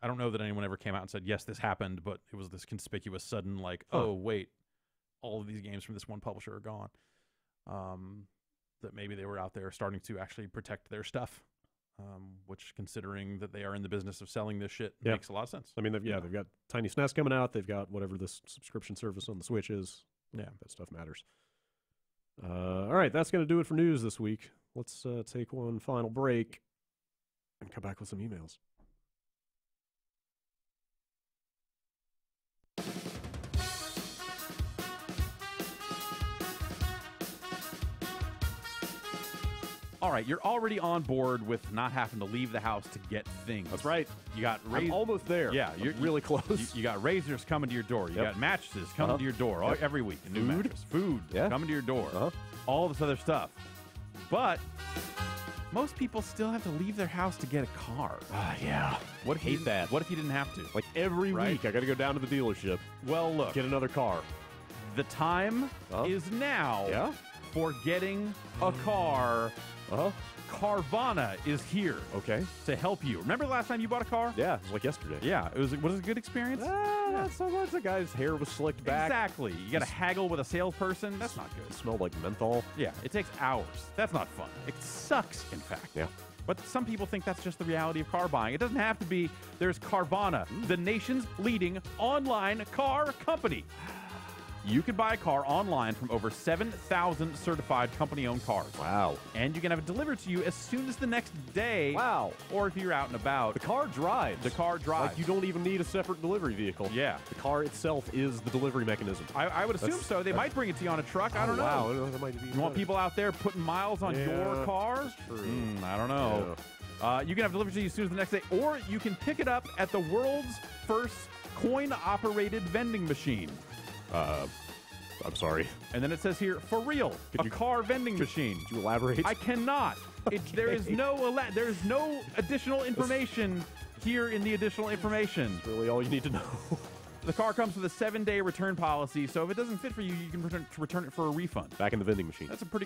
I don't know that anyone ever came out and said, yes, this happened, but it was this conspicuous sudden oh, wait, all of these games from this one publisher are gone. That maybe they were out there starting to actually protect their stuff. which, considering that they are in the business of selling this shit, Yeah. makes a lot of sense. I mean, they've got Tiny SNES coming out. They've got whatever this subscription service on the Switch is. Yeah. That stuff matters. All right, that's going to do it for news this week. Let's take one final break and come back with some emails. All right, you're already on board with not having to leave the house to get things. That's right. You got I'm almost there. Yeah, you're really close. You got razors coming to your door. You got mattresses coming to your door every week. A new Food. mattress, food coming to your door. All this other stuff. But most people still have to leave their house to get a car. Yeah. What if Hate that. What if you didn't have to? Like every Right? week, I got to go down to the dealership, Well, look, get another car. the time is now Yeah. for getting a car. Carvana is here Okay. to help you. Remember the last time you bought a car? Yeah, it was like yesterday. Yeah, was it a good experience? Not so much. The guy's hair was slicked back. Exactly. You got to haggle with a salesperson. That's not good. It smelled like menthol. Yeah, it takes hours. That's not fun. It sucks, in fact. Yeah. But some people think that's just the reality of car buying. It doesn't have to be. There's Carvana, the nation's leading online car company. You can buy a car online from over 7,000 certified company-owned cars. Wow. And you can have it delivered to you as soon as the next day. Wow. Or if you're out and about. The car drives. The car drives. Like you don't even need a separate delivery vehicle. Yeah. The car itself is the delivery mechanism. I would assume so. They might bring it to you on a truck. I don't know. Wow. That might be You want people out there putting miles on your car? That's true. I don't know. You can have it delivered to you as soon as the next day, or you can pick it up at the world's first coin-operated vending machine. I'm sorry. And then it says here, for real, car vending machine. Could you elaborate? I cannot. There is no additional information here in the additional information. Really all you need to know. The car comes with a 7-day return policy, so if it doesn't fit for you, you can return it for a refund. Back in the vending machine. That's throw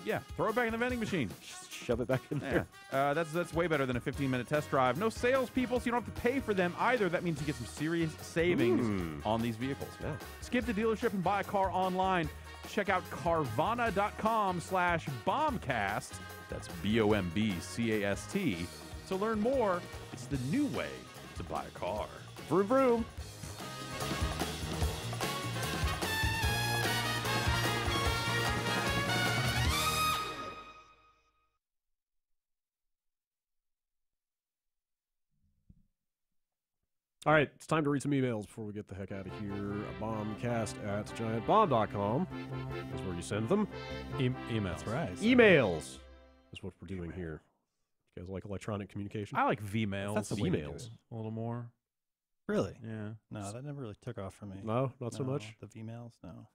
it back in the vending machine. Shove it back in there. That's way better than a 15-minute test drive. No salespeople, so you don't have to pay for them either. That means you get some serious savings on these vehicles. Yeah. Skip the dealership and buy a car online. Check out Carvana.com/bombcast. That's BOMBCAST. To learn more, it's the new way to buy a car. Vroom vroom. All right, it's time to read some emails before we get the heck out of here. Bombcast@giantbomb.com is where you send them. Emails. That's right. Emails is what we're doing here. You guys like electronic communication? I like V-mails. That's the way to do emails. it. A little more. Really? Yeah. No, that never really took off for me. No, not so much. The V-mails, no.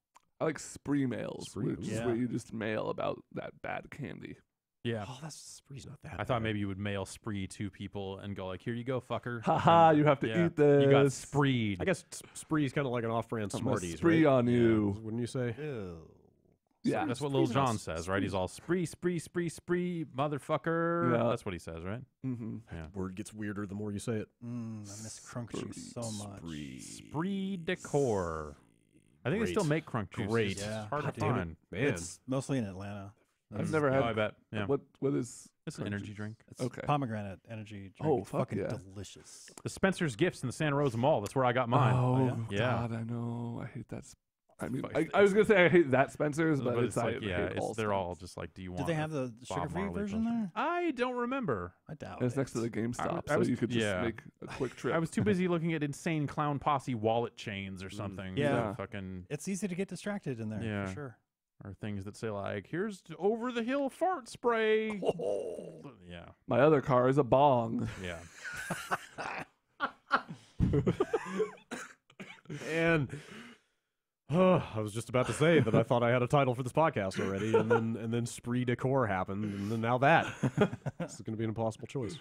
I like spree mails, Spree, which is yeah. where you just mail about that bad candy. Yeah. Oh, that's spree's not that. I thought maybe you would mail spree to people and go like, here you go, fucker. Haha, you have to Yeah. eat this. You got spreed. I guess spree's kind of like an off-brand I'm gonna Smarties, spree right? on you. Wouldn't you say? Ew. Yeah. That's what Lil Spree's not Jon says, right? He's all spree, motherfucker. Yeah. That's what he says, right? Mm-hmm. Yeah. Word gets weirder the more you say it. I miss crunk juice so much. Spree decor. I think they still make crunk juice. Great. It's Yeah. hard God to damn it. find. Man. It's mostly in Atlanta. I've never Oh, had. I bet. Yeah. What is? It's an energy drink. It's Okay. pomegranate energy drink. Oh, It's fuck fucking yeah. delicious. The Spencer's Gifts in the Santa Rosa Mall. That's where I got mine. Oh, yeah? God, I know. I hate that. I mean, Fuck. I was gonna say I hate that Spencer's, but, it's like, I hate all they're all Spencers. just like, do you Do want they have the Bob sugar-free Marley version bullshit? there? I don't remember. I doubt And it's next to it. the GameStop, I was- so you could just yeah. make a quick trip. I was too busy looking at insane clown posse wallet chains or something. Yeah. that fucking It's easy to get distracted in there, Yeah. for sure. or things that say like, here's over the hill fart spray. Yeah. My other car is a bong. Yeah. And I was just about to say that I thought I had a title for this podcast already, and then spree decor happened, and then now that. This is going to be an impossible choice.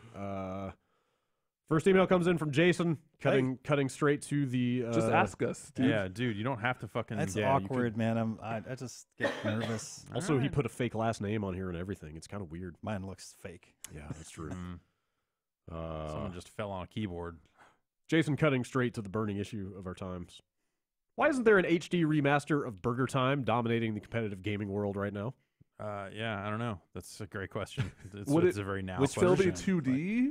First email comes in from Jason, cutting straight to the. Just ask us, dude. Yeah, dude, you don't have to fucking. That's yeah, you awkward, man. I just get nervous. Also, he Alright. put a fake last name on here and everything. It's kind of weird. Mine looks fake. Yeah, that's true. Someone just fell on a keyboard. Jason cutting straight to the burning issue of our times. Why isn't there an HD remaster of Burger Time dominating the competitive gaming world right now? Yeah, I don't know. That's a great question. It's, Would it's a very now Would still be version, 2D?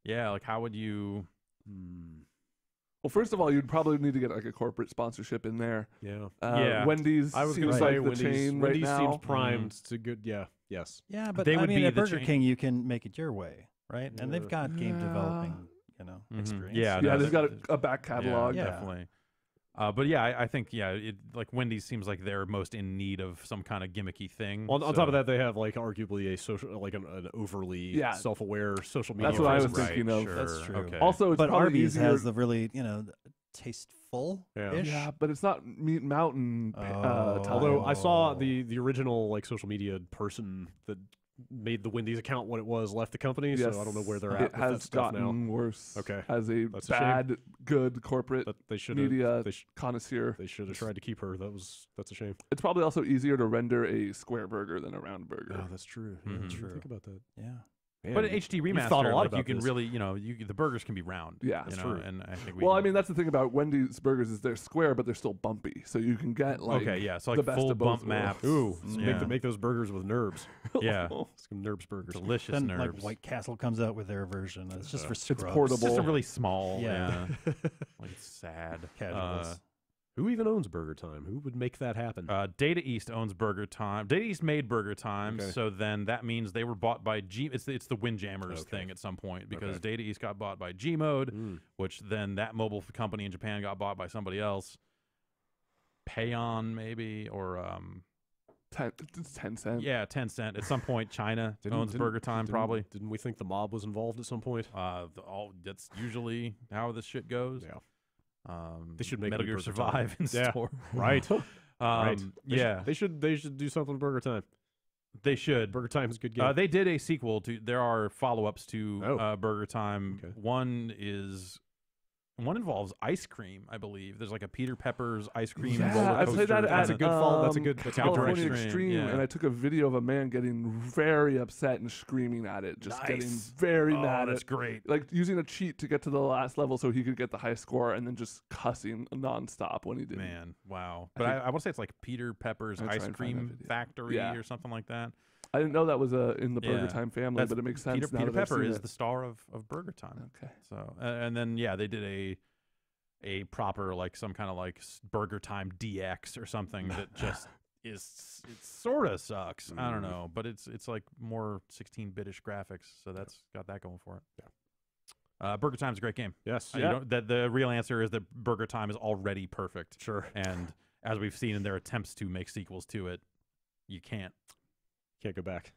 Yeah, like how would you? Well, first of all, you'd probably need to get like a corporate sponsorship in there. Yeah. Yeah. Wendy's I was seems going to like say the Wendy's, chain right Wendy's now. seems primed to good. Yeah. Yes. Yeah, but They I would mean, be at the Burger chain. King, you can make it your way, right? And they've got game Yeah. developing, experience. Yeah, Yeah, no, they've got that- a back catalog. Yeah. definitely. But yeah, I think it like Wendy's seems like they're most in need of some kind of gimmicky thing. On so- top of that, they have like arguably a social, like an overly Yeah. self-aware social media. That's what I was presence. thinking of. Sure. That's true. Okay. Also, it's But probably Arby's easier. has the really, tasteful. Yeah, but it's not Meat Mountain. Oh. time. Although I saw the original like social media person that made the Wendy's account when it was left the company, so I don't know where they're at It with that has stuff gotten now. worse. Okay. As a That's a shame. bad, good corporate But they should media have connoisseur. they should have tried to keep her. That's a shame. It's probably also easier to render a square burger than a round burger. Oh, that's true. Yeah, Mhm. I didn't True. think about that. Yeah. Man, But an HD you've remaster, thought a lot like about you can this. really, the burgers can be round. Yeah, you that's know, true. And I think Well, I mean, that's the thing about Wendy's burgers is they're square, but they're still bumpy, so you can get like okay, yeah. So the like best full of both bump maps. Ooh, yeah. make those burgers with NERBs. Yeah. Some NERBs burgers. Delicious Then nerves. like White Castle comes out with their version. It's just for It's scrubs. portable. It's just a really small. Yeah. Yeah. Like it's sad. Casuals. Who even owns Burger Time? Who would make that happen? Data East owns Burger Time. Data East made Burger Time, Okay. so then that means they were bought by G. It's the Windjammers Okay. thing at some point because Okay. Data East got bought by Gmode, Mm. which then that mobile company in Japan got bought by somebody else. Payon maybe or it's 10 cents. yeah, Tencent. At some point, China owns Burger Time probably. Didn't we think the mob was involved at some point? That's usually how this shit goes. Yeah. They should make Metal a Gear Burger Survive in Yeah. store. Right. Right. Yeah, They should do something with Burger Time. they should. Burger Time is a good game. They did a sequel to. There are follow-ups to Oh. Burger Time. Okay. One involves ice cream, I believe. There's like a Peter Pepper's ice cream Yeah, roller I coaster. played that That's at a good fall- that's a good California direction. Extreme, Yeah. and I took a video of a man getting very upset and screaming at it, just getting Nice. very Oh, mad that's at great. like using a cheat to get to the last level so he could get the high score, and then just cussing nonstop when he did. Man, wow. I But think- I want to say it's like Peter Pepper's I'll try ice and find that cream video. factory Yeah. or something like that. I didn't know that was in the Burger Yeah. Time family, That's but it makes sense Peter, now Peter that I've Pepper seen is it. the star of Burger Time. Okay. So and then yeah, they did a proper like some kind of like Burger Time DX or something that just is it sort of sucks. I don't know, but it's like more 16-bitish graphics, so that's got that going for it. Yeah. Burger Time's a great game. yes. You don't, the real answer is that Burger Time is already perfect. Sure. And as we've seen in their attempts to make sequels to it, you can't. Can't go back.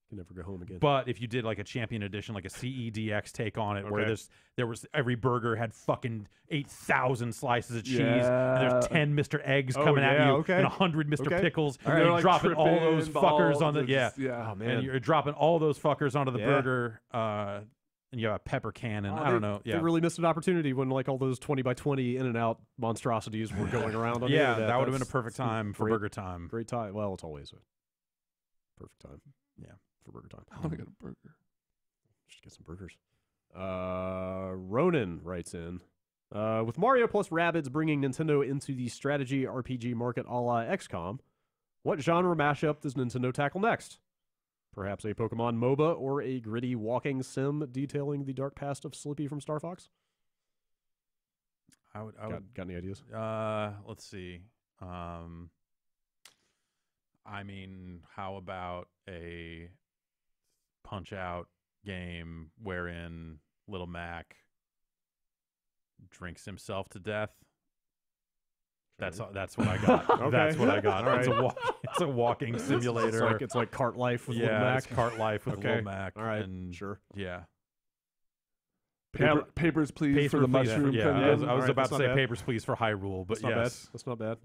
Can never go home again. But if you did like a Champion Edition, like a CEDX take on it, where Okay. there was every burger had fucking 8,000 slices of cheese, and Yeah. there's 10 Mr. Eggs Oh, coming at yeah, you, okay. and 100 Mr. Okay. Pickles, All and right. you're like dropping all those tripping fuckers balls, on the they're just- yeah. Oh man. and you're dropping all those fuckers onto the Yeah. burger, and you have a pepper cannon. I don't know. They Yeah, really missed an opportunity when like all those 20 by 20 in and out monstrosities were going around on the yeah, internet. that would have been a That's perfect time for great- Burger Time. Great time. Well, it's always a perfect time. Yeah. For Burger Time. I want to get a burger. Just get some burgers. Ronan writes in. With Mario plus Rabbids bringing Nintendo into the strategy RPG market a la XCOM, what genre mashup does Nintendo tackle next? Perhaps a Pokemon MOBA or a gritty walking sim detailing the dark past of Slippy from Star Fox? I would. Got any ideas? Let's see. I mean, how about a Punch-Out game wherein Little Mac drinks himself to death? That's what I got. Okay. That's what I got. All It's right. a walking simulator. It's like Cart Life with Little yeah, Mac. it's Cart Life with Okay. Little Mac. All right, and sure. Yeah. Papers, please, Paper, for the please. mushroom. Yeah, Pendant. I was All right, about that's to not say bad. Papers, Please for Hyrule, but That's not yes. bad. That's not bad. All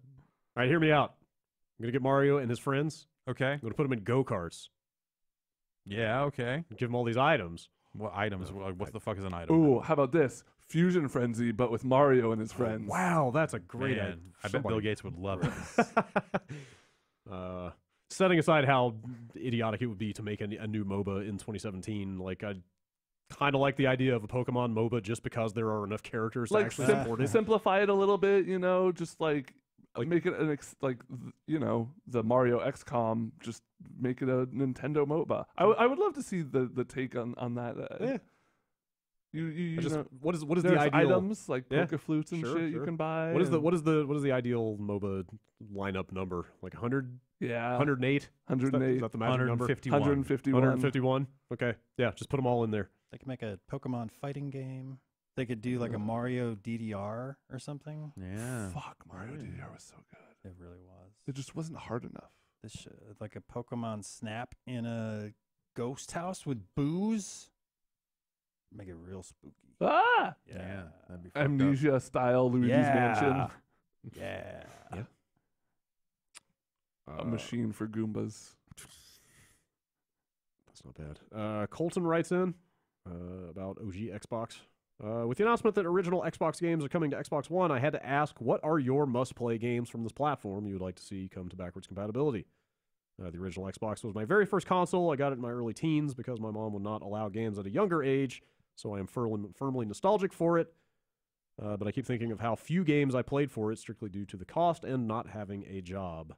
right, hear me out. I'm going to get Mario and his friends. Okay. I'm going to put them in go-karts. Yeah, okay. Give them all these items. What items? What the fuck is an item? Ooh, how about this? Fusion Frenzy, but with Mario and his friends. Wow, that's a great Man, idea. I bet Bill Gates would love it. Setting aside how idiotic it would be to make a new MOBA in 2017, like I kind of like the idea of a Pokemon MOBA just because there are enough characters to Like actually support it. simplify it a little bit, you know, just like make it the Mario XCOM just make it a Nintendo MOBA. I would love to see the take on that. Yeah. You Just, know, what is the there's ideal items like Yeah, Poke Flutes and sure, shit you sure. can buy. What is and- the ideal MOBA lineup number? Like 100, yeah 108? 108, Is that the magic number? 151. 151. 151. Okay, yeah, just put them all in there. They could make a Pokemon fighting game. They could do like a Mario DDR or something. Yeah. Fuck, Mario DDR was so good. It really was. It just wasn't hard enough. This like a Pokemon Snap in a ghost house with booze. Make it real spooky. Ah, Yeah. That'd be fucked up. Amnesia style Luigi's Mansion. Yeah. A machine for Goombas. That's not bad. Colton writes in about OG Xbox. With the announcement that original Xbox games are coming to Xbox One, I had to ask, what are your must-play games from this platform you would like to see come to backwards compatibility? The original Xbox was my very first console. I got it in my early teens because my mom would not allow games at a younger age, so I am firmly nostalgic for it. But I keep thinking of how few games I played for it strictly due to the cost and not having a job.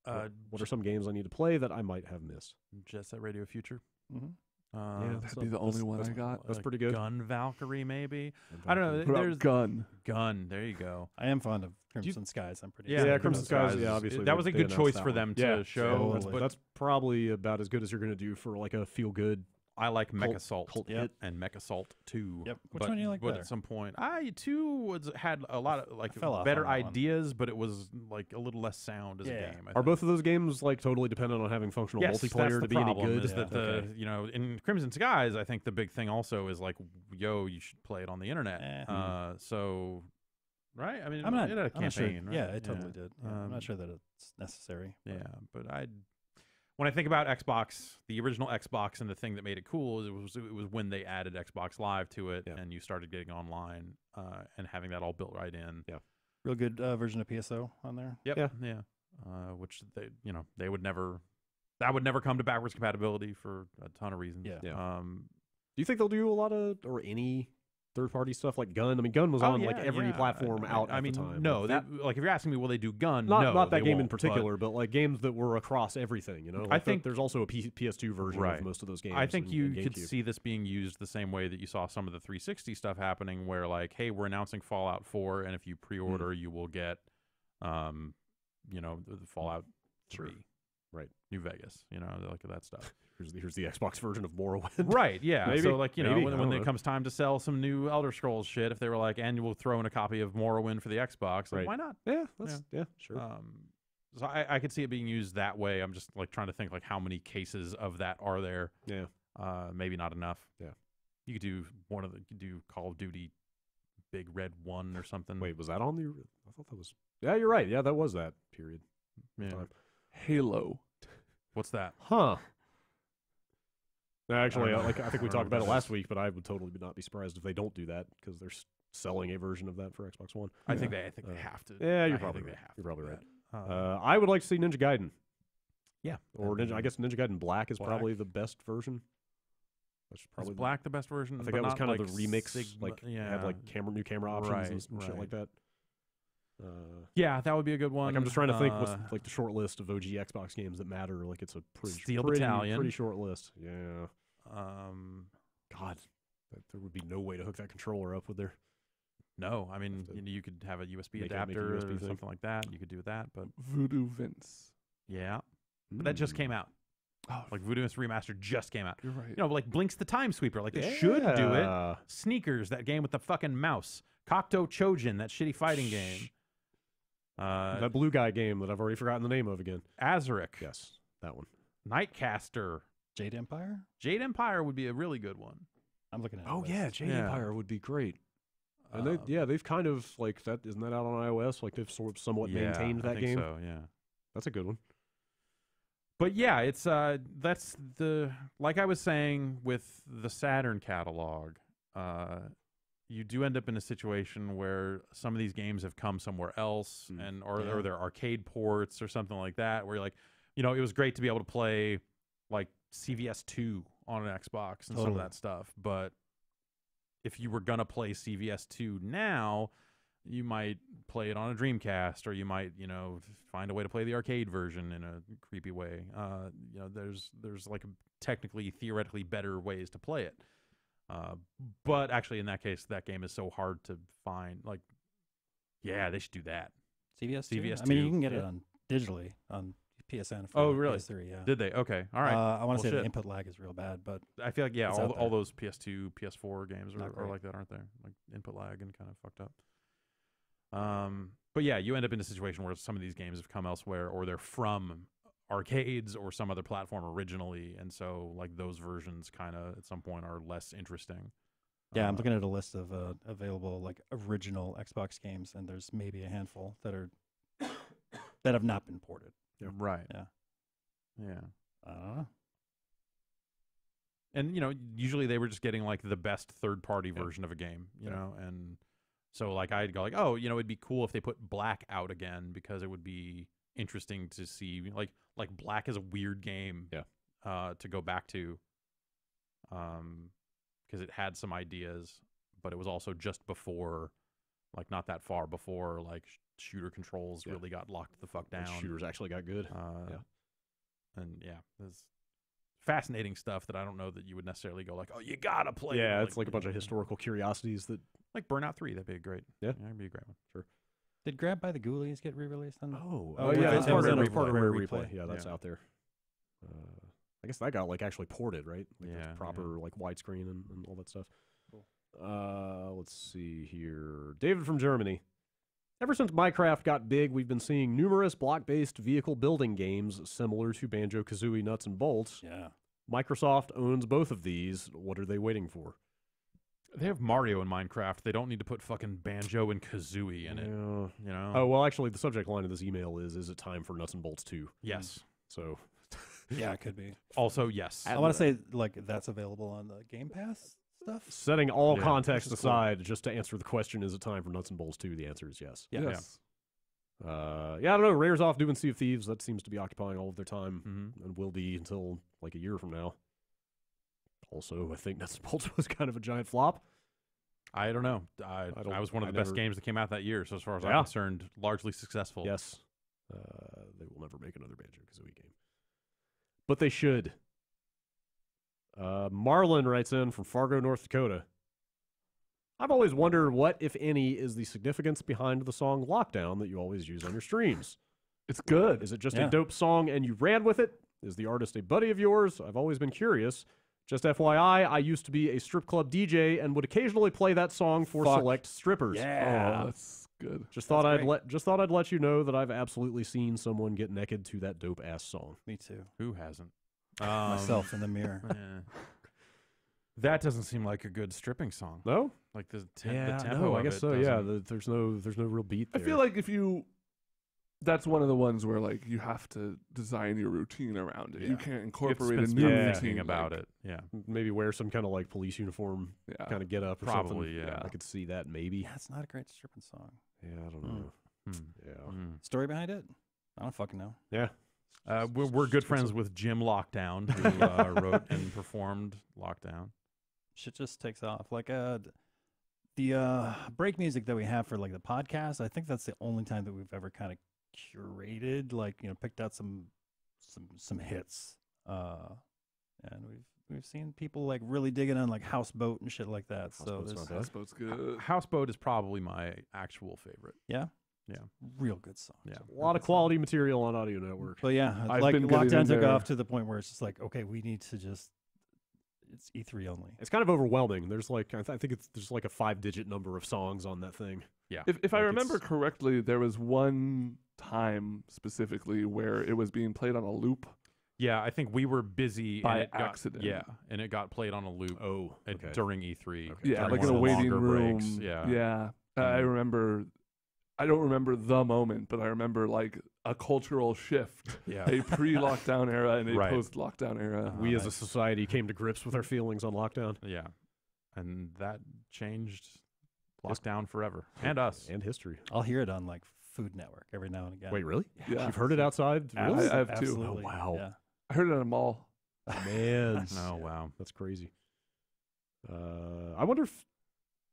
What are some games I need to play that I might have missed? Jet Set Radio Future. Mm-hmm. Yeah, That'd be the only one I got. That's pretty good. Gun Valkyrie, maybe. I don't know. What about There's Gun? Gun. There you go. I am fond of Crimson Skies. I'm pretty. Yeah, excited Crimson about Skies, that. yeah, obviously That was a they good announced choice that for one. them to Yeah, show. totally. But that's probably about as good as you're going to do for like a feel-good. I like Mech Assault cult Yep. hit. and Mech Assault 2. Yep. Which but, one do you like But better? at some point, 2 had a lot of like fell off better on that one. ideas, but it was like a little less sound as a Yeah. game. I Are think. both of those games like totally dependent on having functional Yes, multiplayer that's to the be any problem, good? is that the Okay. in Crimson Skies, I think the big thing also is like, yo, you should play it on the internet. Eh. So, right? I mean, I'm not. it had a I'm not sure. campaign, right? Yeah, it totally did. Yeah, I'm Um, not sure that it's necessary. but- Yeah, but when I think about Xbox, the original Xbox, and the thing that made it cool is it was when they added Xbox Live to it, Yeah. and you started getting online and having that all built right in. Yeah. Real good version of PSO on there. Yep. Yeah. Which they would never. That would never come to backwards compatibility for a ton of reasons. Yeah. Yeah. Do you think they'll do a lot of or any third-party stuff like Gun? I mean, Gun was Oh, on like yeah, every yeah. platform out I at mean, the time. no, Like, like if you're asking me, will they do Gun? not No, not that they game in won't, but particular, but like games that were across everything. You know, I like think- there's also a PS2 version Right. of most of those games. I think and you could GameCube. see this being used the same way that you saw some of the 360 stuff happening, where like, hey, we're announcing Fallout 4, and if you pre-order, you will get, the Fallout 3, Right. New Vegas, like that stuff. Here's the Xbox version of Morrowind. Right, yeah. Maybe, So like, maybe, I when don't it know. comes time to sell some new Elder Scrolls shit, if they were like, and we'll throw in a copy of Morrowind for the Xbox, like, Right. why not? Yeah, yeah, sure. So I could see it being used that way. I'm just like trying to think like how many cases of that are there. Yeah. Maybe not enough. Yeah. You could do you could do Call of Duty Big Red 1 or something. Wait, was that on the? I thought that was. Yeah, you're right. Yeah, that was that period. Yeah. Time. Halo. What's that? Huh. No, actually, I don't know. I think we I don't talked know about what it that last is. week, but I would totally not be surprised if they don't do that because they're selling a version of that for Xbox One. I think they have to. Yeah, you're I probably think right. they have You're to probably do right. that. I would like to see Ninja Gaiden. Yeah. Or I guess Ninja Gaiden Black is Black. probably the best version. That's Is probably Black the best version? I think but that was not kind like of the remix, Sigma- like yeah. had like new camera options and shit right. like that. Yeah, that would be a good one. Like I'm just trying to think what's like the short list of OG Xbox games that matter. Like it's a Steel pretty Battalion. short list. Yeah. Um, God, there would be no way to hook that controller up with there. no, I mean Have to you could have a USB make a adapter USB or thing. something like that. You could do that, but Voodoo Vince. yeah, but that just came out. Oh, Like Voodoo Vince Remastered just came out. you're right. Like Blink's the Time Sweeper. Like they should do it. Yeah. Sneakers, that game with the fucking mouse. Cocteau Chojin, that shitty fighting game. That blue guy game that I've already forgotten the name of again. Azuric. Yes, that one. Nightcaster. Jade Empire. Jade Empire would be a really good one. I'm looking at. Oh the yeah, list. Jade Yeah. Empire would be great. And Uh, they've kind of like that. Isn't that out on iOS? Like they've somewhat yeah, maintained I that think game. So yeah. That's a good one. But yeah, it's that's the like I was saying with the Saturn catalog, you do end up in a situation where some of these games have come somewhere else and or they're arcade ports or something like that where you're like, it was great to be able to play like CVS 2 on an Xbox and some of Totally. that stuff, but if you were gonna play CVS 2 now, you might play it on a Dreamcast, or you might, you know, find a way to play the arcade version in a creepy way. You know, there's like technically, theoretically better ways to play it. But actually, in that case, that game is so hard to find. Like, yeah, they should do that. CVS2? CVS2. I mean, you can get it on digitally on PSN. For Oh, really? PS3, yeah. Did they? Okay, all right. I want to say Well, the shit. input lag is real bad, but I feel like, yeah, It's all, out all there. those PS2, PS4 games Not are great. like that, aren't they? Like input lag and kind of fucked up. But yeah, you end up in a situation where some of these games have come elsewhere, or they're from arcades or some other platform originally, and so like those versions kind of at some point are less interesting. yeah, I'm looking at a list of available like original Xbox games, and there's maybe a handful that are that have not been ported. Right. Yeah. Yeah. I don't know. And, you know, usually they were just getting like the best third-party version of a game, you know, and so like I'd go like, oh, you know, it'd be cool if they put Black out again, because it would be interesting to see like Black is a weird game, to go back to, because it had some ideas, but it was also just before, like not that far before, like shooter controls really got locked the fuck down. Shooters actually got good. And yeah, there's fascinating stuff that I don't know that you would necessarily go like, oh, you gotta play. Yeah, it. it's like a bunch of historical curiosities that. Like Burnout 3, that'd be great. Yeah. That'd be a great one. Sure. Did Grab by the Ghoulies get re-released on? Oh yeah, yeah, that's that's part on of a part of Rare Rare Replay. Replay. Yeah, that's Yeah. out there. I guess that got like actually ported, right? Like Yeah, with proper yeah. like widescreen and all that stuff. Let's see here. David from Germany. Ever since Minecraft got big, we've been seeing numerous block-based vehicle building games similar to Banjo-Kazooie Nuts and Bolts. Yeah. Microsoft owns both of these. What are they waiting for? They have Mario in Minecraft. They don't need to put fucking Banjo and Kazooie in it. Yeah. You know? Oh, well, actually, the subject line of this email is it time for Nuts and Bolts 2? Yes. So, Yeah, it could be. Also, yes. I want to say like that's available on the Game Pass stuff. setting all Yeah, context which is cool. aside, just to answer the question, is it time for Nuts and Bolts 2? The answer is yes. Yeah. Yes. Yeah, I don't know. Rare's off doing Sea of Thieves. That seems to be occupying all of their time Mhm. and will be until like a year from now. Also, I think Nuts and Bolts was kind of a giant flop. I don't know. I was one of the best games that came out that year. So as far as I'm Yeah. concerned, largely successful. Yes. They will never make another Banjo-Kazooie game. But they should. Marlon writes in from Fargo, North Dakota. I've always wondered what, if any, is the significance behind the song Lockdown that you always use on your streams. It's good. Is it just Yeah. a dope song and you ran with it? Is the artist a buddy of yours? I've always been curious. Just FYI, I used to be a strip club DJ and would occasionally play that song for Fuck. select strippers. Oh, that's good. Just thought That's I'd let you know that I've absolutely seen someone get naked to that dope ass song. Me too. Who hasn't? Myself in the mirror. eh. That doesn't seem like a good stripping song. No? Like the Yeah, tempo no, I of guess it so. Yeah, doesn't- there's no real beat I there. feel like that's one of the ones where like you have to design your routine around it. You Yeah. can't incorporate spend a some new time Yeah. routine thinking about like- it. Yeah. maybe wear some kind of like police uniform Yeah. kind of get up or something. Probably, yeah. I could see that maybe. Yeah, it's not a great stripping song. Yeah, I don't Mm. know. Hmm. Yeah. Mm. Story behind it? I don't fucking know. Yeah. We're good friends with Jim Lockdown, who wrote and performed Lockdown. Shit just takes off. Like the break music that we have for like the podcast, I think that's the only time that we've ever kind of curated, like, you know, picked out some hits. And we've seen people like really digging on like Houseboat and shit like that. So Houseboat's there's not bad. Houseboat's good. Houseboat is probably my actual favorite. real good songs. Yeah. A lot of quality material on Audio Network. But yeah, I've like been getting Lockdown in took there. off to the point where it's just like, okay, we need to just, it's E3 only. It's kind of overwhelming. There's like I think there's like a 5-digit number of songs on that thing. Yeah. If I Like, remember it's- correctly, there was one time specifically where it was being played on a loop. Yeah, I think we were busy By and it accident. Got, yeah, and it got played on a loop Oh, okay. during E3. Okay. Yeah, during like in one a of the waiting longer room. breaks. Yeah. Yeah. I Mm. remember. I don't remember the moment, but I remember like a cultural shift, Yeah. a pre-lockdown era and a Right. post-lockdown era. We as a nice. society came to grips with our feelings on lockdown Yeah. And that changed Lockdown forever. And us. and history. I'll hear it on like Food Network every now and again. Wait, really? Yeah. You've heard it outside? Really? I have too. Absolutely. Oh, wow. Yeah. I heard it at a mall. Man, Oh, wow. that's crazy. I wonder if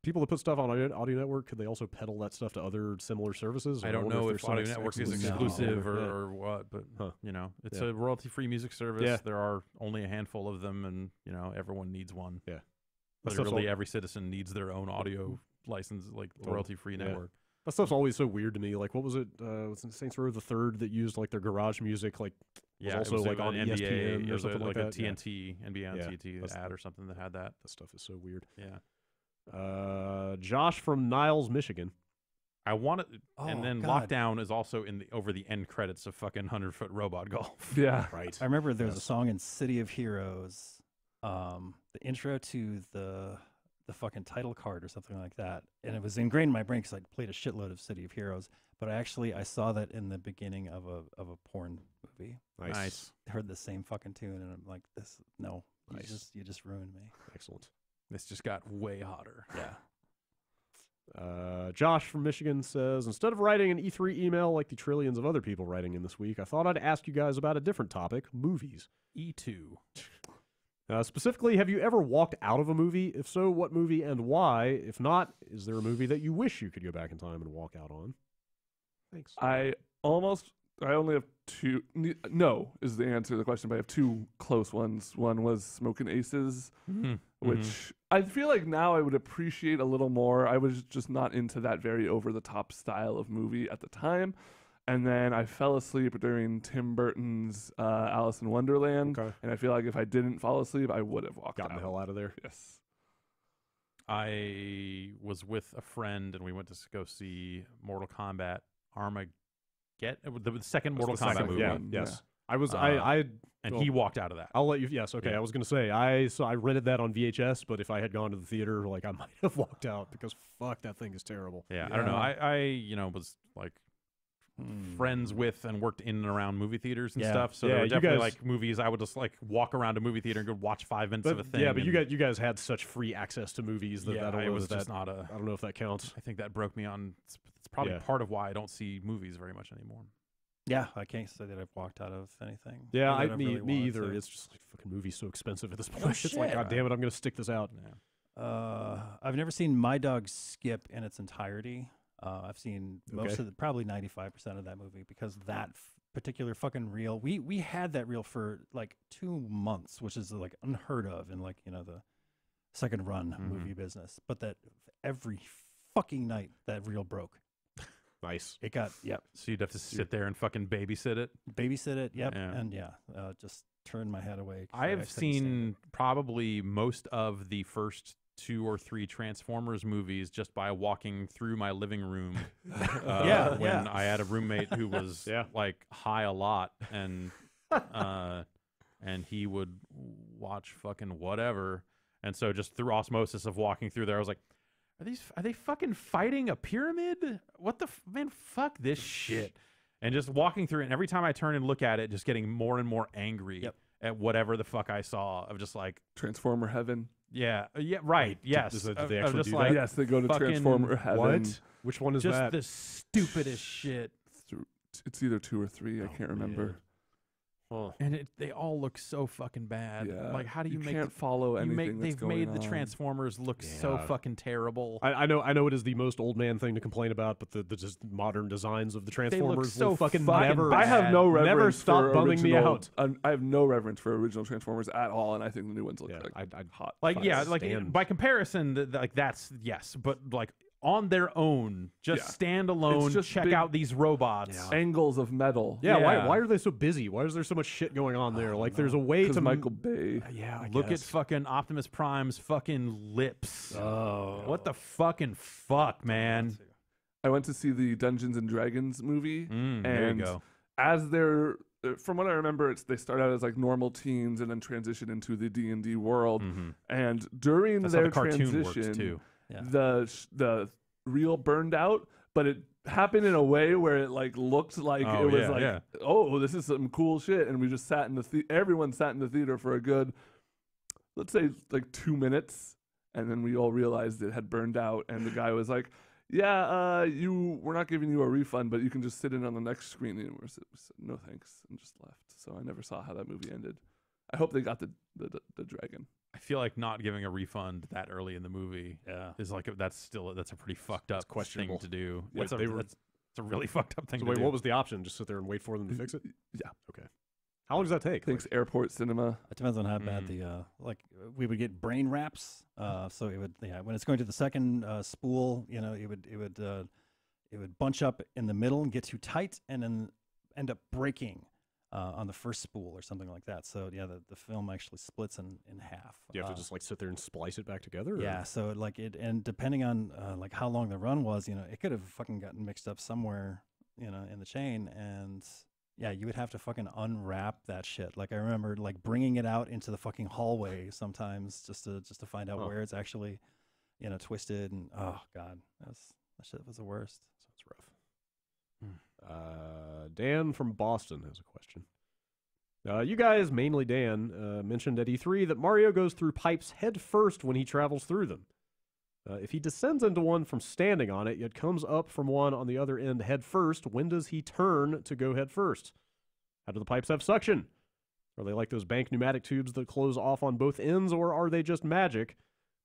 people that put stuff on Audio Network, could they also peddle that stuff to other similar services? I don't wonder know if there's some Audio Network is exclusive- exclusive Yeah. or what, but you know, it's Yeah. a royalty-free music service. Yeah. There are only a handful of them, and you know, everyone needs one. Yeah. That stuff's Literally, all- every citizen needs their own audio license, like royalty-free yeah. network. That stuff's always so weird to me. Like, what was it? Was it Saints Row the Third that used like their garage music? Like, Yeah, also it was like on an ESPN NBA, or something like like a that. Yeah. TNT, NBA on Yeah, TNT that's- ad or something that had that. That stuff is so weird. Yeah. Josh from Niles, Michigan. I want it, Oh, and then God. Lockdown is also in the over the end credits of fucking 100-foot robot golf. Yeah. Right. I remember there was a song in City of Heroes, the intro to the fucking title card or something like that, and it was ingrained in my brain because I played a shitload of City of Heroes. But I saw that in the beginning of a porn movie. Nice. I heard the same fucking tune, and I'm like, no, Nice. you just ruined me. Excellent. This just got way hotter. Yeah. Josh from Michigan says, instead of writing an E3 email like the trillions of other people writing in this week, I thought I'd ask you guys about a different topic, movies. E2. Specifically, have you ever walked out of a movie? If so, what movie and why? If not, is there a movie that you wish you could go back in time and walk out on? Thanks. I only have two. No is the answer to the question, but I have two close ones. One was Smoking Aces, which I feel like now I would appreciate a little more. I was just not into that very over-the-top style of movie at the time. And then I fell asleep during Tim Burton's Alice in Wonderland. Okay. And I feel like if I didn't fall asleep, I would have walked Gotten out. the hell out of there. Yes. I was with a friend and we went to go see Mortal Kombat Armageddon, the second Mortal The Kombat second movie. one, Yeah. Yes. I was. Uh, I. And Well, he walked out of that. I'll let you. Yes. Okay. Yeah. I was gonna say. I rented that on VHS, but if I had gone to the theater, like I might have walked out because fuck, that thing is terrible. Yeah, I don't know. I was like friends with and worked in and around movie theaters and Yeah. stuff. So Yeah, there were you definitely guys- like movies I would just like walk around a movie theater and go watch 5 minutes of a But, thing. yeah, but you and- guys had such free access to movies that yeah, I don't it know was if that, just not a. I don't know if that counts. I think that broke me on. It's probably Yeah. part of why I don't see movies very much anymore. Yeah, I can't say that I've walked out of anything. Yeah, or that I've me really wanted either. to. It's just like fucking movies so expensive at this point. No It's like, shit. God damn it, I'm gonna stick this out. Yeah. I've never seen My Dog Skip in its entirety. I've seen most Okay. of probably 95% of that movie because that particular fucking reel. We had that reel for like 2 months, which is like unheard of in like the second run movie business. But that every fucking night that reel broke. Nice. It got So you'd have to sit there and fucking babysit it. babysit it. Yep, Yeah. and just turned my head away. 'cause I have couldn't stand seen probably most of the first 2 or 3 Transformers movies just by walking through my living room. Yeah, when yeah. I had a roommate who was Yeah. like high a lot, and he would watch fucking whatever, and so just through osmosis of walking through there, I was like, Are they fucking fighting a pyramid? What the man? Fuck this shit! And just walking through it, and every time I turn and look at it, just getting more and more angry at whatever the fuck I saw. Of just like Transformer Heaven. yeah, right, yes. Does it- do Of- they of actually just do like that? Yes, they go to fucking Transformer Heaven. What? Which one is just that? the stupidest shit. It's either 2 or 3. I can't remember. Huh. And they all look so fucking bad. Yeah. Like, how do you make can't follow you anything make? that's They've going made the on. Transformers look so Yeah. fucking terrible. I know it is the most old man thing to complain about, but the just modern designs of the Transformers so will fucking fucking never. I have no reverence Never stop for bumming me original- out. I have no reverence for original Transformers at all, and I think the new ones look Yeah, like I'd hot. Like fucking yeah, like stand. by comparison, like that's yes, but like on their own, just Yeah. stand alone, It's just check big- out these robots. Yeah. angles of metal. Yeah, Yeah. why are they so busy? Why is there so much shit going on there? Like, there's a way Because to Michael Bay. Yeah, I Look at guess. fucking Optimus Prime's fucking lips. Oh, What the fucking fuck, man? I went to see the Dungeons and Dragons movie, There and you go. as they're from what I remember, they start out as like normal teens and then transition into the D&D world. And during That's how their the cartoon transition, works too. Yeah. the reel burned out, but it happened in a way where it like looked like Oh, it was yeah, like, yeah. oh, this is some cool shit, and we just sat in everyone sat in the theater for a good, let's say like 2 minutes, and then we all realized it had burned out, and the guy was like, yeah, we're not giving you a refund, but you can just sit in on the next screening. And we said, no thanks, and just left. So I never saw how that movie ended. I hope they got the dragon. I feel like not giving a refund that early in the movie is like that's a pretty fucked up thing to do. Yeah, It's a really fucked up thing So to wait, do. what was the option? Just sit there and wait for them to fix it? Yeah. Okay. How long does that take? Thanks, Airport Cinema. It depends on how bad we would get brain wraps. So it would when it's going to the second spool, it would bunch up in the middle and get too tight, and then end up breaking on the first spool or something like that. So the film actually splits in half. Do you have to just like sit there and splice it back together? Or? Yeah. So and depending on like how long the run was, it could have fucking gotten mixed up somewhere, in the chain, and. Yeah, you would have to fucking unwrap that shit. Like I remember, like bringing it out into the fucking hallway sometimes just to find out where it's actually, twisted. And oh god, that shit was the worst. Sounds rough. Dan from Boston has a question. You guys, mainly Dan, mentioned at E3 that Mario goes through pipes head first when he travels through them. If he descends into one from standing on it, yet comes up from one on the other end head first, when does he turn to go head first? How do the pipes have suction? Are they like those bank pneumatic tubes that close off on both ends, or are they just magic?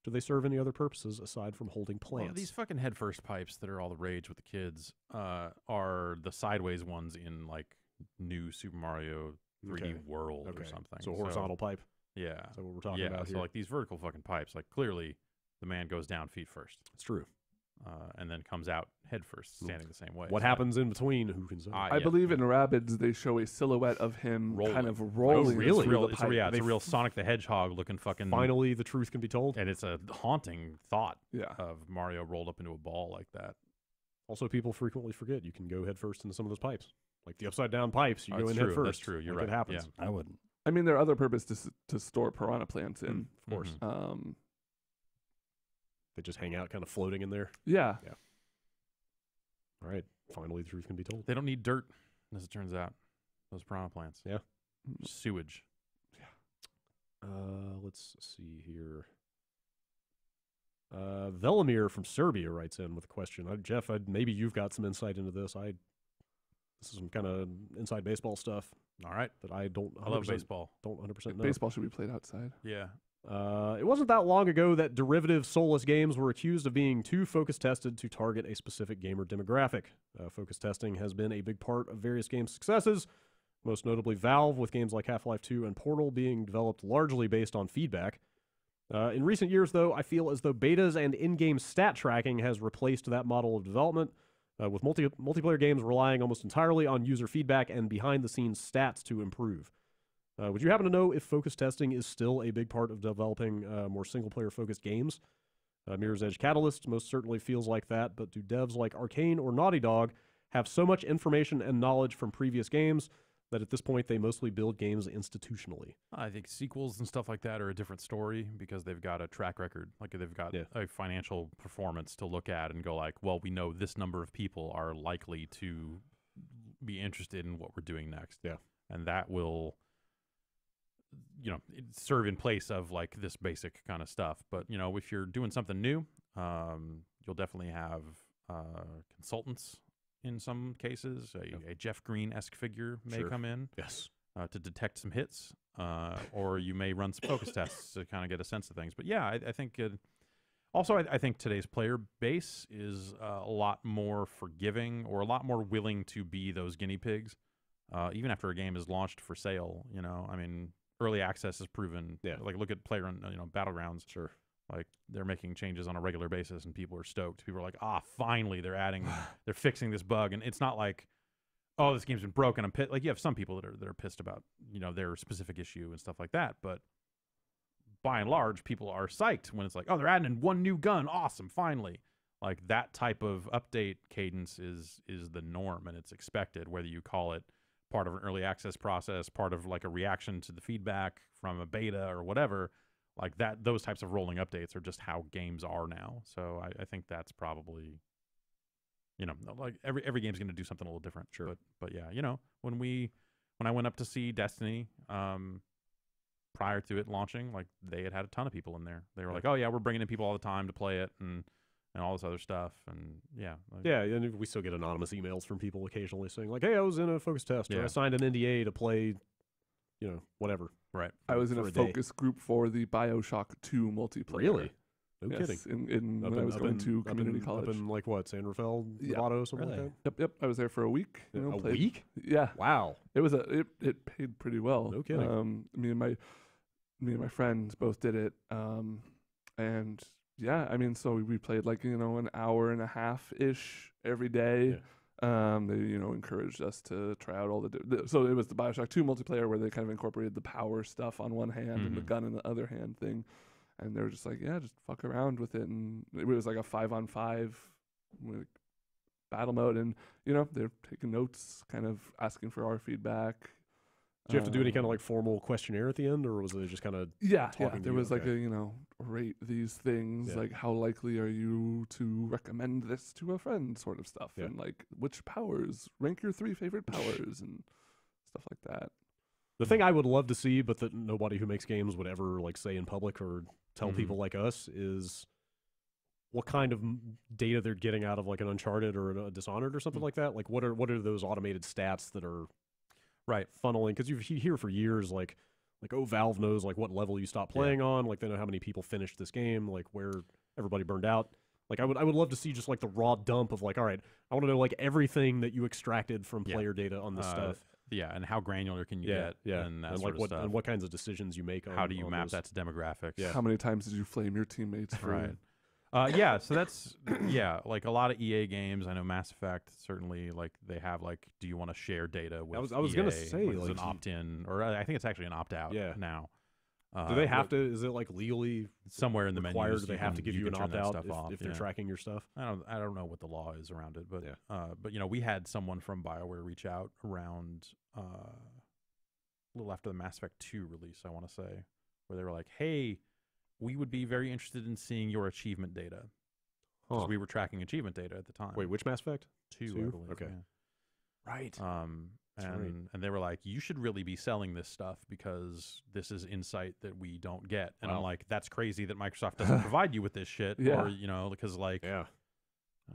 Do they serve any other purposes aside from holding plants? Well, these fucking headfirst pipes that are all the rage with the kids are the sideways ones in like new Super Mario 3D World or something. So horizontal pipe. Yeah. Is that what we're talking about here? So like these vertical fucking pipes, like clearly the man goes down feet first. It's true. And then comes out head first, standing the same way. What happens in between? Who can say? I believe in Rabbids they show a silhouette of him kind of rolling. Oh, really? It's a real Sonic the Hedgehog looking fucking. Finally, the truth can be told. And it's a haunting thought Yeah. of Mario rolled up into a ball like that. Also, people frequently forget you can go head first into some of those pipes. Like the upside down pipes, you go in true. head first. That's true. You're right. It happens. I wouldn't. I mean, there are other purposes to store piranha plants in. Of course. They just hang out kind of floating in there. Yeah. All right. Finally, the truth can be told. They don't need dirt, as it turns out. Those piranha plants. Yeah. Sewage. Let's see here. Velimir from Serbia writes in with a question. Jeff, maybe you've got some insight into this. This is some kind of inside baseball stuff. All right. That I don't. I love baseball. Don't 100% know. Baseball should be played outside. Yeah. It wasn't that long ago that derivative soulless games were accused of being too focus tested to target a specific gamer demographic. Focus testing has been a big part of various game successes, most notably Valve with games like Half-Life 2 and Portal being developed largely based on feedback. In recent years, though, I feel as though betas and in-game stat tracking has replaced that model of development, with multiplayer games relying almost entirely on user feedback and behind-the-scenes stats to improve. Would you happen to know if focus testing is still a big part of developing more single-player focused games? Mirror's Edge Catalyst most certainly feels like that, but do devs like Arcane or Naughty Dog have so much information and knowledge from previous games that at this point they mostly build games institutionally? I think sequels and stuff like that are a different story because they've got a track record. Like they've got a financial performance to look at and go like, well, we know this number of people are likely to be interested in what we're doing next. Yeah. And that will... serve in place of like this basic kind of stuff. But, if you're doing something new, you'll definitely have consultants in some cases. A Jeff Green-esque figure may come in to detect some hits, or you may run some focus tests to kind of get a sense of things. But yeah, I think I think today's player base is a lot more forgiving or a lot more willing to be those guinea pigs, even after a game is launched for sale. I mean, early access has proven, like look at PlayerUnknown, Battlegrounds. Sure. Like they're making changes on a regular basis and people are stoked. People are like, finally they're fixing this bug. And it's not like, oh, this game's been broken. I'm pissed. Like you have some people that are pissed about, their specific issue and stuff like that. But by and large, people are psyched when it's like, oh, they're adding in one new gun. Awesome. Finally. Like that type of update cadence is the norm and it's expected, whether you call it part of an early access process, part of like a reaction to the feedback from a beta or whatever, like that, those types of rolling updates are just how games are now. So I think that's probably, like every game's going to do something a little different. Sure. But yeah, when I went up to see Destiny, prior to it launching, like they had a ton of people in there. They were like, oh yeah, we're bringing in people all the time to play it and all this other stuff, and and we still get anonymous emails from people occasionally saying like, "Hey, I was in a focus test, or I signed an NDA to play, whatever." Right. I was in for a a day. focus group for the BioShock 2 multiplayer. Really? No Yes, kidding. when I was going to community college. Up in like what, San Rafael, Yeah. Nevada, something Really? like that? Yep. I was there for a week. A played- week? Yeah. Wow. It was it paid pretty well. No kidding. Me and my friends both did it. And yeah, I mean, so we played like, an hour and a half ish every day. They, encouraged us to try out all so it was the BioShock 2 multiplayer where they kind of incorporated the power stuff on one hand and the gun in the other hand thing. And they were just like, yeah, just fuck around with it. And it was like a 5-on-5 battle mode. And, they're taking notes, kind of asking for our feedback. Did you have to do any kind of like formal questionnaire at the end, or was it just kind of Yeah. talking to There you? was like Okay. rate these things, Yeah. like how likely are you to recommend this to a friend sort of stuff. Yeah. And like which powers, rank your 3 favorite powers and stuff like that. The thing I would love to see, but that nobody who makes games would ever like say in public or tell Mhm. people like us, is what kind of data they're getting out of like an Uncharted or a Dishonored or something like that. Like what are those automated stats that are Right. funneling? Because you hear for years like oh, Valve knows like what level you stop playing on, like they know how many people finished this game, like where everybody burned out. Like I would love to see just like the raw dump of like, all right, I want to know like everything that you extracted from Yeah. player data on this stuff. Yeah, and how granular can you get? And that and sort like of what stuff. and what kinds of decisions you make. How do you on map those. that to demographics? Yeah. How many times did you flame your teammates for Right. So that's like a lot of EA games. I know Mass Effect certainly, like they have like, do you want to share data with? I was gonna EA, say, which is like, an opt-in, or I think it's actually an opt-out. Yeah. Now. Do they have to? Is it like legally somewhere in the required? menus? Do they have to give you an can turn that opt stuff out off, if they're yeah. tracking your stuff? I don't know what the law is around it, but Yeah. but we had someone from BioWare reach out around a little after the Mass Effect 2 release, I want to say, where they were like, "Hey, we would be very interested in seeing your achievement data." Because Huh. we were tracking achievement data at the time. Wait, which Mass Effect? 2, I Two? believe. Okay. yeah. Right. That's right. And they were like, you should really be selling this stuff because this is insight that we don't get. And I'm Wow. like, that's crazy that Microsoft doesn't provide you with this shit. Yeah. Or, because like, Yeah.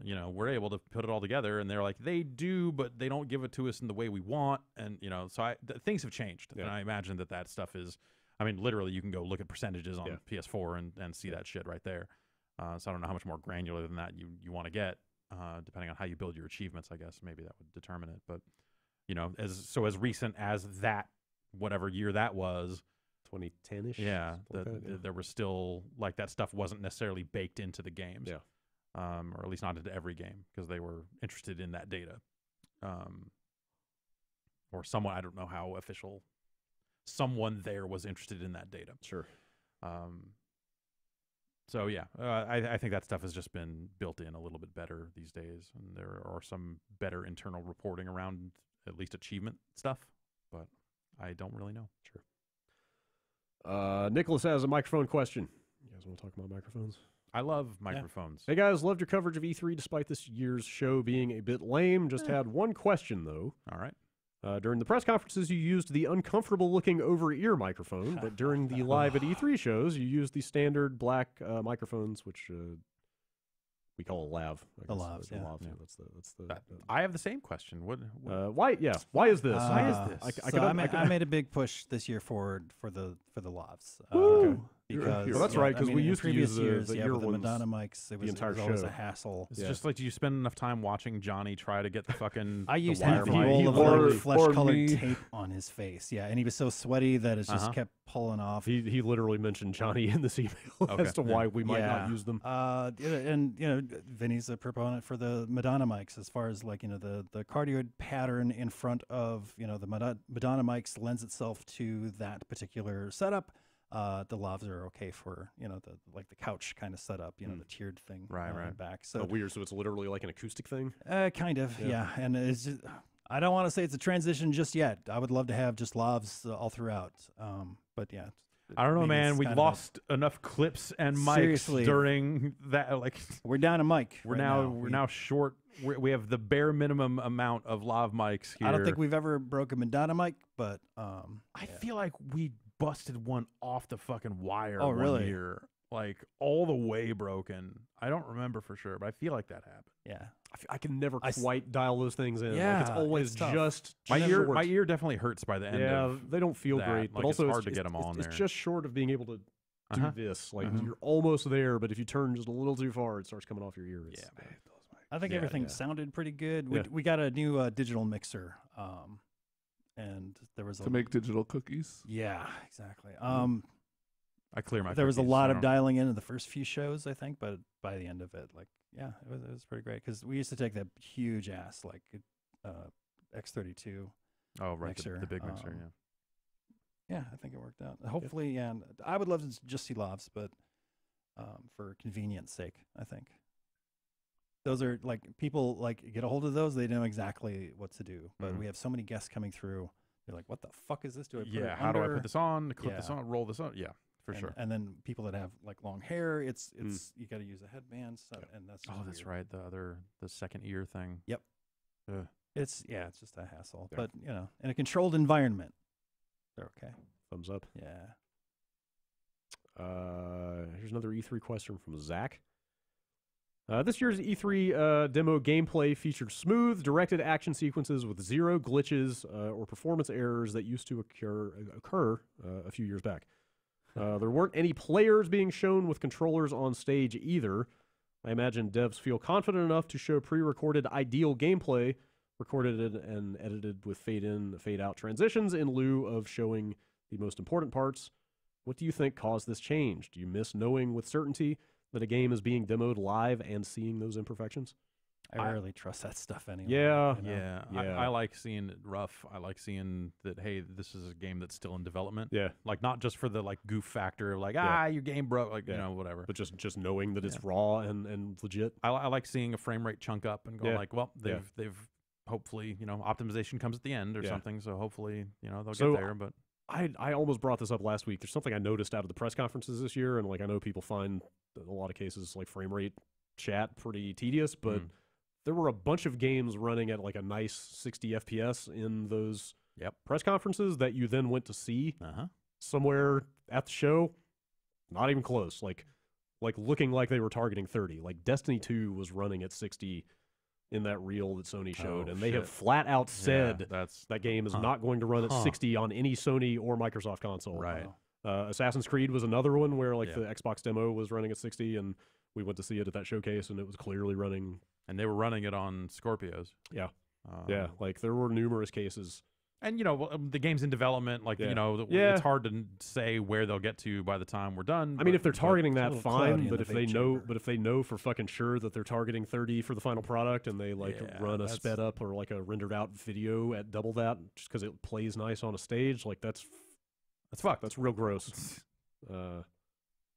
we're able to put it all together. And they're like, they do, but they don't give it to us in the way we want. And, so things have changed. Yeah. And I imagine that stuff is, literally you can go look at percentages on Yeah. PS4 and see that shit right there. So I don't know how much more granular than that you want to get, depending on how you build your achievements, I guess. Maybe that would determine it. But, as recent as that, whatever year that was, 2010-ish. yeah, something like that, there was still, like, that stuff wasn't necessarily baked into the games. Yeah. Or at least not into every game, because they were interested in that data. Or someone, I don't know how official, someone there was interested in that data. Sure. So yeah, I think that stuff has just been built in a little bit better these days, and there are some better internal reporting around at least achievement stuff, but I don't really know. Sure. Nicholas has a microphone question. You guys want to talk about microphones? I love microphones. Hey guys, loved your coverage of E3 despite this year's show being a bit lame. Just had one question though. All right. During the press conferences, you used the uncomfortable-looking over-ear microphone, but during the live at E3 shows, you used the standard black microphones, which we call a lav. I The guess. lavs, The yeah. lavs, Yeah. That's the. I have the same question. What Why? Yeah. Why is this? Why is this? I made a big push this year for the lavs. Okay. Because Well, that's right, 'cause we in used to previous use the years, ear with the ones Madonna mics, it was entire always show. a hassle. It's Yeah. just like, do you spend enough time watching Johnny try to get the fucking I used the wire half a mic? roll of or- like flesh-colored me. tape on his face. Yeah, and he was so sweaty that it just Uh-huh. kept pulling off. He literally mentioned Johnny in this email Okay, as to yeah. why we might Yeah. not use them. And Vinny's a proponent for the Madonna mics as far as like the cardioid pattern in front of the Madonna mics lends itself to that particular setup. The lavs are okay for the couch kind of setup, the tiered thing Right. back. So So weird. So it's literally like an acoustic thing. kind of, Yeah. yeah. And it's just, I don't want to say it's a transition just yet. I would love to have just lavs all throughout. But yeah. I don't know, maybe man. it's We kind of a- lost enough clips and mics Seriously. during that. Like, We're down a mic. we're right now short. We have the bare minimum amount of lav mics here. I don't think we've ever broken a Madonna mic, but I feel like we busted one off the fucking wire. Oh, one really? year. like all the way broken. I don't remember for sure, but I feel like that happened. Yeah. I can never I s- quite dial those things in. Yeah, like it's always it's tough. just My short. ear definitely hurts by the end. Yeah, of they don't feel that. great, but Like, it's also hard to get 'em on It's there. just short of being able to do Uh-huh. this. Like Mhm. you're almost there, but if you turn just a little too far, it starts coming off your ear. It's, Yeah, man. I think Yeah, everything yeah. sounded pretty good. Yeah. We got a new digital mixer, and there was a To make digital cookies. yeah, exactly. I clear my. There was a cookies, lot so I of don't- dialing in the first few shows, I think, but by the end of it, like, yeah, it was pretty great because we used to take that huge ass like X32. Oh, right, mixer, the big mixer. um, Yeah. Yeah, I think it worked out. Hopefully, yeah, and I would love to just see Lavs, but for convenience sake, I think those are like people like get a hold of those. They know exactly what to do, but Mhm. we have so many guests coming through. You're like, what the fuck is this? Do I put Yeah. it How do I under? put this on? Clip this Yeah. on? Roll this on? Yeah, for and, sure. And then people that have like long hair, it's you got to use a headband, so, and that's Oh, just that's weird. right. The second ear thing. Yep. Ugh. It's just a hassle, Yeah. but in a controlled environment, they're okay. thumbs up. Yeah. Here's another E3 question from Zach. This year's E3 demo gameplay featured smooth, directed action sequences with zero glitches or performance errors that used to occur a few years back. There weren't any players being shown with controllers on stage either. I imagine devs feel confident enough to show pre-recorded ideal gameplay, recorded and edited with fade-in, fade-out transitions in lieu of showing the most important parts. What do you think caused this change? Do you miss knowing with certainty that a game is being demoed live and seeing those imperfections? I rarely trust that stuff anymore. Yeah. you know? Yeah. Yeah. I like seeing it rough. I like seeing that, hey, this is a game that's still in development. Yeah, Like, not just for the like goof factor of like, Yeah. your game broke, like, Yeah. whatever. but just knowing that it's raw and legit. I like seeing a frame rate chunk up and going Yeah. like, well, Yeah. they've hopefully, optimization comes at the end or Yeah. something. So hopefully, they'll So, get there. But I almost brought this up last week. There's something I noticed out of the press conferences this year, and like I know people find in a lot of cases like frame rate chat pretty tedious, but there were a bunch of games running at like a nice 60 FPS in those press conferences that you then went to see somewhere at the show. Not even close. Like looking like they were targeting 30. Like Destiny 2 was running at 60 in that reel that Sony showed, Oh, and they have shit. flat out said that's that game is not going to run at 60 on any Sony or Microsoft console. right. Assassin's Creed was another one where like Yeah. the Xbox demo was running at 60, and we went to see it at that showcase, and it was clearly running. And they were running it on Scorpios. Yeah, yeah. Like there were numerous cases. And the game's in development. Like Yeah. it's hard to say where they'll get to by the time we're done. I mean, if they're it's targeting a that, little cloudy fine. in But the if they vape know, chamber. for fucking sure that they're targeting 30 for the final product, and they like Yeah, run a that's- sped up or like a rendered out video at double that just because it plays nice on a stage, like that's fucked. That's real gross.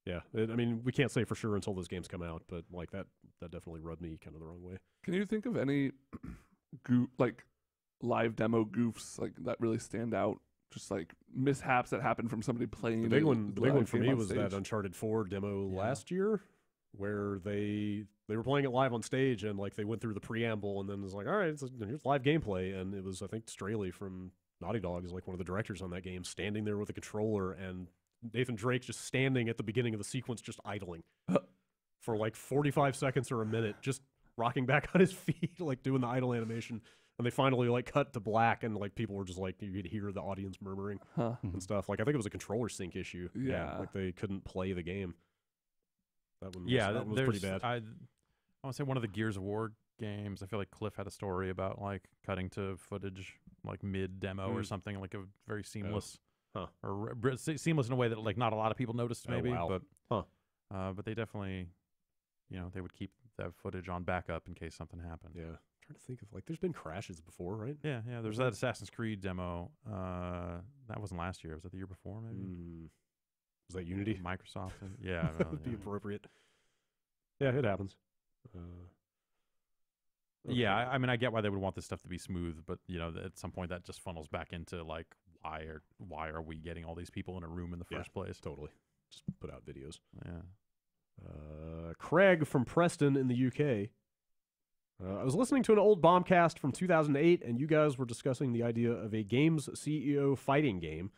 Yeah, I mean, we can't say for sure until those games come out, but like that definitely rubbed me kind of the wrong way. Can you think of any like live demo goofs like that really stand out? Just like mishaps that happened from somebody playing. The big a one live for game me on was that stage. Uncharted 4 demo Yeah. last year, where they were playing it live on stage, and like they went through the preamble, and then it was like, all right, here's live gameplay, and it was I think Straley from Naughty Dog is like one of the directors on that game, standing there with a controller, and Nathan Drake just standing at the beginning of the sequence, just idling for like 45 seconds or a minute, just rocking back on his feet, like doing the idle animation. And they finally like cut to black, and like people were just like, you could hear the audience murmuring Huh. and stuff. Like I think it was a controller sync issue. Yeah. like they couldn't play the game. That one, Yeah, that one was pretty bad. I want to say one of the Gears of War games. I feel like Cliff had a story about like cutting to footage like mid demo or something, like a very seamless, or seamless in a way that like not a lot of people noticed maybe, wow. but they definitely, they would keep that footage on backup in case something happened. Yeah, trying to think of like there's been crashes before, right? Yeah. There's that Assassin's Creed demo. That wasn't last year. Was that the year before? Maybe. Was that Unity? Microsoft. Yeah, That would be appropriate. Yeah, it happens. Yeah, I mean, I get why they would want this stuff to be smooth, but at some point that just funnels back into like, why are we getting all these people in a room in the first place? Totally. Just put out videos. Yeah. Craig from Preston in the UK. I was listening to an old Bombcast from 2008, and you guys were discussing the idea of a games CEO fighting game.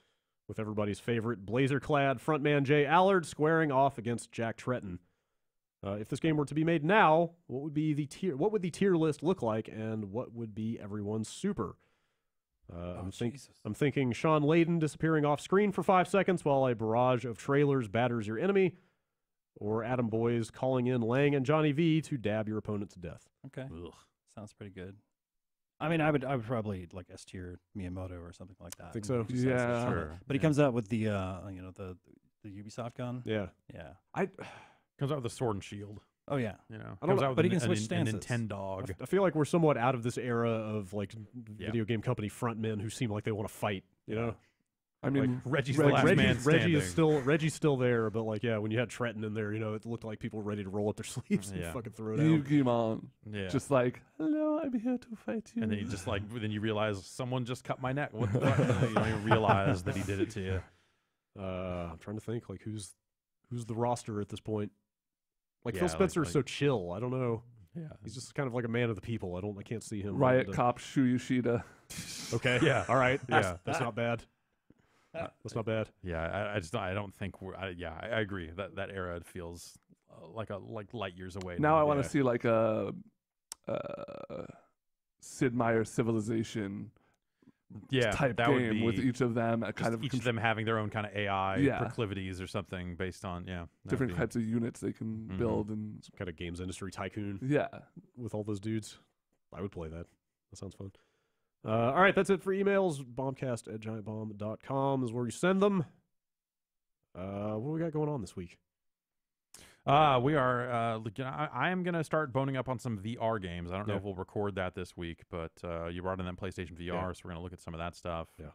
with everybody's favorite blazer-clad frontman Jay Allard squaring off against Jack Tretton. If this game were to be made now, what would the tier list look like, and what would be everyone's super? I'm thinking Sean Layden disappearing off screen for 5 seconds while a barrage of trailers batters your enemy, or Adam Boyes calling in Lang and Johnny V to dab your opponent to death. Okay, sounds pretty good. I mean, I would probably like S tier Miyamoto or something like that. I think so. Yeah, Sure. But he comes out with the the Ubisoft gun. Yeah. Comes out with a sword and shield. Oh yeah. Comes out with but he can switch stances. a Nintendog. I feel like we're somewhat out of this era of like video game company frontmen who seem like they want to fight. You know, I mean, Reggie's the last man standing. Reggie's still there, but like when you had Tretton in there, it looked like people were ready to roll up their sleeves and fucking throw it out. Yukimon. Yeah. Just like, hello, I'm here to fight you. And then you just then you realize someone just cut my neck. What the fuck? You don't even realize that he did it to you. I'm trying to think like who's the roster at this point. Like Yeah, Phil Spencer like- is so chill. I don't know. Yeah. He's just kind of like a man of the people. I can't see him. Riot Cop Shu Yoshida. Okay. Yeah. All right. Yeah. That's not bad. That's not bad. Yeah. I don't think I agree that era feels like light years away. Now I want Yeah. to see like a Sid Meier's Civilization type that would game be with each of them, each of them having their own kind of AI proclivities or something based on different types of units they can build, and Some kind of games industry tycoon yeah. with all those dudes. I would play that. That sounds fun. All right, that's it for emails. Bombcast@giantbomb.com is where you send them. What do we got going on this week? We are. I am gonna start boning up on some VR games. I don't know Yeah. if we'll record that this week, but you brought in that PlayStation VR, so we're gonna look at some of that stuff. Yeah.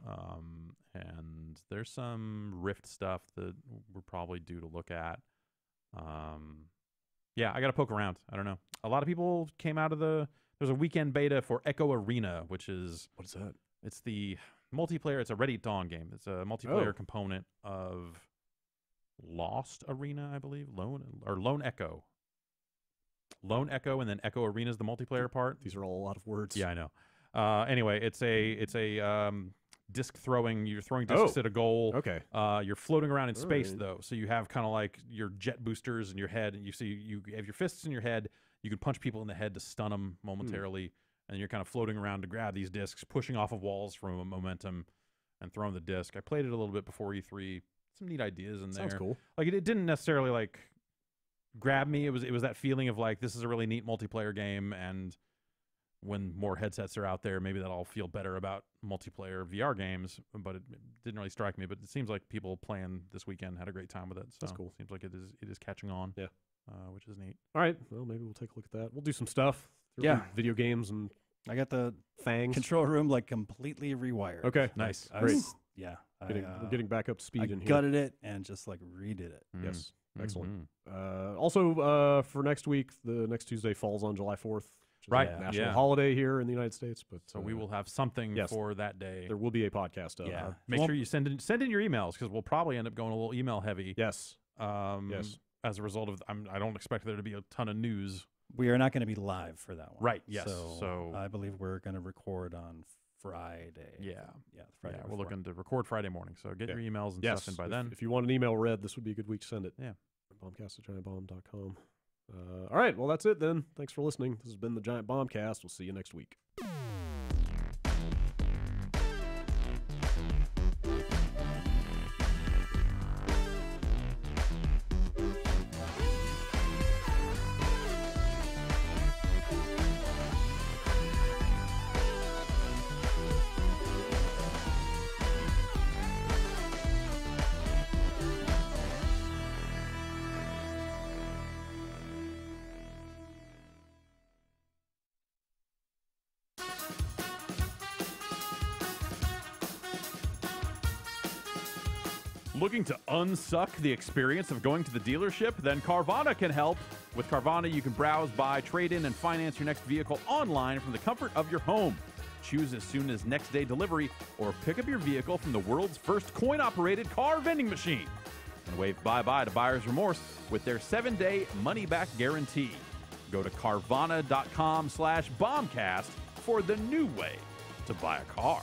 And there's some Rift stuff that we're probably due to look at. Yeah, I gotta poke around. I don't know. A lot of people came out of there's a weekend beta for Echo Arena, which is What is that? it's the multiplayer. It's a Ready at Dawn game. It's a multiplayer component of Lost Arena, I believe. Lone Echo. Lone Echo, and then Echo Arena is the multiplayer part. These are all a lot of words. Yeah, I know. Anyway, it's a disc throwing. You're throwing discs at a goal. Okay. You're floating around in space right. though, so you have kind of like your jet boosters in your head, and you have your fists in your head. You can punch people in the head to stun them momentarily, and you're kind of floating around to grab these discs, pushing off of walls from a momentum, and throwing the disc. I played it a little bit before E3. Some neat ideas in there. Sounds cool. Like it didn't necessarily like grab me. It was that feeling of like this is a really neat multiplayer game, and when more headsets are out there, maybe that'll feel better about multiplayer VR games. But it didn't really strike me. But it seems like people playing this weekend had a great time with it. So That's cool. Seems like it is catching on. Yeah. Which is neat. All right. Well, maybe we'll take a look at that. We'll do some stuff. Yeah. Video games and I got the fangs. control room like completely rewired. Okay. Nice. Great. Yeah. We're getting back up to speed I in here. gutted it and just like redid it. Yes. Excellent. Mhm. Also, for next week, the next Tuesday falls on July 4th. Which is Right, a national yeah. holiday here in the United States. But So we will have something yes. for that day. There will be a podcast. Yeah. Make sure you send in your emails, because we'll probably end up going a little email heavy. Yes. Yes. As a result of, I don't expect there to be a ton of news. We are not going to be live for that one. Right, yes. So, So- I believe we're going to record on Friday. Yeah. Yeah. Friday. Yeah, we're before. looking to record Friday morning. So get Yeah. your emails and Yes. stuff in by if, then. If you want an email read, this would be a good week to send it. Yeah. Bombcast@giantbomb.com. All right. Well, that's it then. Thanks for listening. This has been the Giant Bombcast. We'll see you next week. Looking to unsuck the experience of going to the dealership? Then Carvana can help. With Carvana, you can browse, buy, trade in, and finance your next vehicle online from the comfort of your home. Choose as soon as next day delivery, or pick up your vehicle from the world's first coin-operated car vending machine. And wave bye-bye to buyer's remorse with their 7-day money-back guarantee. Go to Carvana.com/Bombcast for the new way to buy a car.